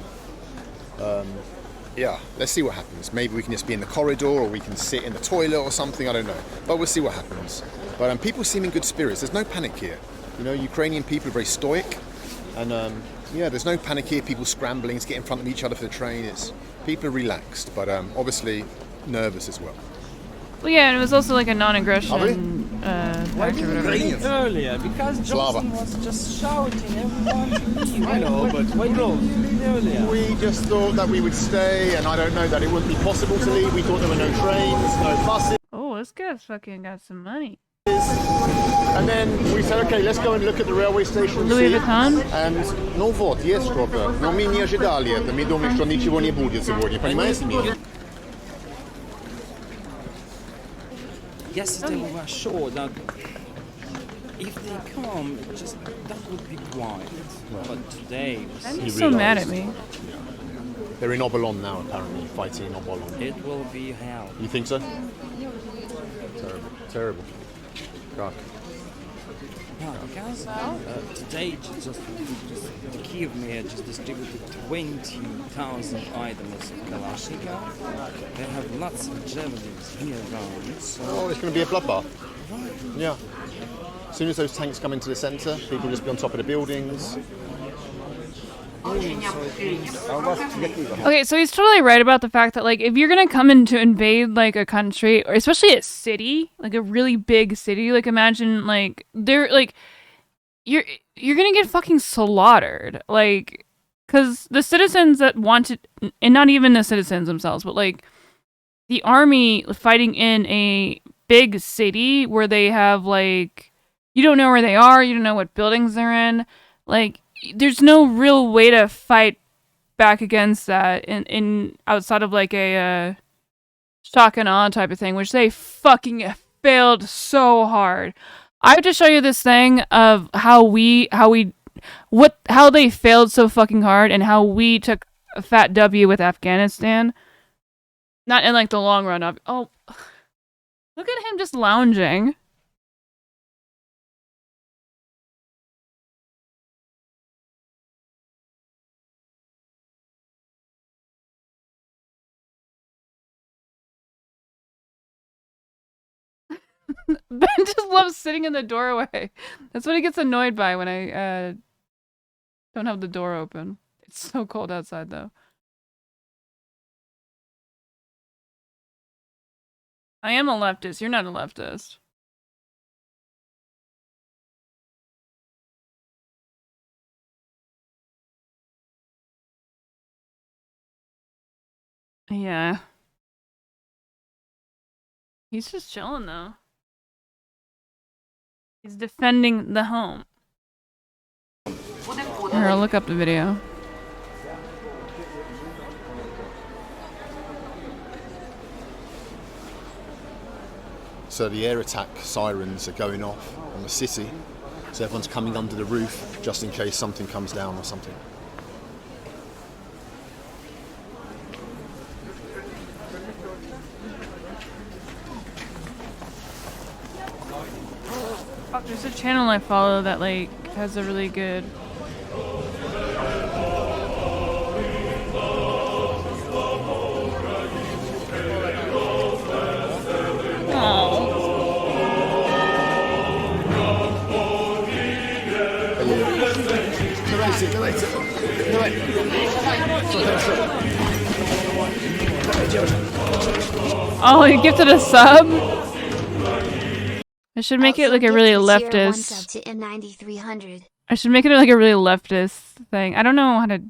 Yeah, let's see what happens. Maybe we can just be in the corridor, or we can sit in the toilet or something, I don't know. But we'll see what happens. But people seem in good spirits. There's no panic here. You know, Ukrainian people are very stoic, and yeah, there's no panic here. People scrambling to get in front of each other for the train. People are relaxed, but obviously nervous as well. Well, yeah, and it was also like a non-aggression Why did you leave earlier? Because Johnson was just shouting everyone to leave. I know, but why did you leave earlier? We just thought that we would stay, and I don't know that it wouldn't be possible to leave. We thought there were no trains, no buses. Oh, this guy's fucking got some money. And then we said, okay, let's go and look at the railway station. Louis Vuitton? And ну вот, есть что-то. Но мы не ожидали это. Мы думали, что ничего не будет сегодня. Понимаете меня? Yesterday we were sure that if they come, just that would be quiet. But today, He's so mad at me. They're in Obolon now, apparently, fighting in Obolon. it will be hell. You think so? Terrible, terrible. God. Yeah, because today just Kiev Mayor just distributed 20,000 items of Kalashnikov. They have lots of javelins here around. So Oh, it's going to be a bloodbath. Yeah. As soon as those tanks come into the centre, people will just be on top of the buildings. Okay, so he's totally right about the fact that, like, if you're gonna come in to invade, like, a country, or especially a city, like a really big city, like, imagine, like, they're, like, you're gonna get fucking slaughtered, like, because the citizens that want it, and not even the citizens themselves, but, like, the army fighting in a big city where they have, like, you don't know where they are, you don't know what buildings they're in, like, there's no real way to fight back against that in outside of like a shock and awe type of thing, which they fucking failed so hard. I have to show you this thing of how they failed so fucking hard and how we took a fat W with Afghanistan. Not in like the long run of look at him just lounging. Ben just loves sitting in the doorway. That's what he gets annoyed by when I don't have the door open. It's so cold outside though. I am a leftist. You're not a leftist. Yeah. He's just chilling though. He's defending the home. Here, I'll look up the video. So the air attack sirens are going off on the city. So everyone's coming under the roof just in case something comes down or something. Fuck, there's a channel I follow that like has a really good Oh, he gifted a sub? I should make it like a really leftist. I should make it like a really leftist thing. I don't know how to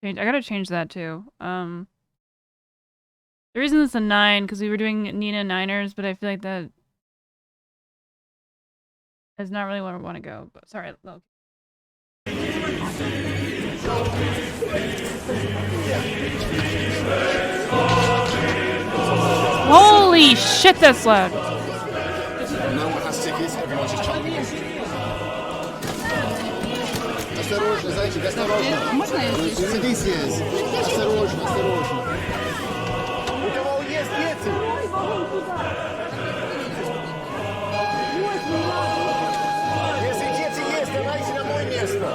change. I gotta change that too. The reason it's a 9 because we were doing Nina Niners, but I feel like that is not really where I want to go. But sorry. No. Holy shit, that's loud. No one has tickets, everyone's just jumping in. Осторожно, зайчик, осторожно. Можно я здесь? Садись, есть. Осторожно, осторожно. У кого есть дети? Если дети есть, давайте на мое место.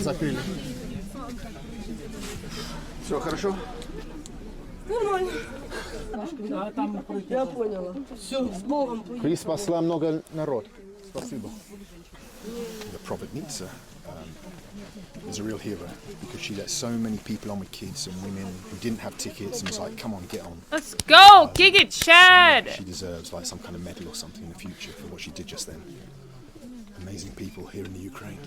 закрыли. Все хорошо? Нормально. Я поняла. Все, с Богом. Ты спасла много народ. Спасибо. The prophet Nitsa is a real hero because she let so many people on with kids and women who didn't have tickets and was like, come on, get on. Let's go! Kick it, Chad! She deserves like some kind of medal or something in the future for what she did just then. Amazing people here in the Ukraine.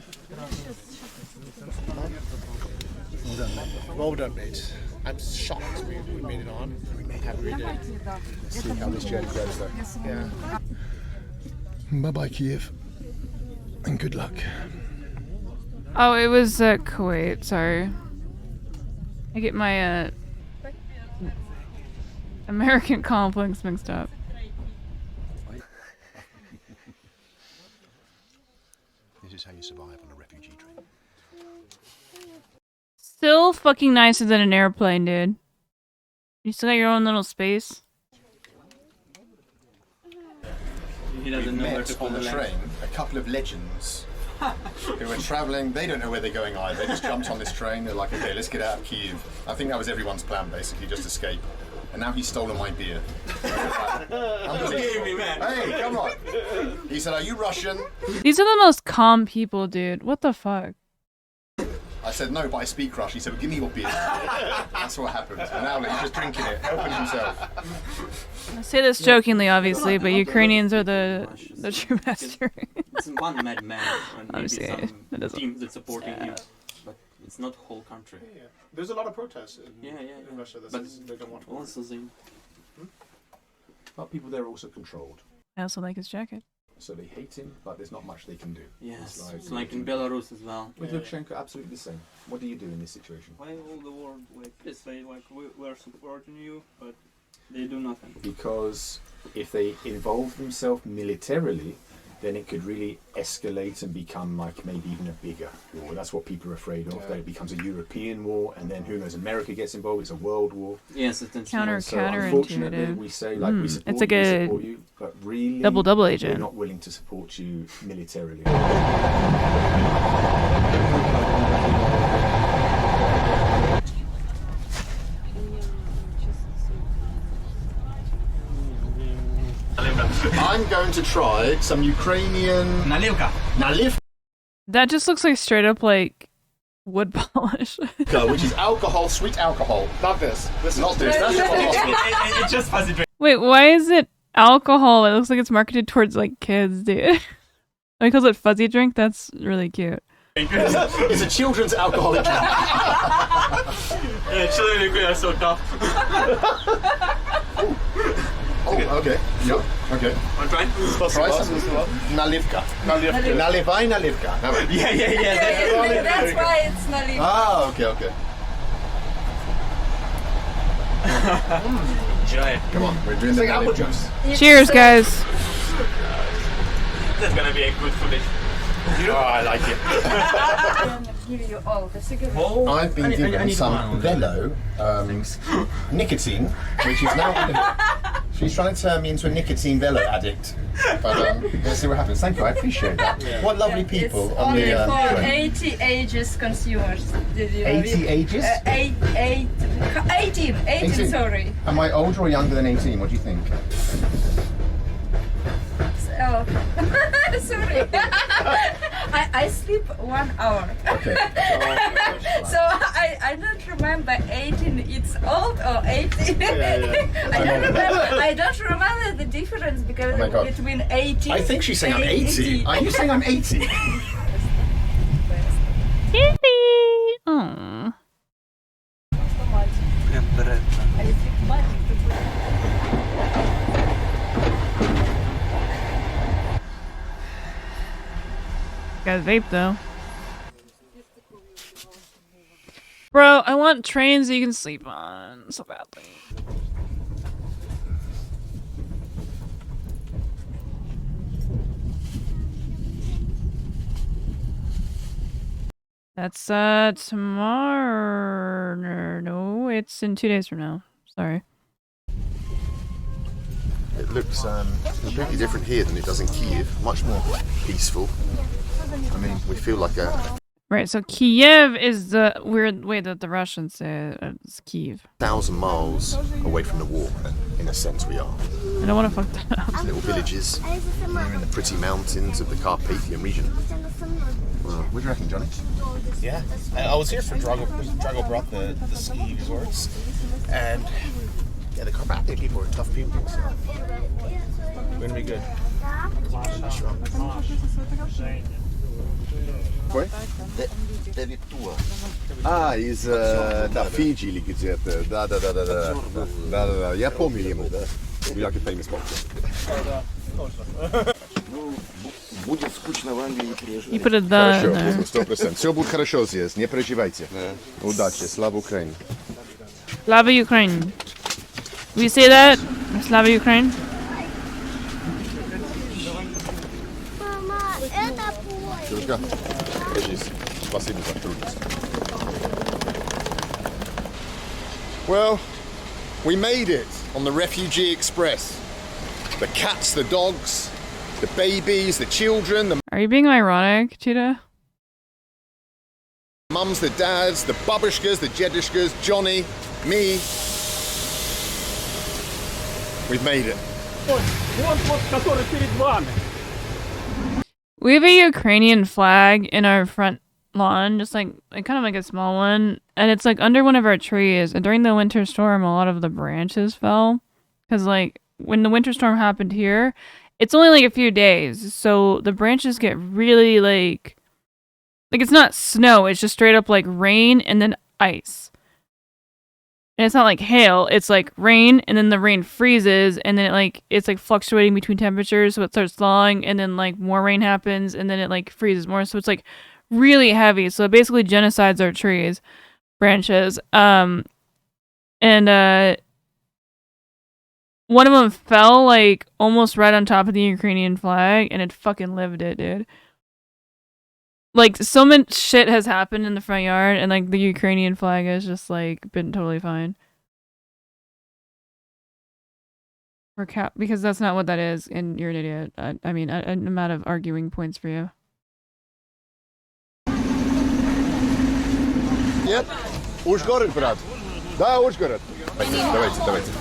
Well done, mate. Well done, mate. I'm shocked we made it on. We did. Let's see how this journey goes though. Yeah. Bye-bye, Kiev. And good luck. Oh, it was Kuwait, sorry. I get my American conflicts mixed up. This is how you survive on a refugee train. Still fucking nicer than an airplane, dude. You still got your own little space. He doesn't know where to put on the train a couple of legends who were travelling. They don't know where they're going either. They just jumped on this train. They're like, okay, let's get out of Kyiv. I think that was everyone's plan, basically, just escape. And now he's stolen my beer. Unbelievable. Hey, come on. He said, are you Russian? These are the most calm people, dude. What the fuck? I said, no, but I speak Russian. He said, well, give me your beer. That's what happened. And now he's just drinking it, helping himself. I say this jokingly, obviously, but Ukrainians are the true master. It's one mad man and maybe Obviously, some team that's supporting him, but it's not the whole country. Yeah. There's a lot of protests in Russia. But they don't want to. also But people there are also controlled. I also like his jacket. So they hate him, but there's not much they can do. yes, it's like in Belarus as well. With Lukashenko, absolutely the same. What do you do in this situation? Why all the world say like we're supporting you, but they do nothing? Because if they involve themselves militarily, then it could really escalate and become like maybe even a bigger war. That's what people are afraid of. That it becomes a European war, and then who knows? America gets involved. It's a world war. Yes, it's unfortunately, counterintuitive. we say like we support, it's like a support you, but really double agent. We're not willing to support you militarily. I'm going to try some Ukrainian nalivka. That just looks like straight up like wood polish. Which is alcohol, sweet alcohol. Not this. This is not this. That's It's just fuzzy drink. Wait, why is it alcohol? It looks like it's marketed towards like kids, dude. Like, calls it fuzzy drink? That's really cute. It's a children's alcoholic drink. Yeah, children in Ukraine are so tough. Oh, okay. Yep. Okay. Want to try? Try some nalivka. Nalivai nalivka. Yeah. That's why it's nalivka. Ah, okay. Enjoy it. Come on, we're doing the apple juice. Cheers, guys. That's gonna be a good footage. Oh, I like it. Give you all the cigarettes. I've been given some Velo nicotine, which is now. She's trying to turn me into a nicotine Velo addict. But let's see what happens. Thank you, I appreciate that. What lovely people It's on only the for train. 80 ages consumers. Did you 80 ages? 18, sorry. Am I older or younger than 18? What do you think? Oh, sorry. I sleep 1 hour. Okay. So I don't remember 18 it's old or 18. I don't remember the difference because between 80. I think she's saying I'm 80. Are you saying I'm 80? Aww. Got a vape though. Bro, I want trains that you can sleep on so badly. That's tomorrow. No, it's in 2 days from now. Sorry. It looks completely different here than it does in Kyiv. Much more peaceful. I mean, we feel like a Right, so Kiev is the weird way that the Russians say it's Kiev. 1,000 miles away from the war, in a sense we are. I don't want to fuck that up. Little villages, we're in the pretty mountains of the Carpathian region. Well, what do you reckon, Johnny? Yeah, I was here for Dragobrat, the ski resorts, and yeah, the Carpathian people are tough people, so we're gonna be good. Какой? А, из да, Фиджи или где-то. Да. Я помню ему. Like a famous boxer. Будет скучно в Англии, приезжай. You put a the Хорошо, there. 100%. Все будет хорошо здесь, не переживайте. Удачи, слава Украине. Slava Ukraine. We say that? Slava Ukraine? Чурка, держись. Спасибо за трудность. Well, we made it on the Refugee Express. The cats, the dogs, the babies, the children, the Are you being ironic, Cheetah? mums, the dads, the babushkas, the jedushkas, Johnny, me. We've made it. We have a Ukrainian flag in our front lawn, just like kind of like a small one, and it's like under one of our trees. And during the winter storm, a lot of the branches fell because like when the winter storm happened here, it's only like a few days, so the branches get really like it's not snow, it's just straight up like rain and then ice. And it's not like hail, it's like rain, and then the rain freezes, and then it's like fluctuating between temperatures, so it starts thawing, and then like more rain happens, and then it like freezes more, so it's like really heavy. So it basically genocides our trees, branches. And one of them fell like almost right on top of the Ukrainian flag, and it fucking lived it, dude. Like, so much shit has happened in the front yard, and like the Ukrainian flag has just like been totally fine. Or because that's not what that is, and you're an idiot. I mean, I'm out of arguing points for you. Нет? Ужгород, брат. Да, Ужгород. Давайте.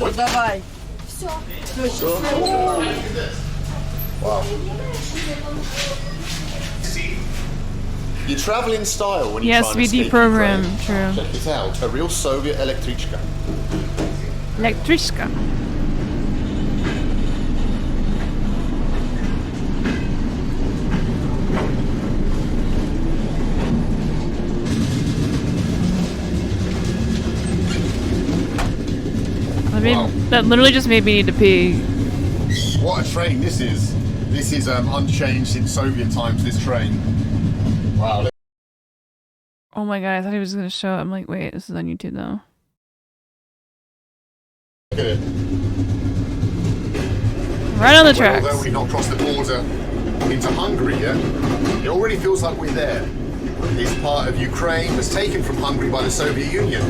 Вот давай. Все. Wow. You travel in style when you Yes, try and we escape deprogram, Ukraine. true. Check this out, a real Soviet electrichka. Electrichka. That literally just made me need to pee. What a train this is. This is unchanged since Soviet times, this train. Wow. Oh my god, I thought he was gonna show it. I'm like, wait, this is on YouTube though. Look at it. Right on the tracks. Although we not crossed the border into Hungary yet, it already feels like we're there. This part of Ukraine was taken from Hungary by the Soviet Union.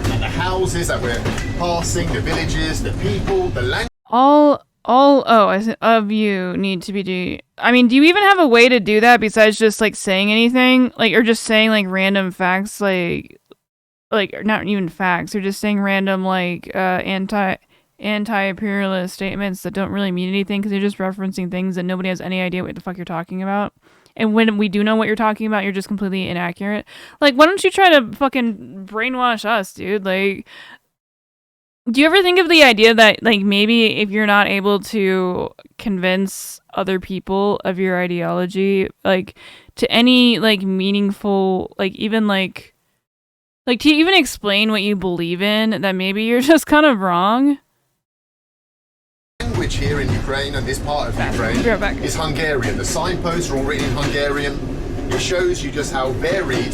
And the houses that we're passing, the villages, the people, the language. Of you need to be I mean, do you even have a way to do that besides just like saying anything? Like, or just saying like random facts, like not even facts, or just saying random like anti-imperialist statements that don't really mean anything because you're just referencing things that nobody has any idea what the fuck you're talking about. And when we do know what you're talking about, you're just completely inaccurate. Like, why don't you try to fucking brainwash us, dude? Like, do you ever think of the idea that, like, maybe if you're not able to convince other people of your ideology, like, to any, like, meaningful, like, even, like, to even explain what you believe in, that maybe you're just kind of wrong? Language here in Ukraine and this part of Ukraine is Hungarian. The signposts are all written in Hungarian. It shows you just how varied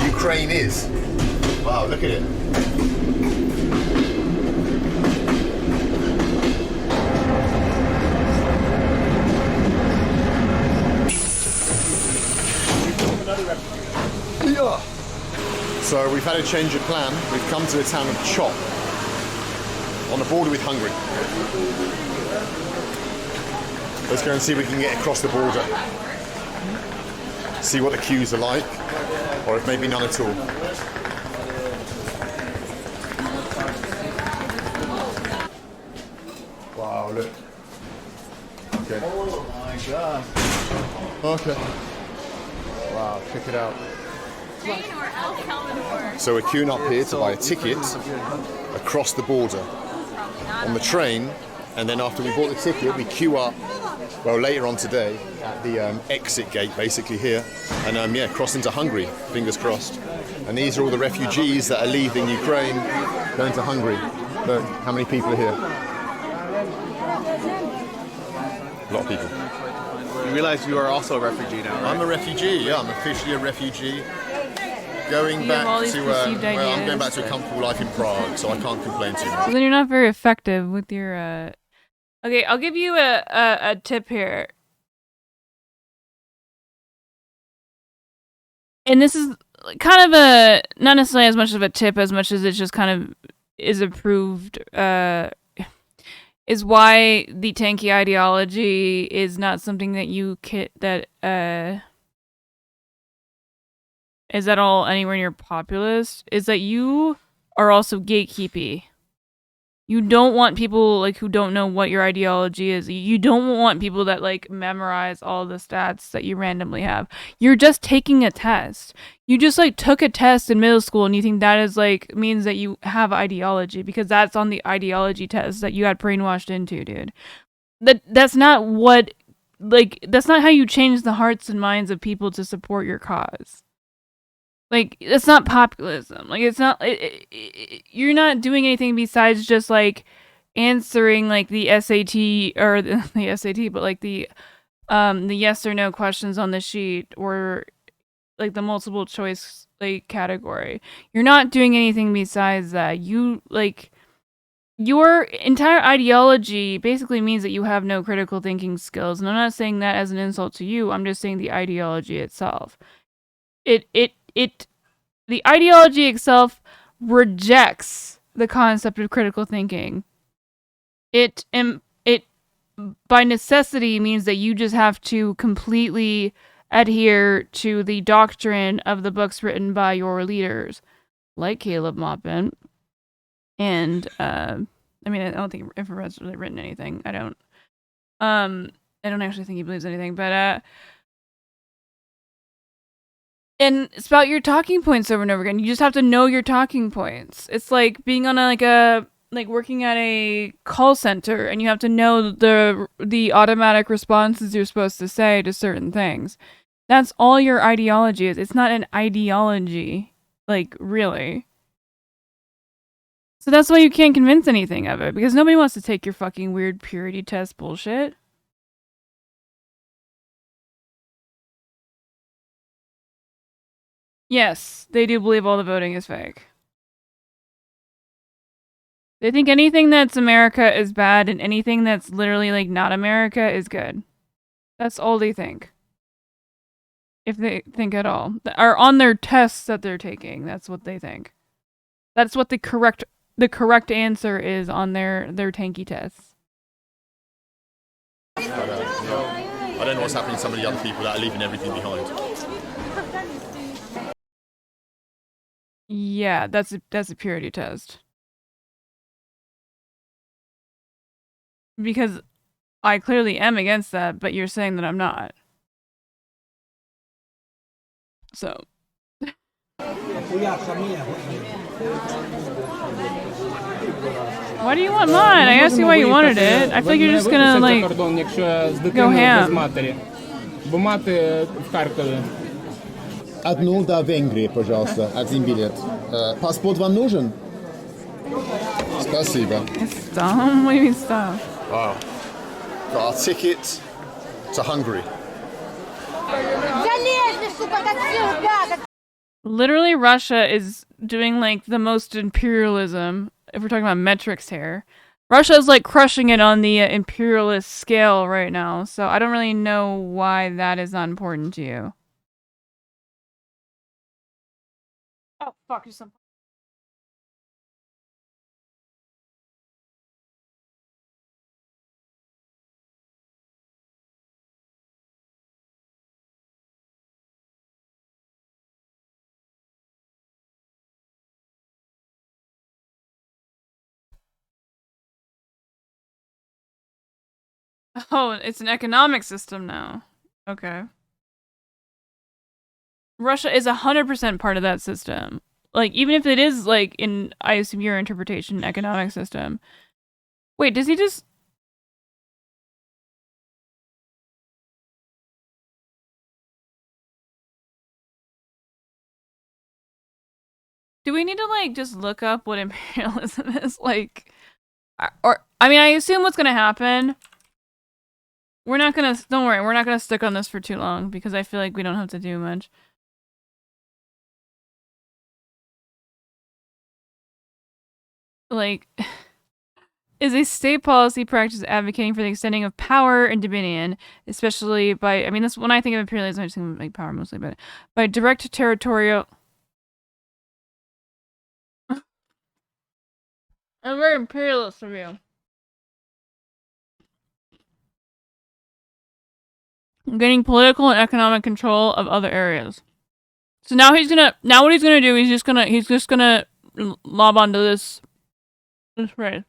Ukraine is. Wow, look at it. So we've had a change of plan. We've come to the town of Chop. on the border with Hungary. Let's go and see if we can get across the border. See what the queues are like, or if maybe none at all. Wow, look. Okay. Oh my god. Okay. Wow, check it out. So we're queuing up here to buy a ticket across the border on the train, and then after we bought the ticket, we queue up, well, later on today at the exit gate, basically here, and yeah, cross into Hungary, fingers crossed. And these are all the refugees that are leaving Ukraine, going to Hungary. Look, how many people are here? A lot of people. You realize you are also a refugee now, right? I'm a refugee, yeah, I'm officially a refugee. Going back to well, I'm going back to a comfortable life in Prague, so I can't complain too much. So then you're not very effective with your Okay, I'll give you a tip here. And this is kind of a not necessarily as much of a tip as much as it just kind of is approved is why the tanky ideology is not something that you is at all anywhere near populist, is that you are also gatekeepy. You don't want people like who don't know what your ideology is. You don't want people that like memorize all the stats that you randomly have. You're just taking a test. You just like took a test in middle school and you think that is like means that you have ideology because that's on the ideology test that you got brainwashed into, dude. That's not what that's not how you change the hearts and minds of people to support your cause. Like, it's not populism. Like, it's not... you're not doing anything besides just, like, answering, like, the SAT... Or the SAT, but, like, the yes or no questions on the sheet. Or, like, the multiple choice, like, category. You're not doing anything besides that. You, like... Your entire ideology basically means that you have no critical thinking skills. And I'm not saying that as an insult to you. I'm just saying the ideology itself. The ideology itself rejects the concept of critical thinking. It by necessity means that you just have to completely adhere to the doctrine of the books written by your leaders, like Caleb Maupin. And I mean, I don't think Infrared's really written anything. I don't actually think he believes anything, but and spout your talking points over and over again. You just have to know your talking points. It's like being on like working at a call center, and you have to know the automatic responses you're supposed to say to certain things. That's all your ideology is. It's not an ideology, like really. So that's why you can't convince anything of it, because nobody wants to take your fucking weird purity test bullshit. Yes, they do believe all the voting is fake. They think anything that's America is bad and anything that's literally like not America is good. That's all they think. If they think at all. Or on their tests that they're taking, that's what they think. That's what the correct answer is on their tanky tests. But, I don't know what's happening to some of the other people that are leaving everything behind. Yeah, that's a purity test. Because I clearly am against that, but you're saying that I'm not. So. Why do you want mine? I asked you why you wanted it. I feel like you're just gonna like go ham. Одну до Венгрии, пожалуйста. Один билет. Паспорт вам нужен? Спасибо. Stop. What do you mean stop? Wow. Got our ticket to Hungary. Literally, Russia is doing like the most imperialism. If we're talking about metrics here, Russia is like crushing it on the imperialist scale right now. So I don't really know why that is not important to you. Oh fuck! There's some Oh, it's an economic system now. Okay. Russia is 100% part of that system. Like, even if it is, like, in, I assume your interpretation, economic system. Wait, does he just... Do we need to, like, just look up what imperialism is? Like, or, I mean, I assume what's gonna happen... We're not gonna, don't worry, we're not gonna stick on this for too long, because I feel like we don't have to do much. Like, is a state policy practice advocating for the extending of power and dominion, especially by, I mean, this, when I think of imperialism, I just think of, like, power mostly, but by direct territorial... I'm very imperialist of you. Gaining political and economic control of other areas. So now he's gonna, now what he's gonna do, he's just gonna lob onto this phrase.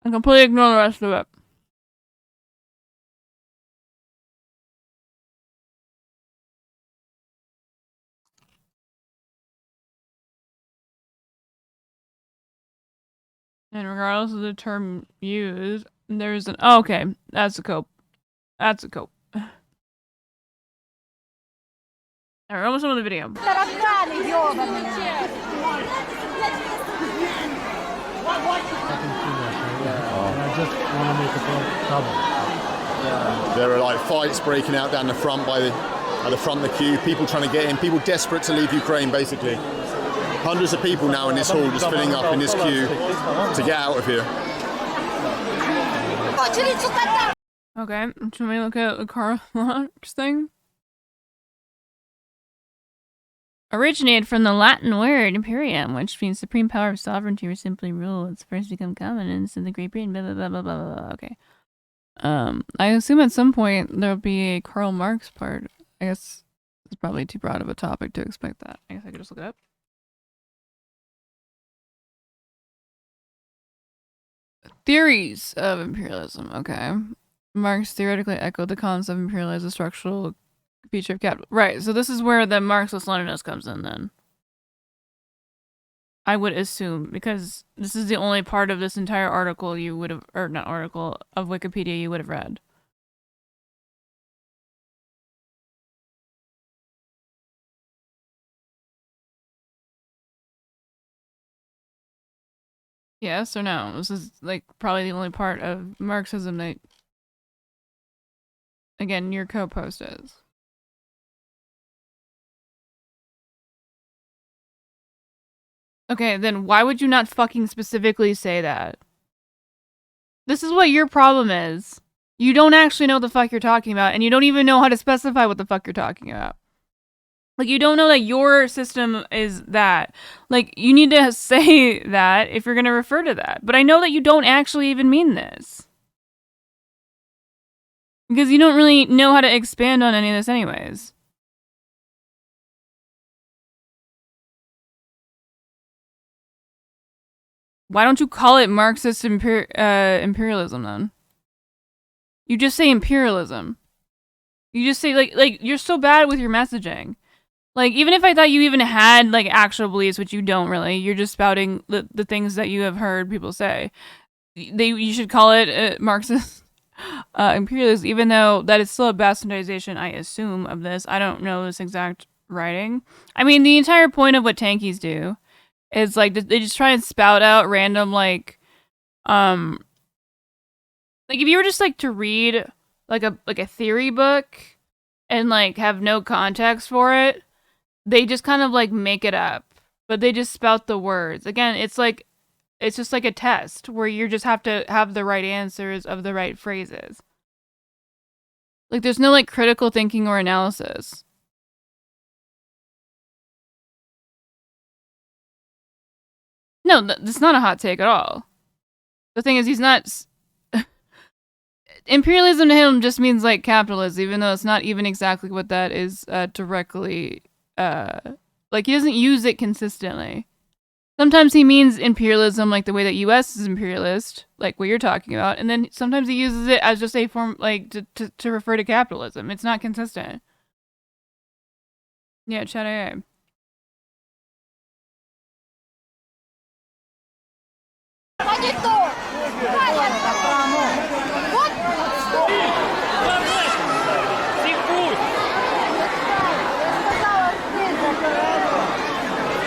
And completely ignore the rest of it. And regardless of the term used, there's an, oh, okay, that's a cope. That's a cope. Alright, almost on the video. There are like fights breaking out down the front at the front of the queue, people trying to get in, people desperate to leave Ukraine basically. Hundreds of people now in this hall just filling up in this queue to get out of here. Okay, should we look at the Karl Marx thing? Originated from the Latin word imperium, which means supreme power of sovereignty or simply rule. It's first become common in the Great Britain, blah, blah, blah, blah, blah, blah. Okay. I assume at some point there'll be a Karl Marx part. I guess it's probably too broad of a topic to expect that. I guess I could just look it up. Theories of imperialism. Okay. Marx theoretically echoed the concept of imperialism as a structural feature of capital. Right, so this is where the Marxist-Leninist comes in then. I would assume, because this is the only part of this entire article you would have, or not article, of Wikipedia you would have read. Yes or no? This is, like, probably the only part of Marxism that, again, your co-post is. Okay, then why would you not fucking specifically say that? This is what your problem is. You don't actually know what the fuck you're talking about, and you don't even know how to specify what the fuck you're talking about. Like, you don't know that your system is that. Like, you need to say that if you're gonna refer to that. But I know that you don't actually even mean this. Because you don't really know how to expand on any of this anyways. Why don't you call it Marxist imperialism then? You just say imperialism. You just say, like, you're so bad with your messaging. Like, even if I thought you even had, like, actual beliefs, which you don't really, you're just spouting the things that you have heard people say. You should call it Marxist imperialism, even though that is still a bastardization, I assume, of this. I don't know this exact writing. I mean, the entire point of what tankies do is, like, they just try and spout out random, like, if you were just, like, to read, like a theory book and, like, have no context for it, they just kind of, like, make it up. But they just spout the words. Again, it's just like a test where you just have to have the right answers of the right phrases. Like, there's no, like, critical thinking or analysis. No, that's not a hot take at all. The thing is, he's not... Imperialism to him just means, like, capitalism, even though it's not even exactly what that is directly... like, he doesn't use it consistently. It's Sometimes he means imperialism like the way that U.S. is imperialist, like what you're talking about, and then sometimes he uses it as just a form, like, to refer to capitalism. It's not consistent. Yeah, chat AI.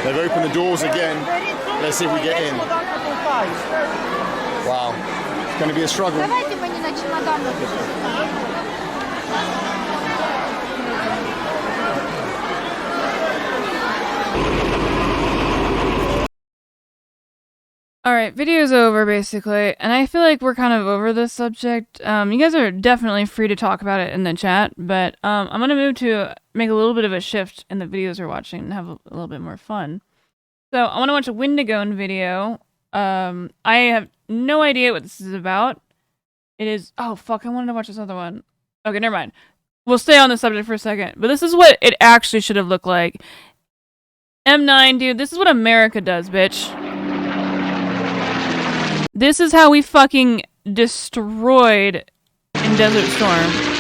They've opened the doors again. Let's see if we get in. Wow, it's going to be a struggle. Alright, video's over, basically, and I feel like we're kind of over this subject. You guys are definitely free to talk about it in the chat, but I'm gonna move to make a little bit of a shift in the videos we're watching and have a little bit more fun. So, I want to watch a Wendigo video. I have no idea what this is about. It is... Oh, fuck, I wanted to watch this other one. Okay, never mind. We'll stay on the subject for a second, but this is what it actually should have looked like. M9, dude, this is what America does, bitch. This is how we fucking destroyed in Desert Storm.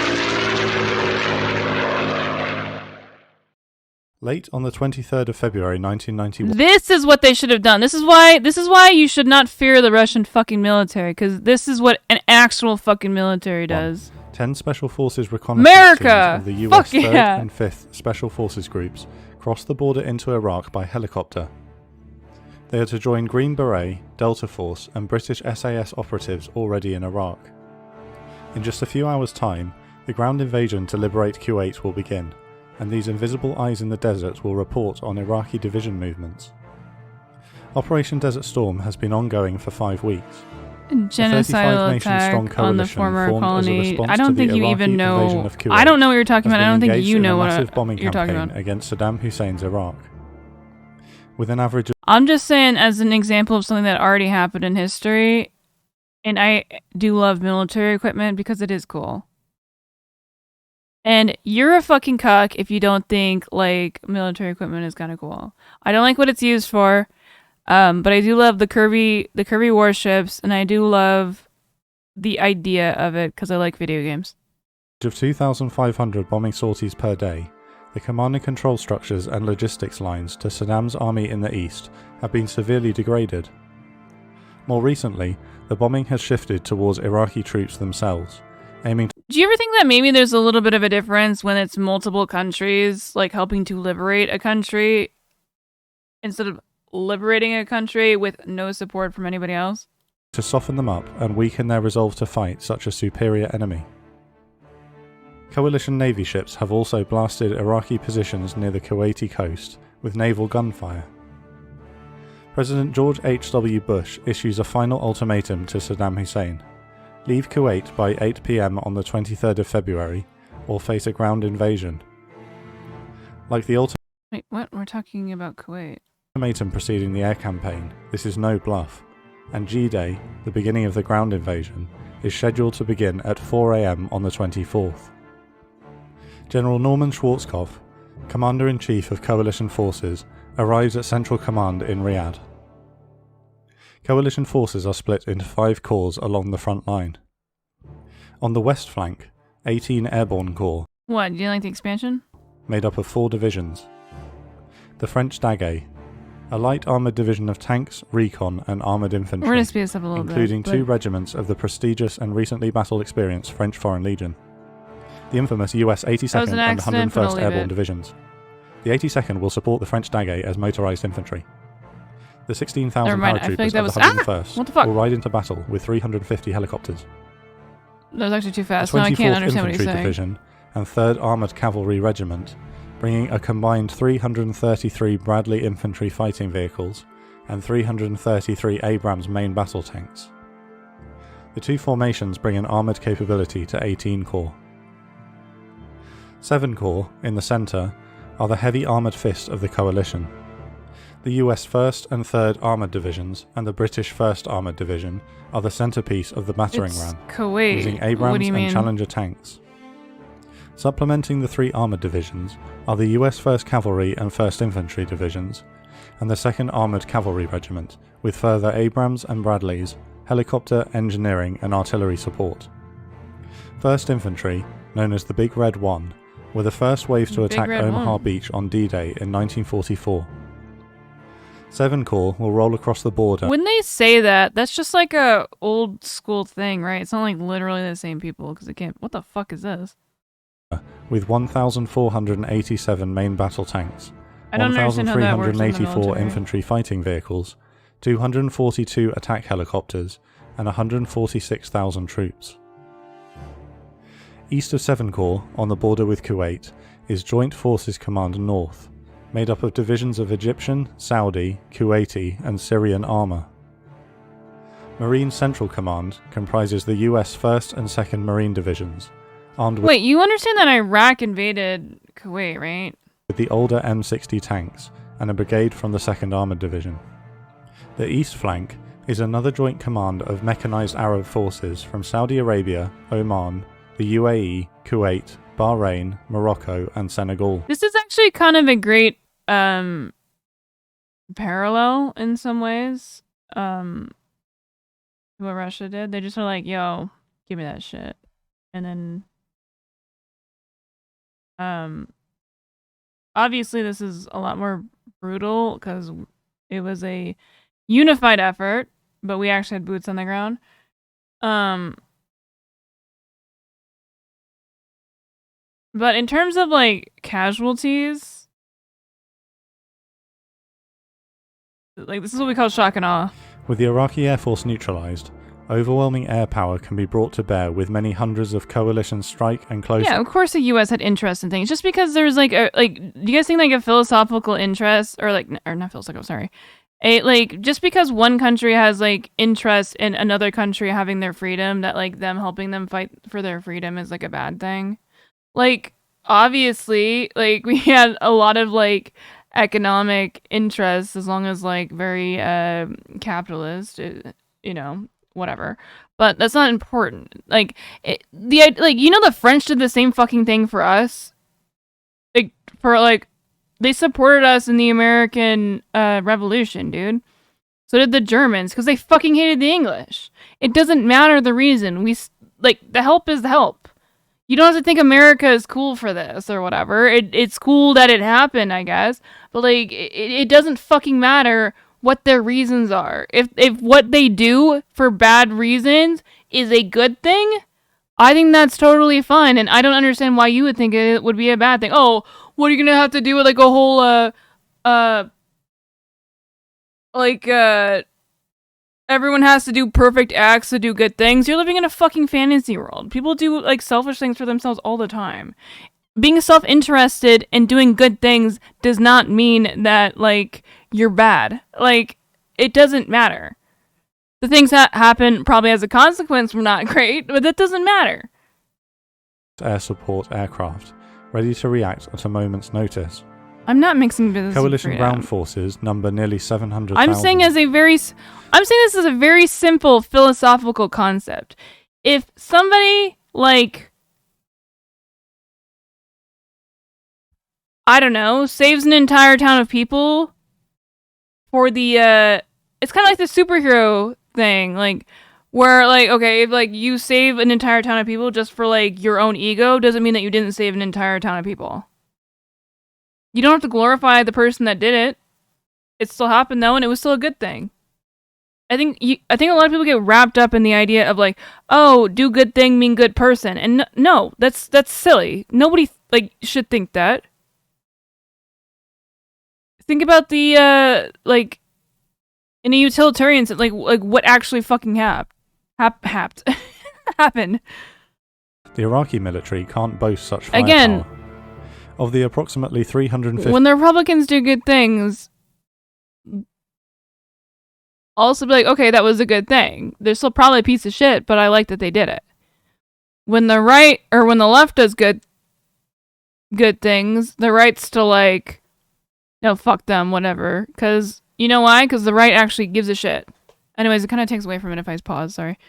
Late on the 23rd of February 1991. This is what they should have done. This is why you should not fear the Russian fucking military, because this is what an actual fucking military does. 10 Special Forces reconnaissance teams of the US 3rd yeah. and 5th Special Forces groups crossed the border into Iraq by helicopter. They are to join Green Beret, Delta Force and British SAS operatives already in Iraq. In just a few hours' time, the ground invasion to liberate Kuwait will begin, and these invisible eyes in the desert will report on Iraqi division movements. Operation Desert Storm has been ongoing for 5 weeks. Genocidal attack on the former colony. I don't think you even know. I don't know what you're talking about. I don't think you know what you're talking about. Against Saddam Hussein's Iraq. With an average of... I'm just saying as an example of something that already happened in history, and I do love military equipment because it is cool. And you're a fucking cuck if you don't think, like, military equipment is kind of cool. I don't like what it's used for, but I do love the Kirby warships, and I do love the idea of it because I like video games. Of 2,500 bombing sorties per day, the command and control structures and logistics lines to Saddam's army in the east have been severely degraded. More recently, the bombing has shifted towards Iraqi troops themselves, aiming to... Do you ever think that maybe there's a little bit of a difference when it's multiple countries, like, helping to liberate a country, instead of liberating a country with no support from anybody else? To soften them up and weaken their resolve to fight such a superior enemy. Coalition Navy ships have also blasted Iraqi positions near the Kuwaiti coast with naval gunfire. President George H.W. Bush issues a final ultimatum to Saddam Hussein. Leave Kuwait by 8 PM on the 23rd of February, or face a ground invasion. Like the Wait, what? We're talking about Kuwait. ultimatum preceding the air campaign, this is no bluff, and G-Day, the beginning of the ground invasion, is scheduled to begin at 4 AM on the 24th. General Norman Schwarzkopf, Commander-in-Chief of Coalition Forces, arrives at Central Command in Riyadh. Coalition forces are split into 5 corps along the front line. On the west flank, 18 Airborne Corps. What, do you like the expansion? Made up of 4 divisions. The French Daguet, a light armoured division of tanks, recon and armoured infantry, We're going to speed this up a little including bit, 2 regiments of the prestigious and recently battle-experienced French Foreign Legion. The infamous US 82nd and 101st Airborne Divisions. The 82nd will support the French Daguet as motorised infantry. The 16,000 paratroopers of the 101st will ride into battle with 350 helicopters. That was actually too fast. Now I can't understand what he's saying. Division and 3rd Armoured Cavalry Regiment, bringing a combined 333 Bradley infantry fighting vehicles and 333 Abrams main battle tanks. The 2 formations bring an armoured capability to 18 corps. 7 corps, in the centre, are the heavy armoured fist of the coalition. The US 1st and 3rd Armoured Divisions and the British 1st Armoured Division are the centrepiece of the battering ram, Kuwait. using Abrams and Challenger tanks. Supplementing the 3 armoured divisions are the US 1st Cavalry and 1st Infantry divisions, and the 2nd Armoured Cavalry Regiment, with further Abrams and Bradleys, helicopter, engineering and artillery support. 1st Infantry, known as the Big Red One, were the first wave to attack Omaha Beach on D-Day in 1944. 7 Corps will roll across the border. When they say that, that's just like a old school thing, right? It's not like literally the same people, because it can't. What the fuck is this? With 1,487 main battle tanks, I don't understand how that works in the 1,384 military. infantry fighting vehicles, 242 attack helicopters, and 146,000 troops. East of 7 Corps, on the border with Kuwait, is Joint Forces Command North, made up of divisions of Egyptian, Saudi, Kuwaiti, and Syrian armour. Marine Central Command comprises the US 1st and 2nd Marine Divisions, armed with Wait, you understand that Iraq invaded Kuwait, right? the older M60 tanks and a brigade from the 2nd Armoured Division. The east flank is another joint command of mechanized Arab forces from Saudi Arabia, Oman, the UAE, Kuwait, Bahrain, Morocco, and Senegal. This is actually kind of a great parallel in some ways to what Russia did. They just were like, yo, give me that shit. And then obviously this is a lot more brutal because it was a unified effort, but we actually had boots on the ground. But in terms of like casualties, like this is what we call shock and awe. With the Iraqi Air Force neutralized, overwhelming air power can be brought to bear with many hundreds of coalition strike and close. Yeah, of course the U.S. had interest in things. Just because there's like do you guys think like a philosophical interest or not philosophical? Sorry, just because one country has like interest in another country having their freedom, that like them helping them fight for their freedom is like a bad thing. Like, obviously, like, we had a lot of, like, economic interests as long as, like, very capitalist, whatever. But that's not important. Like, the French did the same fucking thing for us. They supported us in the American Revolution, dude. So did the Germans, because they fucking hated the English. It doesn't matter the reason. The help is the help. You don't have to think America is cool for this or whatever. It's cool that it happened, I guess. But, like, it doesn't fucking matter what their reasons are. If what they do for bad reasons is a good thing, I think that's totally fine. And I don't understand why you would think it would be a bad thing. Oh, what are you going to have to do with, like, a whole, everyone has to do perfect acts to do good things. You're living in a fucking fantasy world. People do, like, selfish things for themselves all the time. Being self-interested and doing good things does not mean that, like, you're bad. Like, it doesn't matter. The things that happen probably as a consequence were not great, but that doesn't matter. Air support aircraft, ready to react at a moment's notice. I'm not mixing business. Coalition ground forces number nearly 700,000. I'm saying this is a very simple philosophical concept. If somebody, like, I don't know, saves an entire town of people for the, it's kind of like the superhero thing, like, where, like, okay, if, like, you save an entire town of people just for, like, your own ego, doesn't mean that you didn't save an entire town of people. You don't have to glorify the person that did it. It still happened though, and it was still a good thing. I think a lot of people get wrapped up in the idea of like, oh, do good thing mean good person, and no, that's silly. Nobody should think that. Think about the in a utilitarian sense, like what actually fucking happened. The Iraqi military can't boast such firepower. Again, of the approximately 350... When the Republicans do good things, also be like, okay, that was a good thing. They're still probably a piece of shit, but I like that they did it. When the right, or when the left does good things, the right's still like, no, fuck them, whatever. Because, you know why? Because the right actually gives a shit. Anyways, it kind of takes away from it if I pause, sorry.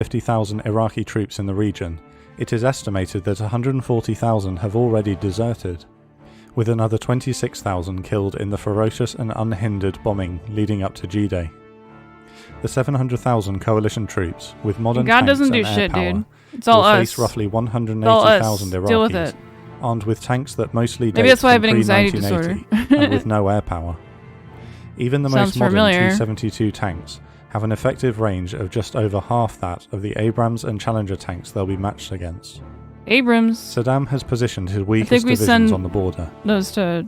50,000 Iraqi troops in the region It is estimated that 140,000 have already deserted, with another 26,000 killed in the ferocious and unhindered bombing leading up to G-Day. The 700,000 coalition troops, with modern God tanks doesn't and do air shit, power, dude. It's all will us. face roughly It's all 180,000 us. Deal with Iraqis, it. armed with tanks that mostly Maybe date that's why I have from an anxiety pre-1980 and with no air power. Even the Sounds most modern familiar. T-72 tanks have an effective range of just over half that of the Abrams and Challenger tanks they'll be matched against. Abrams. Saddam has positioned his I weakest think we divisions send on the border. those to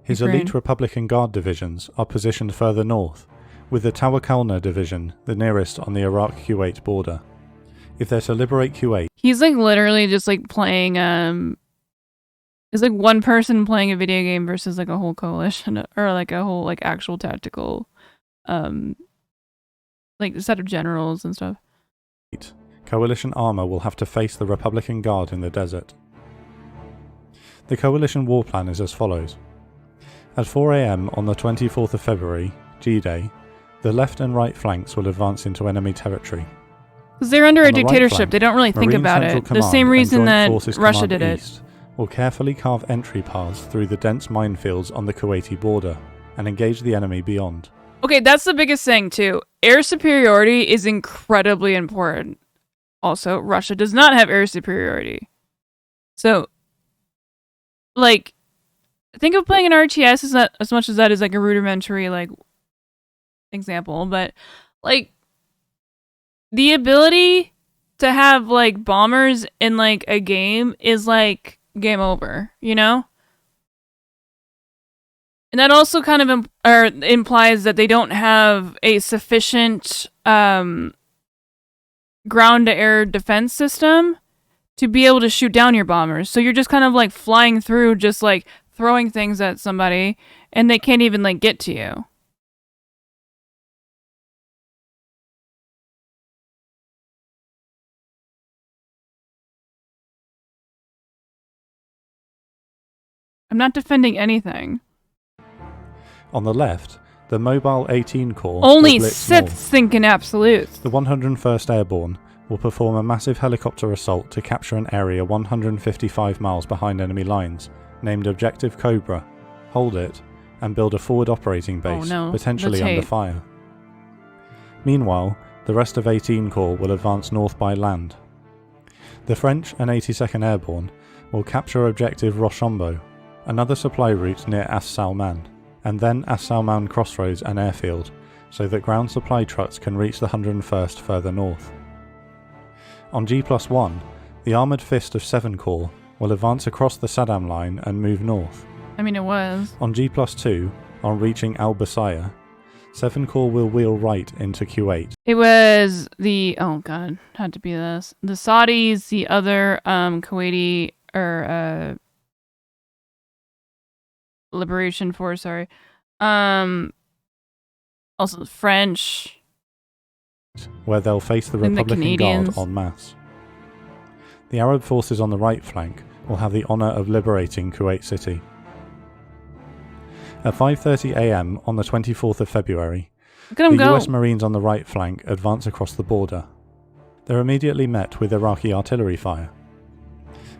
His Ukraine. elite Republican Guard divisions are positioned further north, with the Tawakalna division the nearest on the Iraq-Kuwait border. If they're to liberate Kuwait, He's like literally just like playing it's like one person playing a video game versus like a whole coalition or like a whole like actual tactical like a set of generals and stuff. coalition armor will have to face the Republican Guard in the desert. The coalition war plan is as follows. At 4 AM on the 24th of February, G-Day, the left and right flanks will advance into enemy territory. Because they're under a On the right dictatorship, flank, they don't really think Marine about Central it. The Command same and reason Joint that Forces Russia Command did it. East will carefully carve entry paths through the dense minefields on the Kuwaiti border and engage the enemy beyond. Okay, that's the biggest thing too. Air superiority is incredibly important. Also, Russia does not have air superiority. So, like, think of playing an RTS as, not, as much as that is like a rudimentary, like, example. But, like, the ability to have, like, bombers in, like, a game is, like, game over, you know? And that also kind of implies that they don't have a sufficient ground-to-air defense system to be able to shoot down your bombers. So you're just kind of like flying through, just like throwing things at somebody, and they can't even like get to you. I'm not defending anything. On the left, the Mobile 18 Corps Only will blitz Siths north. think in absolutes. The 101st Airborne will perform a massive helicopter assault to capture an area 155 miles behind enemy lines, named Objective Cobra, hold it, and build a forward operating base, potentially under fire. Meanwhile, the rest of 18 Corps will advance north by land. The French and 82nd Airborne will capture Objective Rochambeau, another supply route near As Salman, and then As Salman Crossroads and Airfield, so that ground supply trucks can reach the 101st further north. On G+1, the Armoured Fist of 7 Corps will advance across the Saddam line and move north. I mean, it was. On G+2, on reaching Al-Basaya, 7 Corps will wheel right into Kuwait. It was the, oh god, had to be this. The Saudis, the other Kuwaiti, or Liberation Force, sorry. Also the French. Where they'll face the And the Republican Guard Canadians. en masse. The Arab forces on the right flank will have the honour of liberating Kuwait City. At 5:30 AM on the 24th of February, Look at 'em the go. US Marines on the right flank advance across the border. They're immediately met with Iraqi artillery fire.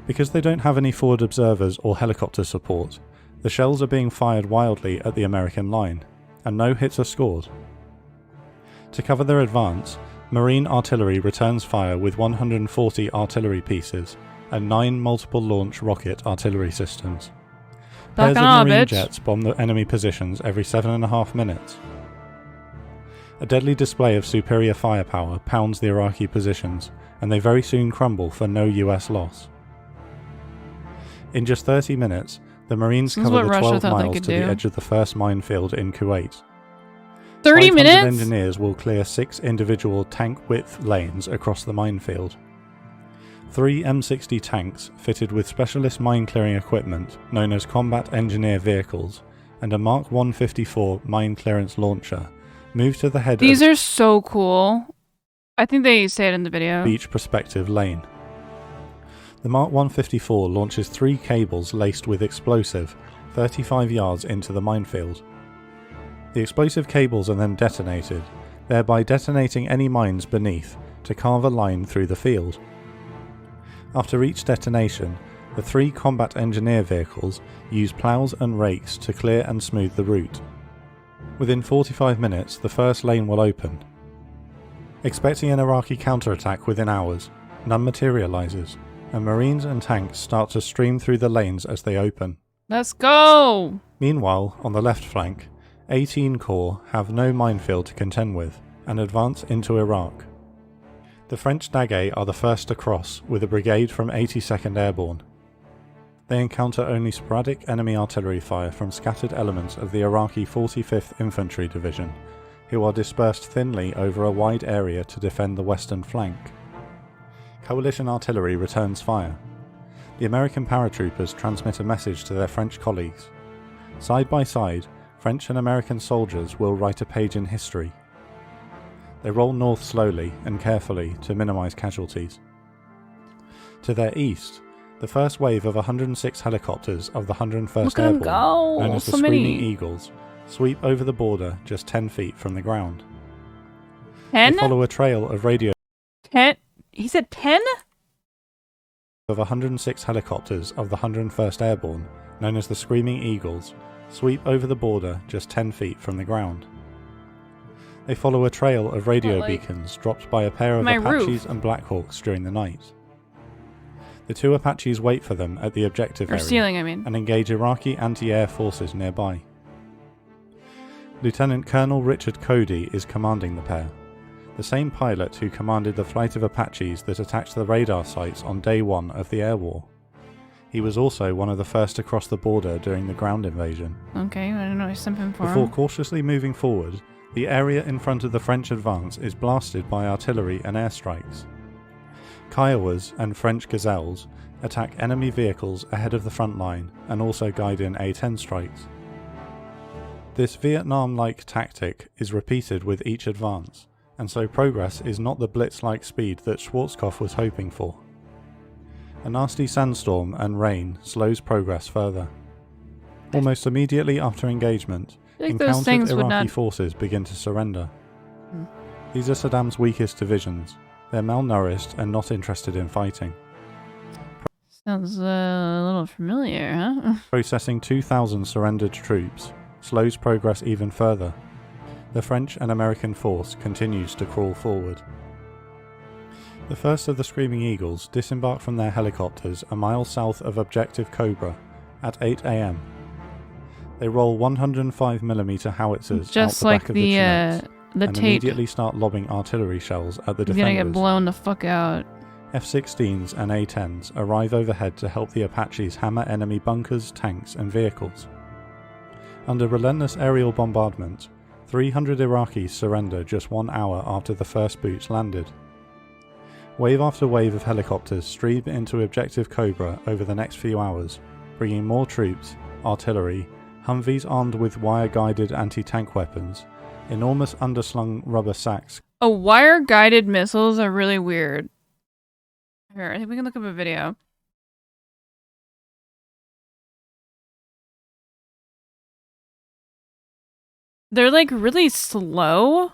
Because they don't have any forward observers or helicopter support, the shells are being fired wildly at the American line, and no hits are scored. To cover their advance, Marine artillery returns fire with 140 artillery pieces and 9 multiple launch rocket artillery systems. Pairs of Marine jets bomb the enemy positions every 7.5 minutes. A deadly display of superior firepower pounds the Iraqi positions, and they very soon crumble for no US loss. In just 30 minutes, the Marines This is cover what the Russia 12 thought they miles could to the do. edge of the first minefield in Kuwait. 30 500 minutes? engineers will clear 6 individual tank-width lanes across the minefield. 3 M60 tanks fitted with specialist mine-clearing equipment known as combat engineer vehicles and a Mark 154 mine clearance launcher move to the head These of are so cool. I think they say it in the video. each prospective lane. The Mark 154 launches 3 cables laced with explosive 35 yards into the minefield. The explosive cables are then detonated, thereby detonating any mines beneath to carve a line through the field. After each detonation, the 3 combat engineer vehicles use ploughs and rakes to clear and smooth the route. Within 45 minutes, the first lane will open. Expecting an Iraqi counterattack within hours, none materialises, and Marines and tanks start to stream through the lanes as they open. Let's go! Meanwhile, on the left flank, 18 Corps have no minefield to contend with and advance into Iraq. The French Daguet are the first to cross with a brigade from 82nd Airborne. They encounter only sporadic enemy artillery fire from scattered elements of the Iraqi 45th Infantry Division, who are dispersed thinly over a wide area to defend the western flank. Coalition artillery returns fire. The American paratroopers transmit a message to their French colleagues. Side by side, French and American soldiers will write a page in history. They roll north slowly and carefully to minimise casualties. To their east, the first wave of 106 helicopters of the 101st Airborne, known as the Screaming Eagles, sweep over the border just 10 feet from the ground. 10? They follow a trail of radio... 10? He said 10? ...of 106 helicopters of the 101st Airborne, known as the Screaming Eagles, sweep over the border just 10 feet from the ground. They follow a trail of radio beacons dropped by a pair of Apaches and Blackhawks during the night. The 2 Apaches wait for them at the objective area and engage Iraqi anti-air forces nearby. Lieutenant Colonel Richard Cody is commanding the pair, the same pilot who commanded the flight of Apaches that attacked the radar sites on day 1 of the air war. He was also one of the first to cross the border during the ground invasion. Okay, I don't know something for Before him. cautiously moving forward, the area in front of the French advance is blasted by artillery and airstrikes. Kiowas and French Gazelles attack enemy vehicles ahead of the front line and also guide in A-10 strikes. This Vietnam-like tactic is repeated with each advance, and so progress is not the blitz-like speed that Schwarzkopf was hoping for. A nasty sandstorm and rain slows progress further. Almost immediately after engagement, encountered Iraqi forces begin to surrender. These are Saddam's weakest divisions. They're malnourished and not interested in fighting. Sounds a little familiar, huh? Processing 2,000 surrendered troops slows progress even further. The French and American force continues to crawl forward. The first of the Screaming Eagles disembark from their helicopters a mile south of Objective Cobra at 8 AM. They roll 105mm howitzers just out the like back of the Chinooks the and tape. Immediately start lobbing artillery shells at the defenders. He's gonna get blown the fuck out. F-16s and A-10s arrive overhead to help the Apaches hammer enemy bunkers, tanks and vehicles. Under relentless aerial bombardment, 300 Iraqis surrender just 1 hour after the first boots landed. Wave after wave of helicopters stream into Objective Cobra over the next few hours, bringing more troops, artillery, Humvees armed with wire-guided anti-tank weapons, enormous underslung rubber sacks. Wire-guided missiles are really weird. Here, I think we can look up a video. They're like really slow.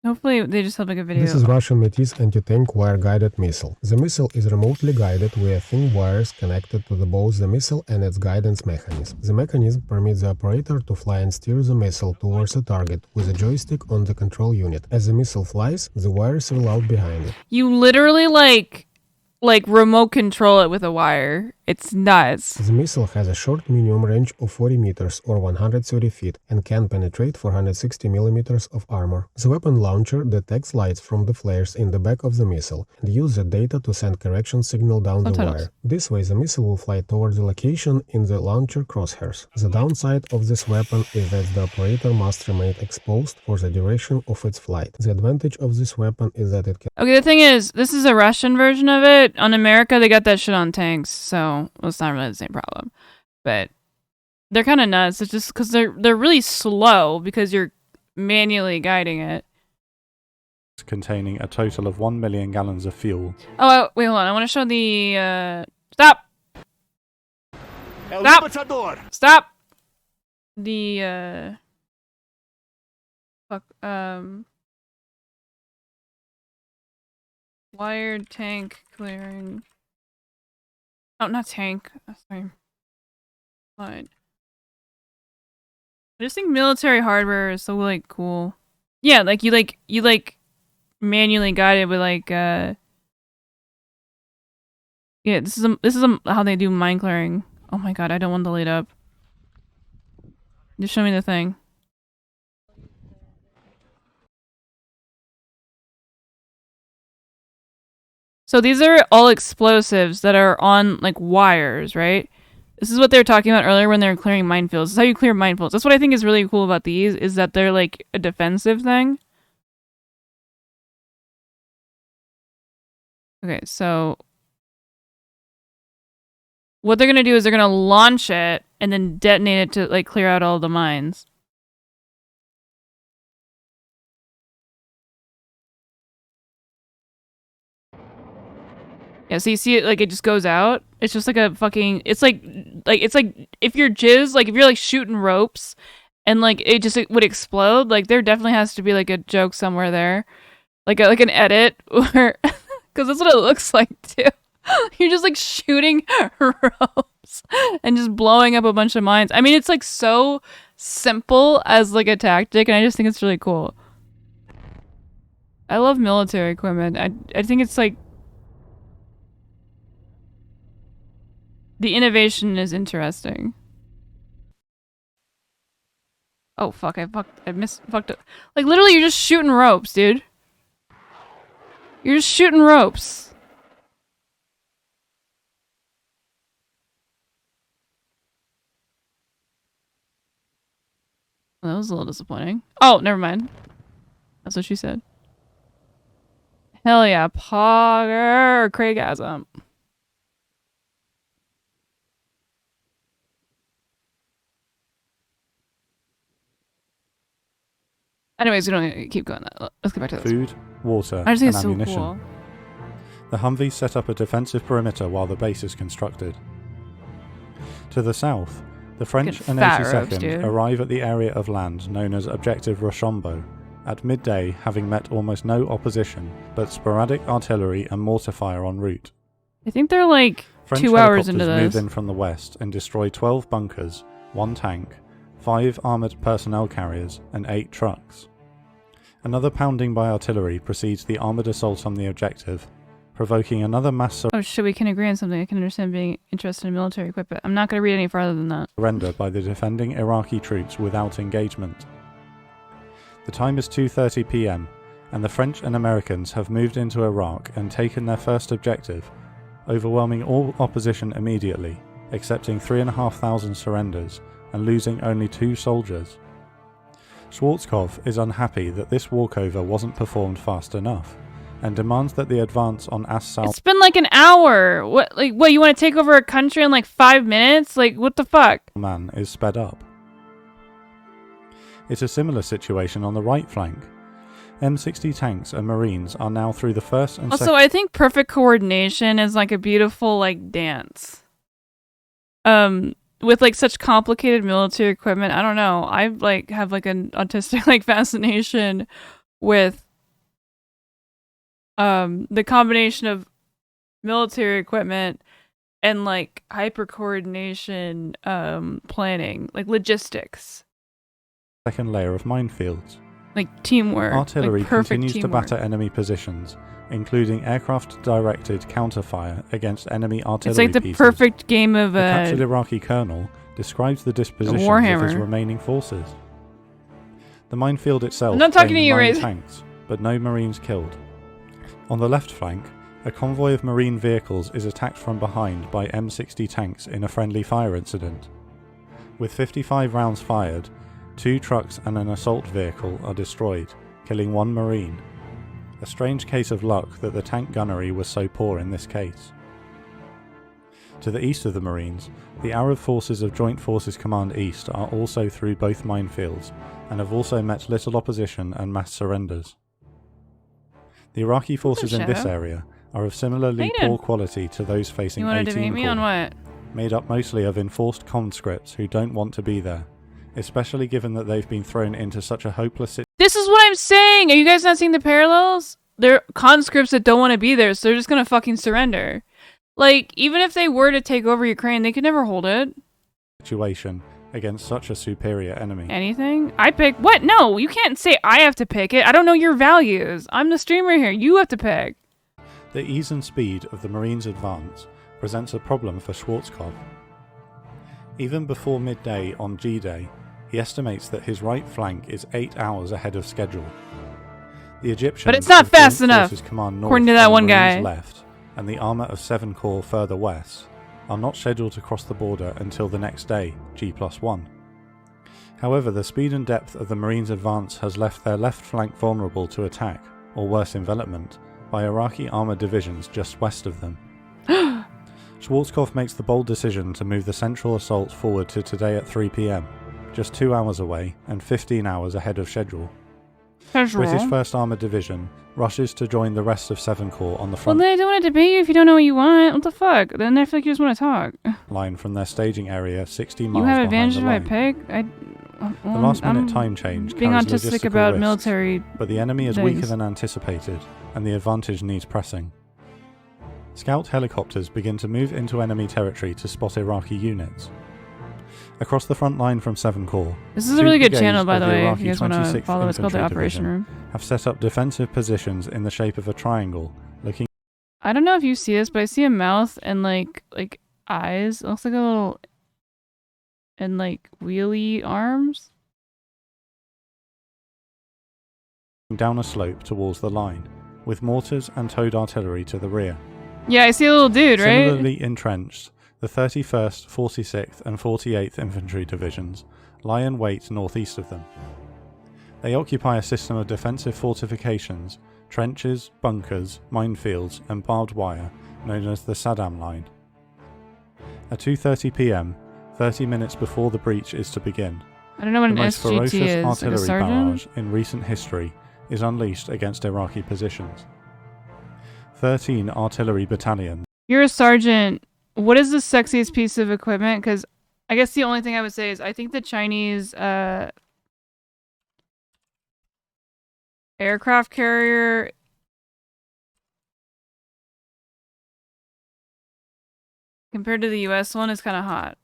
Hopefully they just have like a video. This is Russian Metis anti-tank wire-guided missile. The missile is remotely guided via thin wires connected to both the missile and its guidance mechanism. The mechanism permits the operator to fly and steer the missile towards a target with a joystick on the control unit. As the missile flies, the wires roll out behind it. You literally like remote control it with a wire. It's nuts. The missile has a short minimum range of 40 meters or 130 feet and can penetrate 460 millimeters of armor. The weapon launcher detects lights from the flares in the back of the missile and uses the data to send correction signal down the wire. This way the missile will fly towards the location in the launcher crosshairs. The downside of this weapon is that the operator must remain exposed for the duration of its flight. The advantage of this weapon is that it can... Okay, the thing is, this is a Russian version of it. On America, they got that shit on tanks, so it's not really the same problem. But they're kind of nuts. It's just because they're really slow because you're manually guiding it. Containing a total of 1 million gallons of fuel. Oh, wait, hold on. I want to show the... Stop! Stop! Stop! The, Fuck, Wired tank clearing. Oh, not tank. Sorry. Fine. I just think military hardware is so like cool. Yeah, like you manually guide it with like yeah, this is how they do mine clearing. Oh my god, I don't want to lead up. Just show me the thing. So these are all explosives that are on like wires, right? This is what they were talking about earlier when they were clearing minefields. This is how you clear minefields. That's what I think is really cool about these, is that they're like a defensive thing. Okay, so what they're gonna do is they're gonna launch it and then detonate it to like clear out all the mines. Yeah, so you see it, like, it just goes out. It's just like a fucking, it's like if you're jizz, like, if you're, like, shooting ropes and, like, it would explode, like, there definitely has to be, like, a joke somewhere there. Like an edit, or, because that's what it looks like, too. You're just, like, shooting ropes and just blowing up a bunch of mines. I mean, it's, like, so simple as, like, a tactic, and I just think it's really cool. I love military equipment. I think it's, like, the innovation is interesting. Oh fuck, I fucked up. Like literally you're just shooting ropes, dude. You're just shooting ropes. Well, that was a little disappointing. Oh, never mind. That's what she said. Hell yeah, Pogger Craigasm. Anyways, we don't need to keep going. Let's get back to this. Food, water, I just think and it's so ammunition. cool. The Humvees set up a defensive perimeter while the base is constructed. To the south, the French and 82nd arrive at the area of land known as Objective Rochambeau, at midday having met almost no opposition, but sporadic artillery and mortar fire en route. I think they're like French 2 hours into helicopters this. move in from the west and destroy 12 bunkers, 1 tank, 5 armoured personnel carriers, and 8 trucks. Another pounding by artillery precedes the armoured assault on the objective, provoking another mass Oh shit, we can agree on something. I can understand being interested in military equipment. I'm not going to read any farther than that. surrender by the defending Iraqi troops without engagement. The time is 2:30 p.m, and the French and Americans have moved into Iraq and taken their first objective, overwhelming all opposition immediately, accepting 3,500 surrenders and losing only 2 soldiers. Schwarzkopf is unhappy that this walkover wasn't performed fast enough, and demands that the advance on As-Sal It's been like an hour. What you want to take over a country in like 5 minutes? Like, what the fuck? man is sped up. It's a similar situation on the right flank. M60 tanks and Marines are now through the first and Also, I think perfect coordination is like a beautiful like dance. With like such complicated military equipment, I don't know. I like have like an autistic like fascination with the combination of military equipment and like hyper coordination planning, like logistics. second layer of minefields. Like teamwork. Artillery like perfect continues teamwork. to batter enemy positions, including aircraft-directed counterfire against enemy artillery It's like the pieces. perfect game of The captured Iraqi colonel describes the dispositions of his Warhammer. remaining forces. The minefield itself I'm not talking claimed to you, 9 Raze. tanks, but no Marines killed. On the left flank, a convoy of Marine vehicles is attacked from behind by M60 tanks in a friendly fire incident. With 55 rounds fired, 2 trucks and an assault vehicle are destroyed, killing 1 Marine. A strange case of luck that the tank gunnery was so poor in this case. To the east of the Marines, the Arab forces of Joint Forces Command East are also through both minefields, and have also met little opposition and mass surrenders. The Iraqi forces in this Shadow. area are of similarly How you doing? poor quality to those facing You want to 18 debate me on Corps, what? made up mostly of enforced conscripts who don't want to be there, especially given that they've been thrown into such a hopeless situation. This is what I'm saying. Are you guys not seeing the parallels? they're conscripts that don't want to be there, so they're just gonna fucking surrender. Like, even if they were to take over Ukraine, they could never hold it. Situation against such a superior enemy. Anything? I pick what? No, you can't say I have to pick it. I don't know your values. I'm the streamer here. You have to pick. The ease and speed of the Marines' advance presents a problem for Schwarzkopf. Even before midday on G-Day, he estimates that his right flank is 8 hours ahead of schedule. The Egyptians, but it's not fast enough, according to that one guy. Left, and the armour of 7 Corps further west are not scheduled to cross the border until the next day, G+1. However, the speed and depth of the Marines' advance has left their left flank vulnerable to attack, or worse envelopment, by Iraqi armoured divisions just west of them. Schwarzkopf makes the bold decision to move the central assault forward to today at 3 PM, just 2 hours away and 15 hours ahead of schedule. British 1st Armoured Division rushes to join the rest of 7 Corps on the front. Well, they don't want to debate you if you don't know what you want. What the fuck? Then I feel like you just want to talk. Line from their staging area 60 miles You have behind advantage the if I line. pick? The last-minute time change being carries autistic logistical about risks, military but the enemy is things. weaker than anticipated, and the advantage needs pressing. Scout helicopters begin to move into enemy territory to spot Iraqi units. Across the front line from 7 Corps, This is a really good channel, by the way, if Iraqi you guys want to 26th follow. It's called the Infantry Operation Division Room. have set up defensive positions in the shape of a triangle, looking. I don't know if you see this, but I see a mouth and like eyes. It looks like a little and like wheelie arms. Down a slope towards the line, with mortars and towed artillery to the rear. Yeah, I see a little dude, right? Similarly entrenched, the 31st, 46th and 48th Infantry Divisions lie in wait northeast of them. They occupy a system of defensive fortifications, trenches, bunkers, minefields and barbed wire known as the Saddam Line. At 2:30 PM, 30 minutes before the breach is to begin, I don't know what the an most SGT ferocious is. Like a artillery sergeant? barrage in recent history is unleashed against Iraqi positions. 13 artillery battalions. You're a sergeant. What is the sexiest piece of equipment? Because I guess the only thing I would say is I think the Chinese aircraft carrier compared to the US one is kind of hot.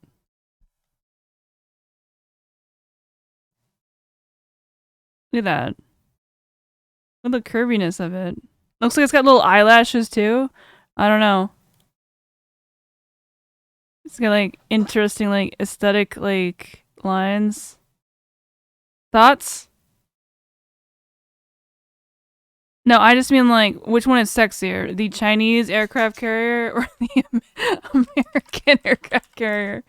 Look at that. Look at the curviness of it. Looks like it's got little eyelashes too. I don't know. It's got like interesting like aesthetic like lines. Thoughts? No, I just mean like which one is sexier? The Chinese aircraft carrier or the American aircraft carrier?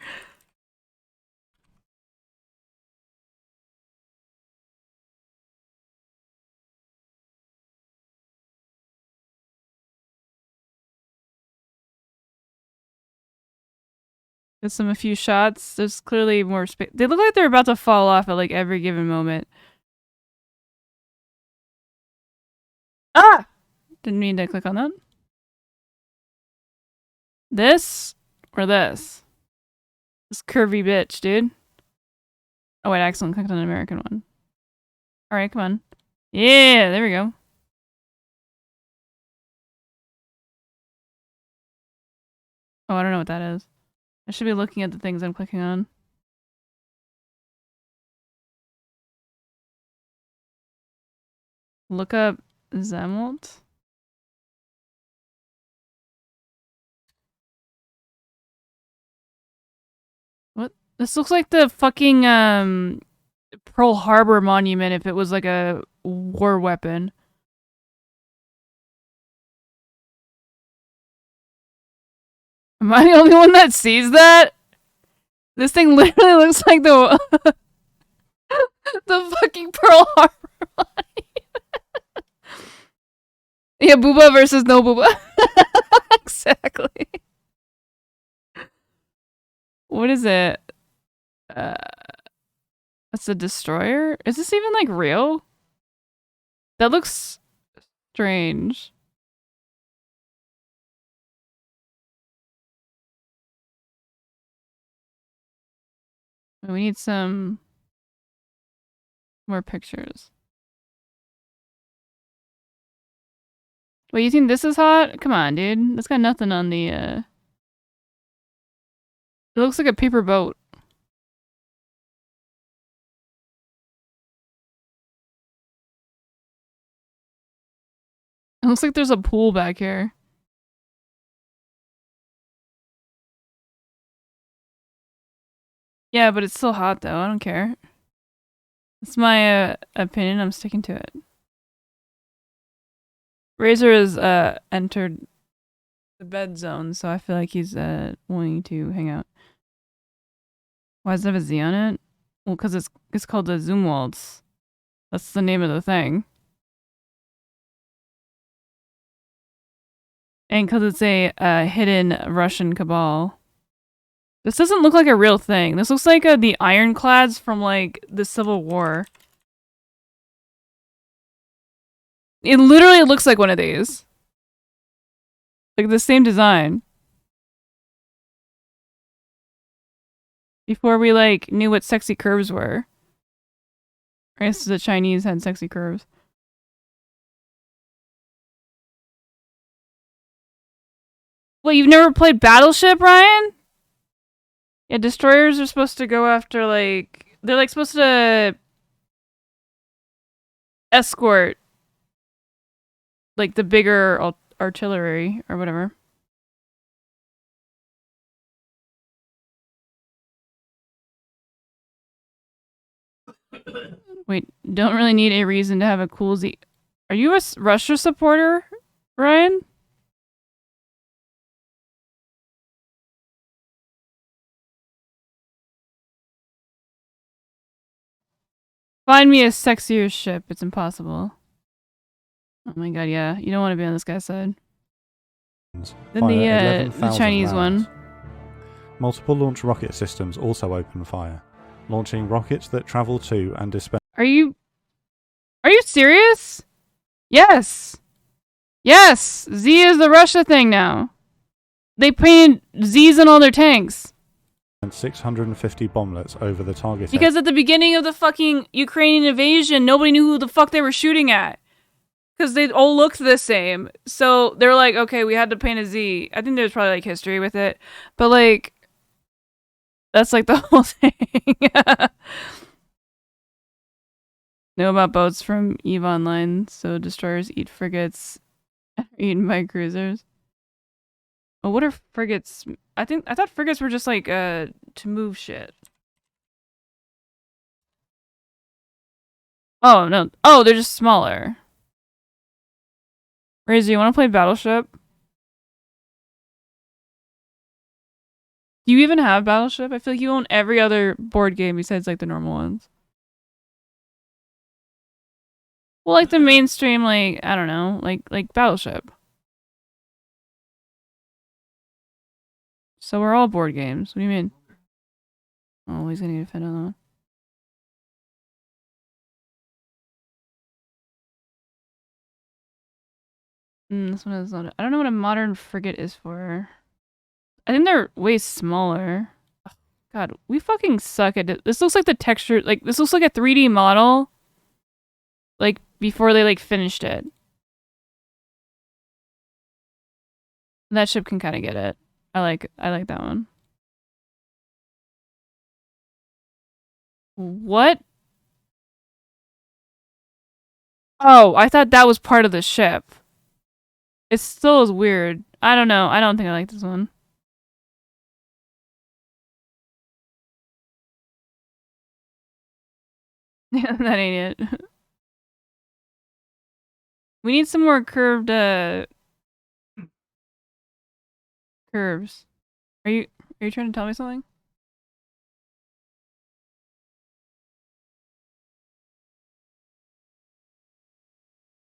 There's a few shots. There's clearly more space. They look like they're about to fall off at like every given moment. Ah! Didn't mean to click on that. This or this? This curvy bitch, dude. Oh wait, I accidentally clicked on an American one. Alright, come on. Yeah, there we go. Oh, I don't know what that is. I should be looking at the things I'm clicking on. Look up Zemelt. What? This looks like the fucking Pearl Harbor monument if it was like a war weapon. Am I the only one that sees that? This thing literally looks like the the fucking Pearl Harbor monument. Yeah, booba versus no booba. Exactly. What is it? That's a destroyer? Is this even like real? That looks strange. We need some more pictures. Wait, you think this is hot? Come on, dude. That's got nothing on the, It looks like a paper boat. It looks like there's a pool back here. Yeah, but it's still hot though. I don't care. It's my opinion. I'm sticking to it. Razor has entered the bed zone, so I feel like he's wanting to hang out. Why does it have a Z on it? Well, because it's called the Zoom Waltz. That's the name of the thing. And because it's a hidden Russian cabal. This doesn't look like a real thing. This looks like the ironclads from, like, the Civil War. It literally looks like one of these. Like, the same design. Before we, like, knew what sexy curves were. I guess the Chinese had sexy curves. Wait, you've never played Battleship, Ryan? Yeah, destroyers are supposed to go after, like... They're, like, supposed to... escort... like, the bigger artillery, or whatever. Wait, don't really need a reason to have a cool Z... Are you a Russia supporter, Ryan? Find me a sexier ship. It's impossible. Oh my god, yeah. You don't want to be on this guy's side. Then the Chinese one. Multiple launch rocket systems also open fire, launching rockets that travel to and dispense. Are you serious? Yes. Yes! Z is the Russia thing now. They painted Z's on all their tanks. And 650 bomblets over the target. Because at the beginning of the fucking Ukrainian invasion, nobody knew who the fuck they were shooting at. Because they all looked the same. So they were like, okay, we had to paint a Z. I think there's probably like history with it. But like, that's like the whole thing. Know about boats from EVE Online. So destroyers eat frigates eaten by cruisers. Oh, what are frigates? I thought frigates were just like to move shit. Oh no. Oh, they're just smaller. Razor, you want to play Battleship? Do you even have Battleship? I feel like you own every other board game besides like the normal ones. Well, like the mainstream, like I don't know, like Battleship. So we're all board games. What do you mean? Oh, he's gonna need a fit on that one. This one is not. I don't know what a modern frigate is for. I think they're way smaller. Oh, God, we fucking suck at it. This looks like the texture. Like this looks like a 3D model. Like before they like finished it. That ship can kind of get it. I like that one. What? Oh, I thought that was part of the ship. It still is weird. I don't know. I don't think I like this one. Yeah, that ain't it. We need some more curved curves. Are you trying to tell me something?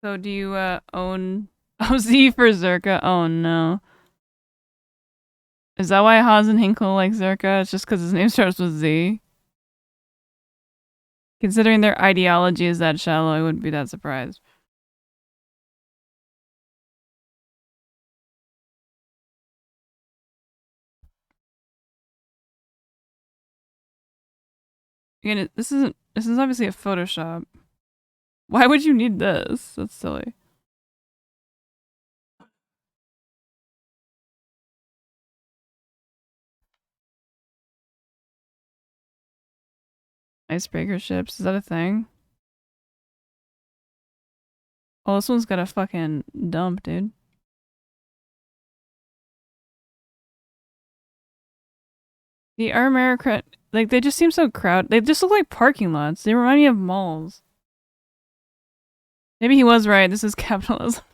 So do you own OZ for Zerka? Oh no. Is that why Hans and Hinkle like Zerka? It's just because his name starts with Z? Considering their ideology is that shallow, I wouldn't be that surprised. Again, this is obviously a Photoshop. Why would you need this? That's silly. Icebreaker ships. Is that a thing? Oh, this one's got a fucking dump, dude. The America, like, they just seem so crowded. They just look like parking lots. They remind me of malls. Maybe he was right. This is capitalism.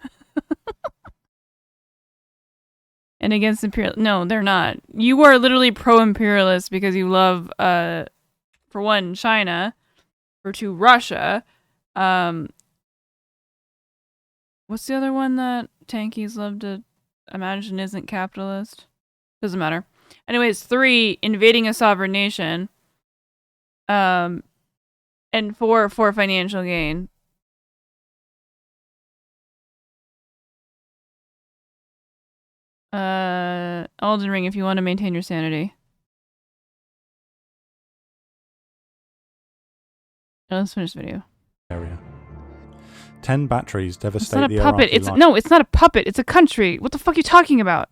And against imperial. No, they're not. You are literally pro-imperialist because you love, for one, China. For two, Russia. What's the other one that tankies love to imagine isn't capitalist? Doesn't matter. Anyways, 3, invading a sovereign nation. And 4, for financial gain. Elden Ring if you want to maintain your sanity. Now let's finish the video. Area. 10 batteries devastate It's not the a puppet. Iraqi No, it's not a puppet. It's a country. What the fuck are you talking about?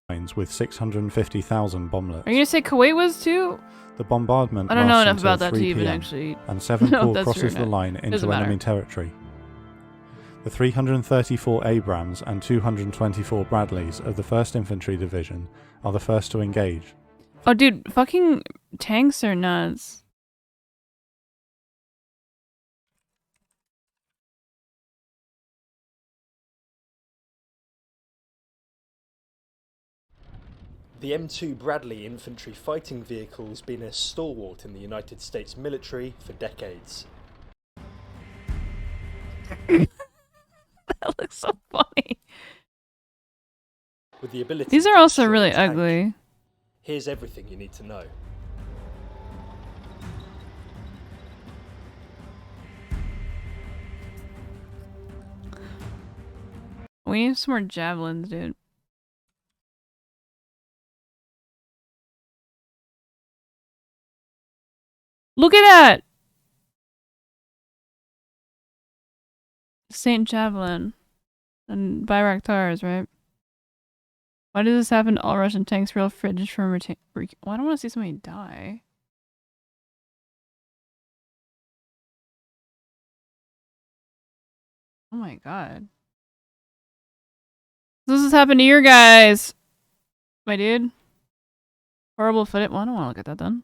lines with 650,000 bomblets. Are you gonna say Kuwait was too? The bombardment I don't know lasts enough until about that to 3 even PM, actually and 7 know if Corps that's crosses true or the not. line into Doesn't matter. enemy territory. The 334 Abrams and 224 Bradleys of the 1st Infantry Division are the first to engage. Oh, dude, fucking tanks are nuts. The M2 Bradley infantry fighting vehicle has been a stalwart in the United States military for decades. That looks so funny. With the ability These to are also destroy really a tank. ugly. Here's everything you need to know. We need some more javelins, dude. Look at that! Saint Javelin. And Bayraktars, right? Why does this happen to all Russian tanks? Real fridge from retain. Well, I don't want to see somebody die. Oh my god. This has happened to your guys! My dude. Horrible footage. Well, I don't want to look at that then.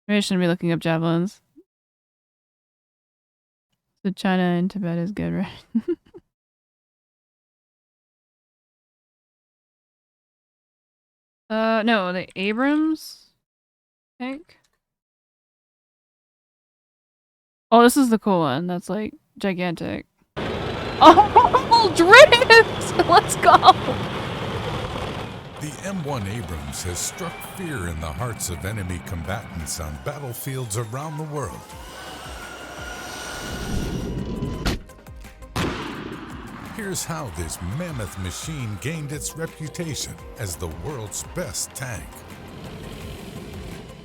Maybe I shouldn't be looking up javelins. So China and Tibet is good, right? No, the Abrams tank. Oh, this is the cool one. That's like gigantic. Oh, drift! Let's go! The M1 Abrams has struck fear in the hearts of enemy combatants on battlefields around the world. Here's how this mammoth machine gained its reputation as the world's best tank.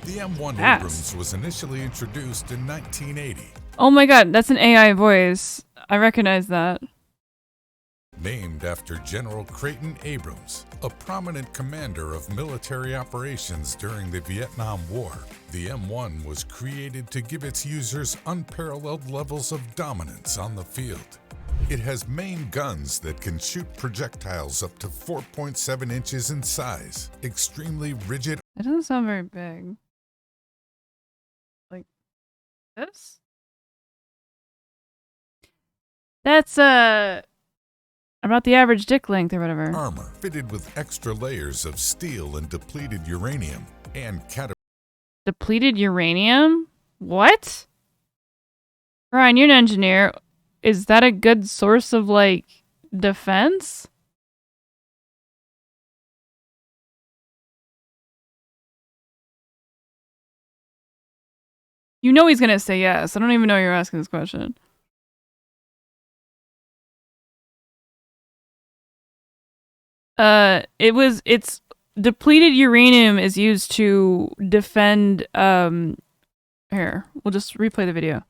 The M1 Abrams was initially introduced in 1980. Oh my god, that's an AI voice. I recognize that. Named after General Creighton Abrams, a prominent commander of military operations during the Vietnam War, the M1 was created to give its users unparalleled levels of dominance on the field. It has main guns that can shoot projectiles up to 4.7 inches in size, extremely rigid. That doesn't sound very big. Like this? That's about the average dick length or whatever. Armor fitted with extra layers of steel and depleted uranium and Depleted uranium? What? Ryan, you're an engineer. Is that a good source of, like, defense? You know he's gonna say yes. I don't even know you're asking this question. It's depleted uranium is used to defend, here, we'll just replay the video.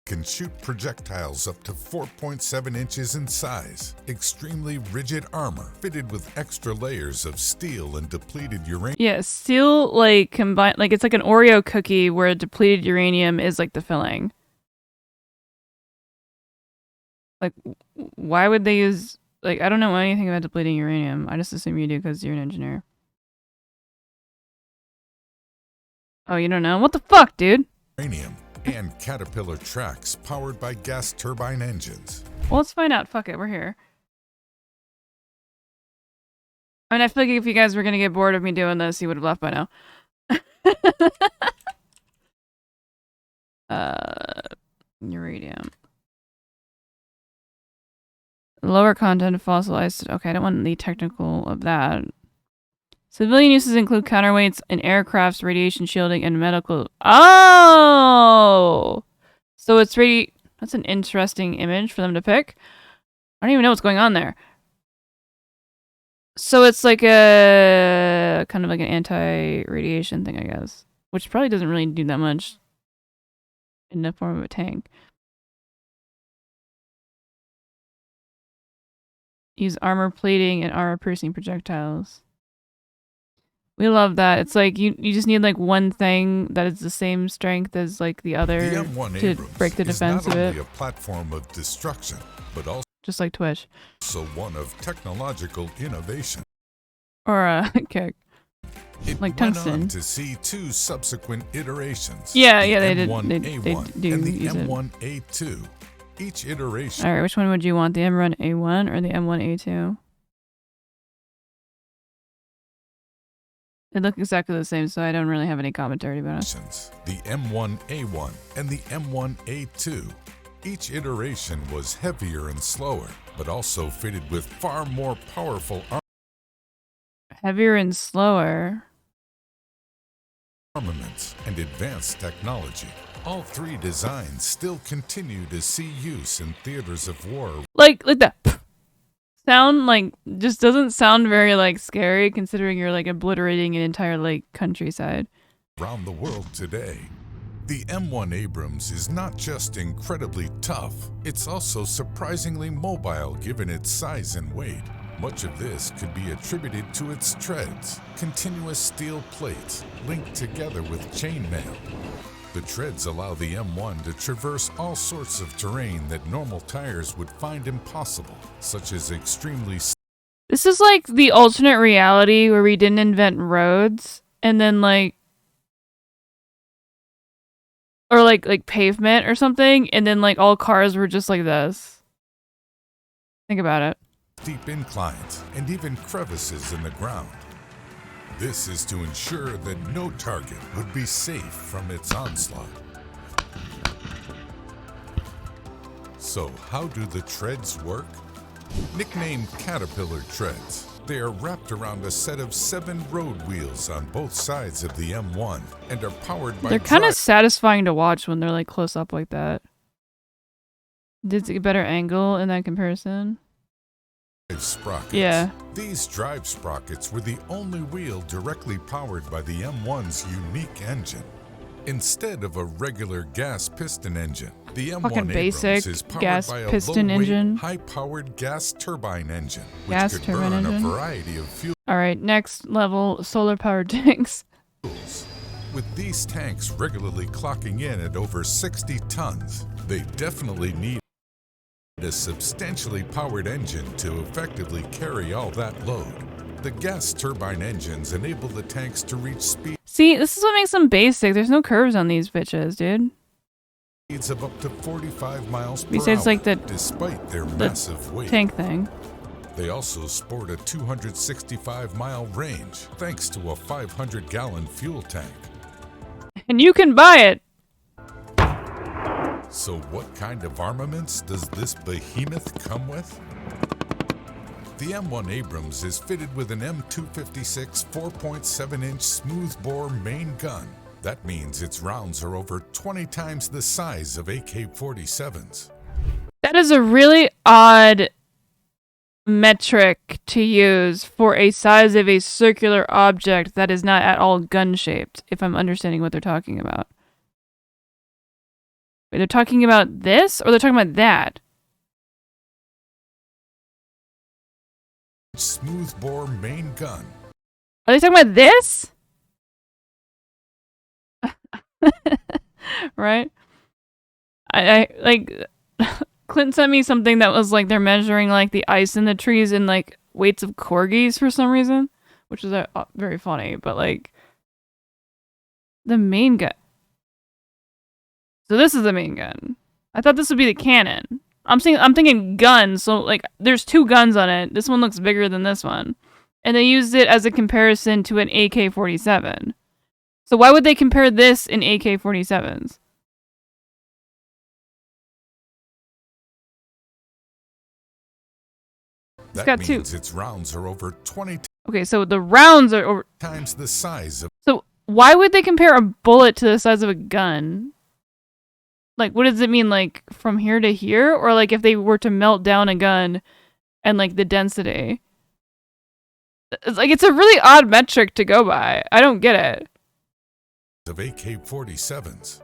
can shoot projectiles up to 4.7 inches in size. Extremely rigid armor fitted with extra layers of steel and depleted uranium. Yeah, steel like combined, like it's like an Oreo cookie where depleted uranium is like the filling. Like, why would they use, like, I don't know anything about depleting uranium. I just assume you do because you're an engineer. Oh, you don't know? What the fuck, dude? Uranium and Caterpillar tracks powered by gas turbine engines. Well, let's find out. Fuck it, we're here. I mean, I feel like if you guys were gonna get bored of me doing this, you would have left by now. Uranium. Lower content of fossilized. Okay, I don't want the technical of that. Civilian uses include counterweights in aircrafts, radiation shielding, and medical. Oh! So it's really. That's an interesting image for them to pick. I don't even know what's going on there. So it's like a kind of like an anti-radiation thing, I guess, which probably doesn't really do that much in the form of a tank. Use armor plating and armor-piercing projectiles. We love that. It's like you just need like one thing that is the same strength as like the other The M1 to Abrams break the defense is not of only it. a platform of destruction, but also Just like Twitch. one of technological innovation. Or a kick. It Like went tungsten. on to see two subsequent iterations. Yeah, the yeah, they did. M1A1 They do and the use it. M1A2. Each iteration Alright, which one would you want? The M1A1 or the M1A2? They look exactly the same, so I don't really have any commentary about it. the M1A1 and the M1A2. Each iteration was heavier and slower, but also fitted with far more powerful Heavier and slower. armaments and advanced technology. All three designs still continue to see use in theaters of war. Like that sound like just doesn't sound very like scary considering you're like obliterating an entire like countryside. Around the world today. The M1 Abrams is not just incredibly tough, it's also surprisingly mobile given its size and weight. Much of this could be attributed to its treads, continuous steel plates linked together with chainmail. The treads allow the M1 to traverse all sorts of terrain that normal tires would find impossible, such as extremely. This is like the alternate reality where we didn't invent roads and then like or like pavement or something and then like all cars were just like this. Think about it. Steep inclines and even crevices in the ground. This is to ensure that no target would be safe from its onslaught. So how do the treads work? Nicknamed Caterpillar treads, they are wrapped around a set of 7 road wheels on both sides of the M1 and are powered by They're kind of satisfying to watch when they're like close up like that. Did it a better angle in that comparison? drive sprockets. Yeah. These drive sprockets were the only wheel directly powered by the M1's unique engine. Instead of a regular gas piston engine, the M1 Fucking Abrams basic is powered gas by a piston low-weight, engine. high-powered gas turbine engine, which Gas could turbine burn engine. a variety of fuels. Alright, next level, solar powered tanks. With these tanks regularly clocking in at over 60 tons, they definitely need a substantially powered engine to effectively carry all that load. The gas turbine engines enable the tanks to reach speeds See, this is what makes them basic. There's no curves on these bitches, dude. of up to 45 miles per Besides, hour, like, the despite their massive weight. tank thing. They also sport a 265-mile range, thanks to a 500-gallon fuel tank. And you can buy it. So what kind of armaments does this behemoth come with? The M1 Abrams is fitted with an M256 4.7-inch smoothbore main gun. That means its rounds are over 20 times the size of AK-47s. That is a really odd metric to use for a size of a circular object that is not at all gun-shaped, if I'm understanding what they're talking about. Wait, they're talking about this or they're talking about that? Smoothbore main gun. Are they talking about this? Right? I like Clint sent me something that was like they're measuring like the ice in the trees in like weights of corgis for some reason, which is very funny, but like the main gun. So this is the main gun. I thought this would be the cannon. I'm thinking guns, so like there's 2 guns on it. This one looks bigger than this one. And they used it as a comparison to an AK-47. So why would they compare this in AK-47s? It's got 2. Its rounds are over 20 Okay, so the rounds are over times the size of. So why would they compare a bullet to the size of a gun? Like, what does it mean, like, from here to here? Or, like, if they were to melt down a gun and, like, the density? It's like, it's a really odd metric to go by. I don't get it. Of AK-47s.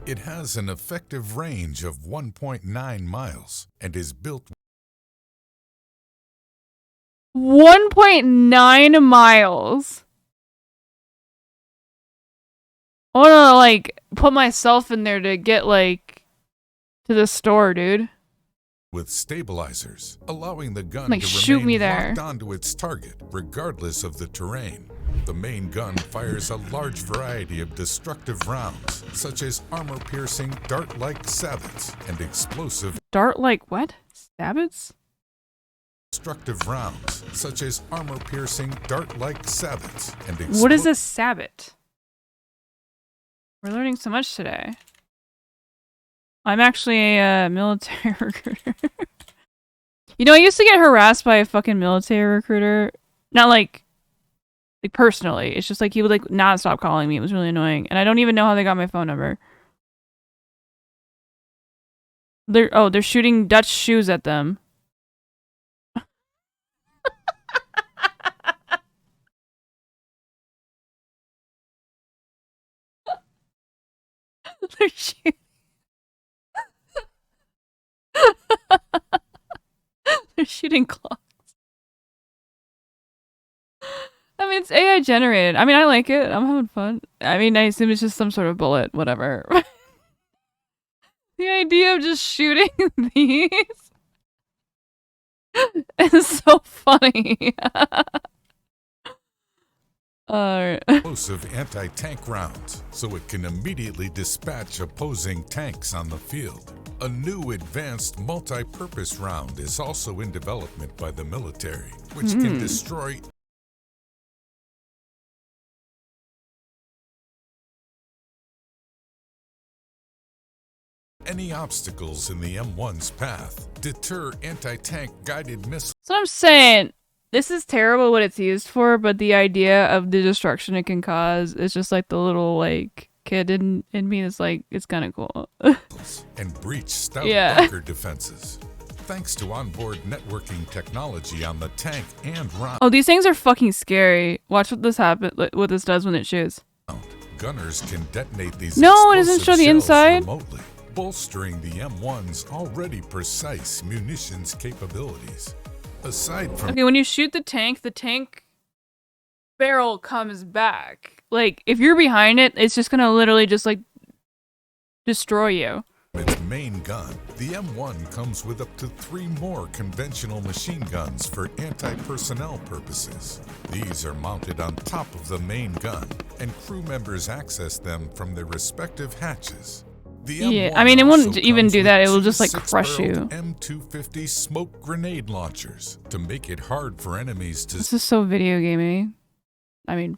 It has an effective range of 1.9 miles and is built 1.9 miles. I want to, like, put myself in there to get, like, to the store, dude. with stabilizers, allowing the gun like, to shoot remain me there. locked onto its target, regardless of the terrain. The main gun fires a large variety of destructive rounds, such as armor-piercing, dart-like sabots and explosive Dart-like what? Sabots? destructive rounds, such as armor-piercing, dart-like sabots and What is a sabot? We're learning so much today. I'm actually a military recruiter. You know, I used to get harassed by a fucking military recruiter. Not like personally. It's just like he would like not stop calling me. It was really annoying. And I don't even know how they got my phone number. They're shooting Dutch shoes at them. They're shooting. They're shooting clocks. I mean, it's AI generated. I mean, I like it. I'm having fun. I mean, I assume it's just some sort of bullet, whatever. The idea of just shooting these is so funny. explosive anti-tank rounds, so it can immediately dispatch opposing tanks on the field. A new advanced multi-purpose round is also in development by the military, which can destroy any obstacles in the M1's path, deter anti-tank guided missiles. So I'm saying, this is terrible what it's used for, but the idea of the destruction it can cause is just like the little like kid in me is like, it's kind of cool. And breach stout Yeah. bunker defenses. Thanks to onboard networking technology on the tank and round. Oh, these things are fucking scary. Watch what this what this does when it shoots. Gunners can detonate these No, it doesn't explosive show the shells inside. remotely, bolstering the M1's already precise munitions capabilities. Aside from Okay, when you shoot the tank barrel comes back. Like, if you're behind it, it's just gonna literally just like destroy you. its main gun, the M1 comes with up to 3 more conventional machine guns for anti-personnel purposes. These are mounted on top of the main gun, and crew members access them from their respective hatches. The Yeah, M1 I mean, it wouldn't also even comes do with that. It will 2 just like crush you. six-barreled M250 smoke grenade launchers to make it hard for enemies to This is so video gamey. I mean,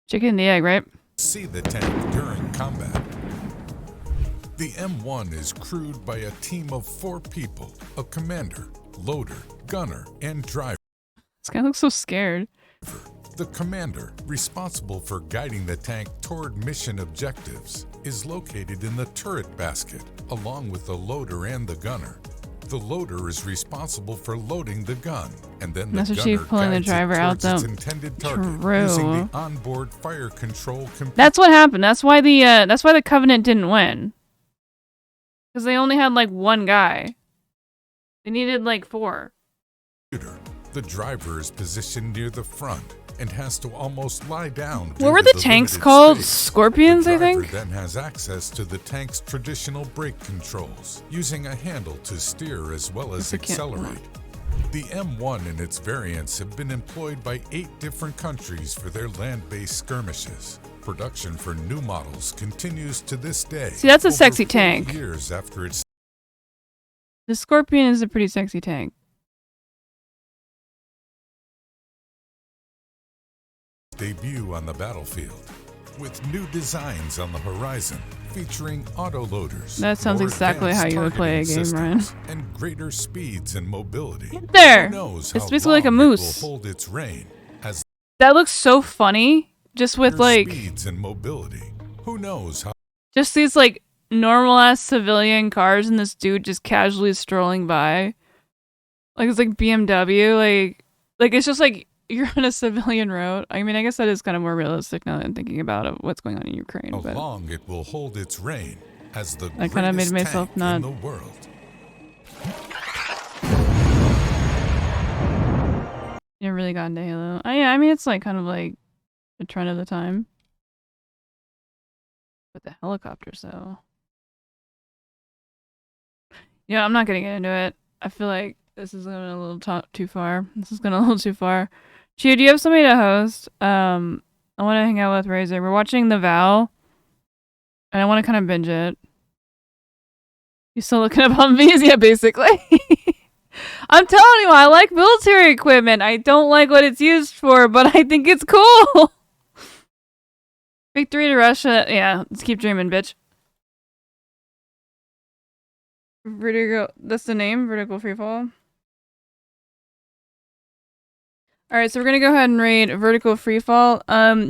chicken and the egg, right? see the tank during combat. The M1 is crewed by a team of 4 people, a commander, loader, gunner, and driver. This guy looks so scared. The commander, responsible for guiding the tank toward mission objectives, is located in the turret basket, along with the loader and the gunner. The loader is responsible for loading the gun, and then the That's what gunner she's pulling the guides it driver out, towards its though. intended target True. using the onboard fire control computer. That's what happened. That's why the Covenant didn't win. Because they only had like one guy. They needed like 4. The driver is positioned near the front and has to almost lie down. What were the tanks called? Scorpions, I think? The driver then has access to the tank's traditional brake controls, using a handle to steer as well as accelerate. The M1 and its variants have been employed by 8 different countries for their land-based skirmishes. Production for new models continues to this day. See, that's a over sexy 40 tank. Years after its The Scorpion is a pretty sexy tank. debut on the battlefield, with new designs on the horizon, featuring autoloaders. That sounds more exactly how advanced you would play a targeting game, Ryan. systems, and greater speeds and mobility. There! Who knows It's how basically like a long moose. It will hold its reign as That looks so funny. Just with like speeds and mobility. Who knows how just these like normal ass civilian cars and this dude just casually strolling by. Like it's like BMW, like it's just like you're on a civilian road. I mean, I guess that is kind of more realistic now that I'm thinking about it, what's going on in Ukraine. how But long it will hold its reign as the I kind of made greatest myself tank not. in the world. You really got into Halo. Yeah, I mean it's like kind of like the trend of the time. But the helicopters though. Yeah, I'm not gonna get into it. I feel like this is going a little too far. This is going a little too far. Chia, do you have somebody to host? I want to hang out with Razor. We're watching The Vow, and I want to kind of binge it. You still looking up on Visa, basically. I'm telling you, I like military equipment. I don't like what it's used for, but I think it's cool. Victory to Russia. Yeah, let's keep dreaming, bitch. Vertical. That's the name? Vertical Freefall. Alright, so we're gonna go ahead and raid Vertical Freefall.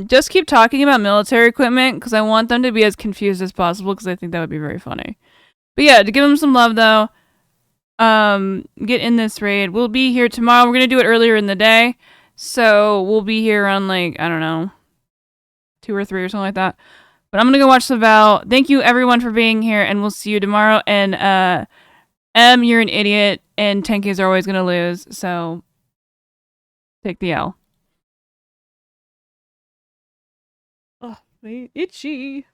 Just keep talking about military equipment, because I want them to be as confused as possible, because I think that would be very funny. But yeah, to give them some love, though, get in this raid. We'll be here tomorrow. We're gonna do it earlier in the day, so we'll be here on, like, I don't know, 2 or 3 or something like that. But I'm gonna go watch The Vow. Thank you, everyone, for being here, and we'll see you tomorrow. And, you're an idiot, and tankies are always gonna lose, so take the L. Oh, itchy.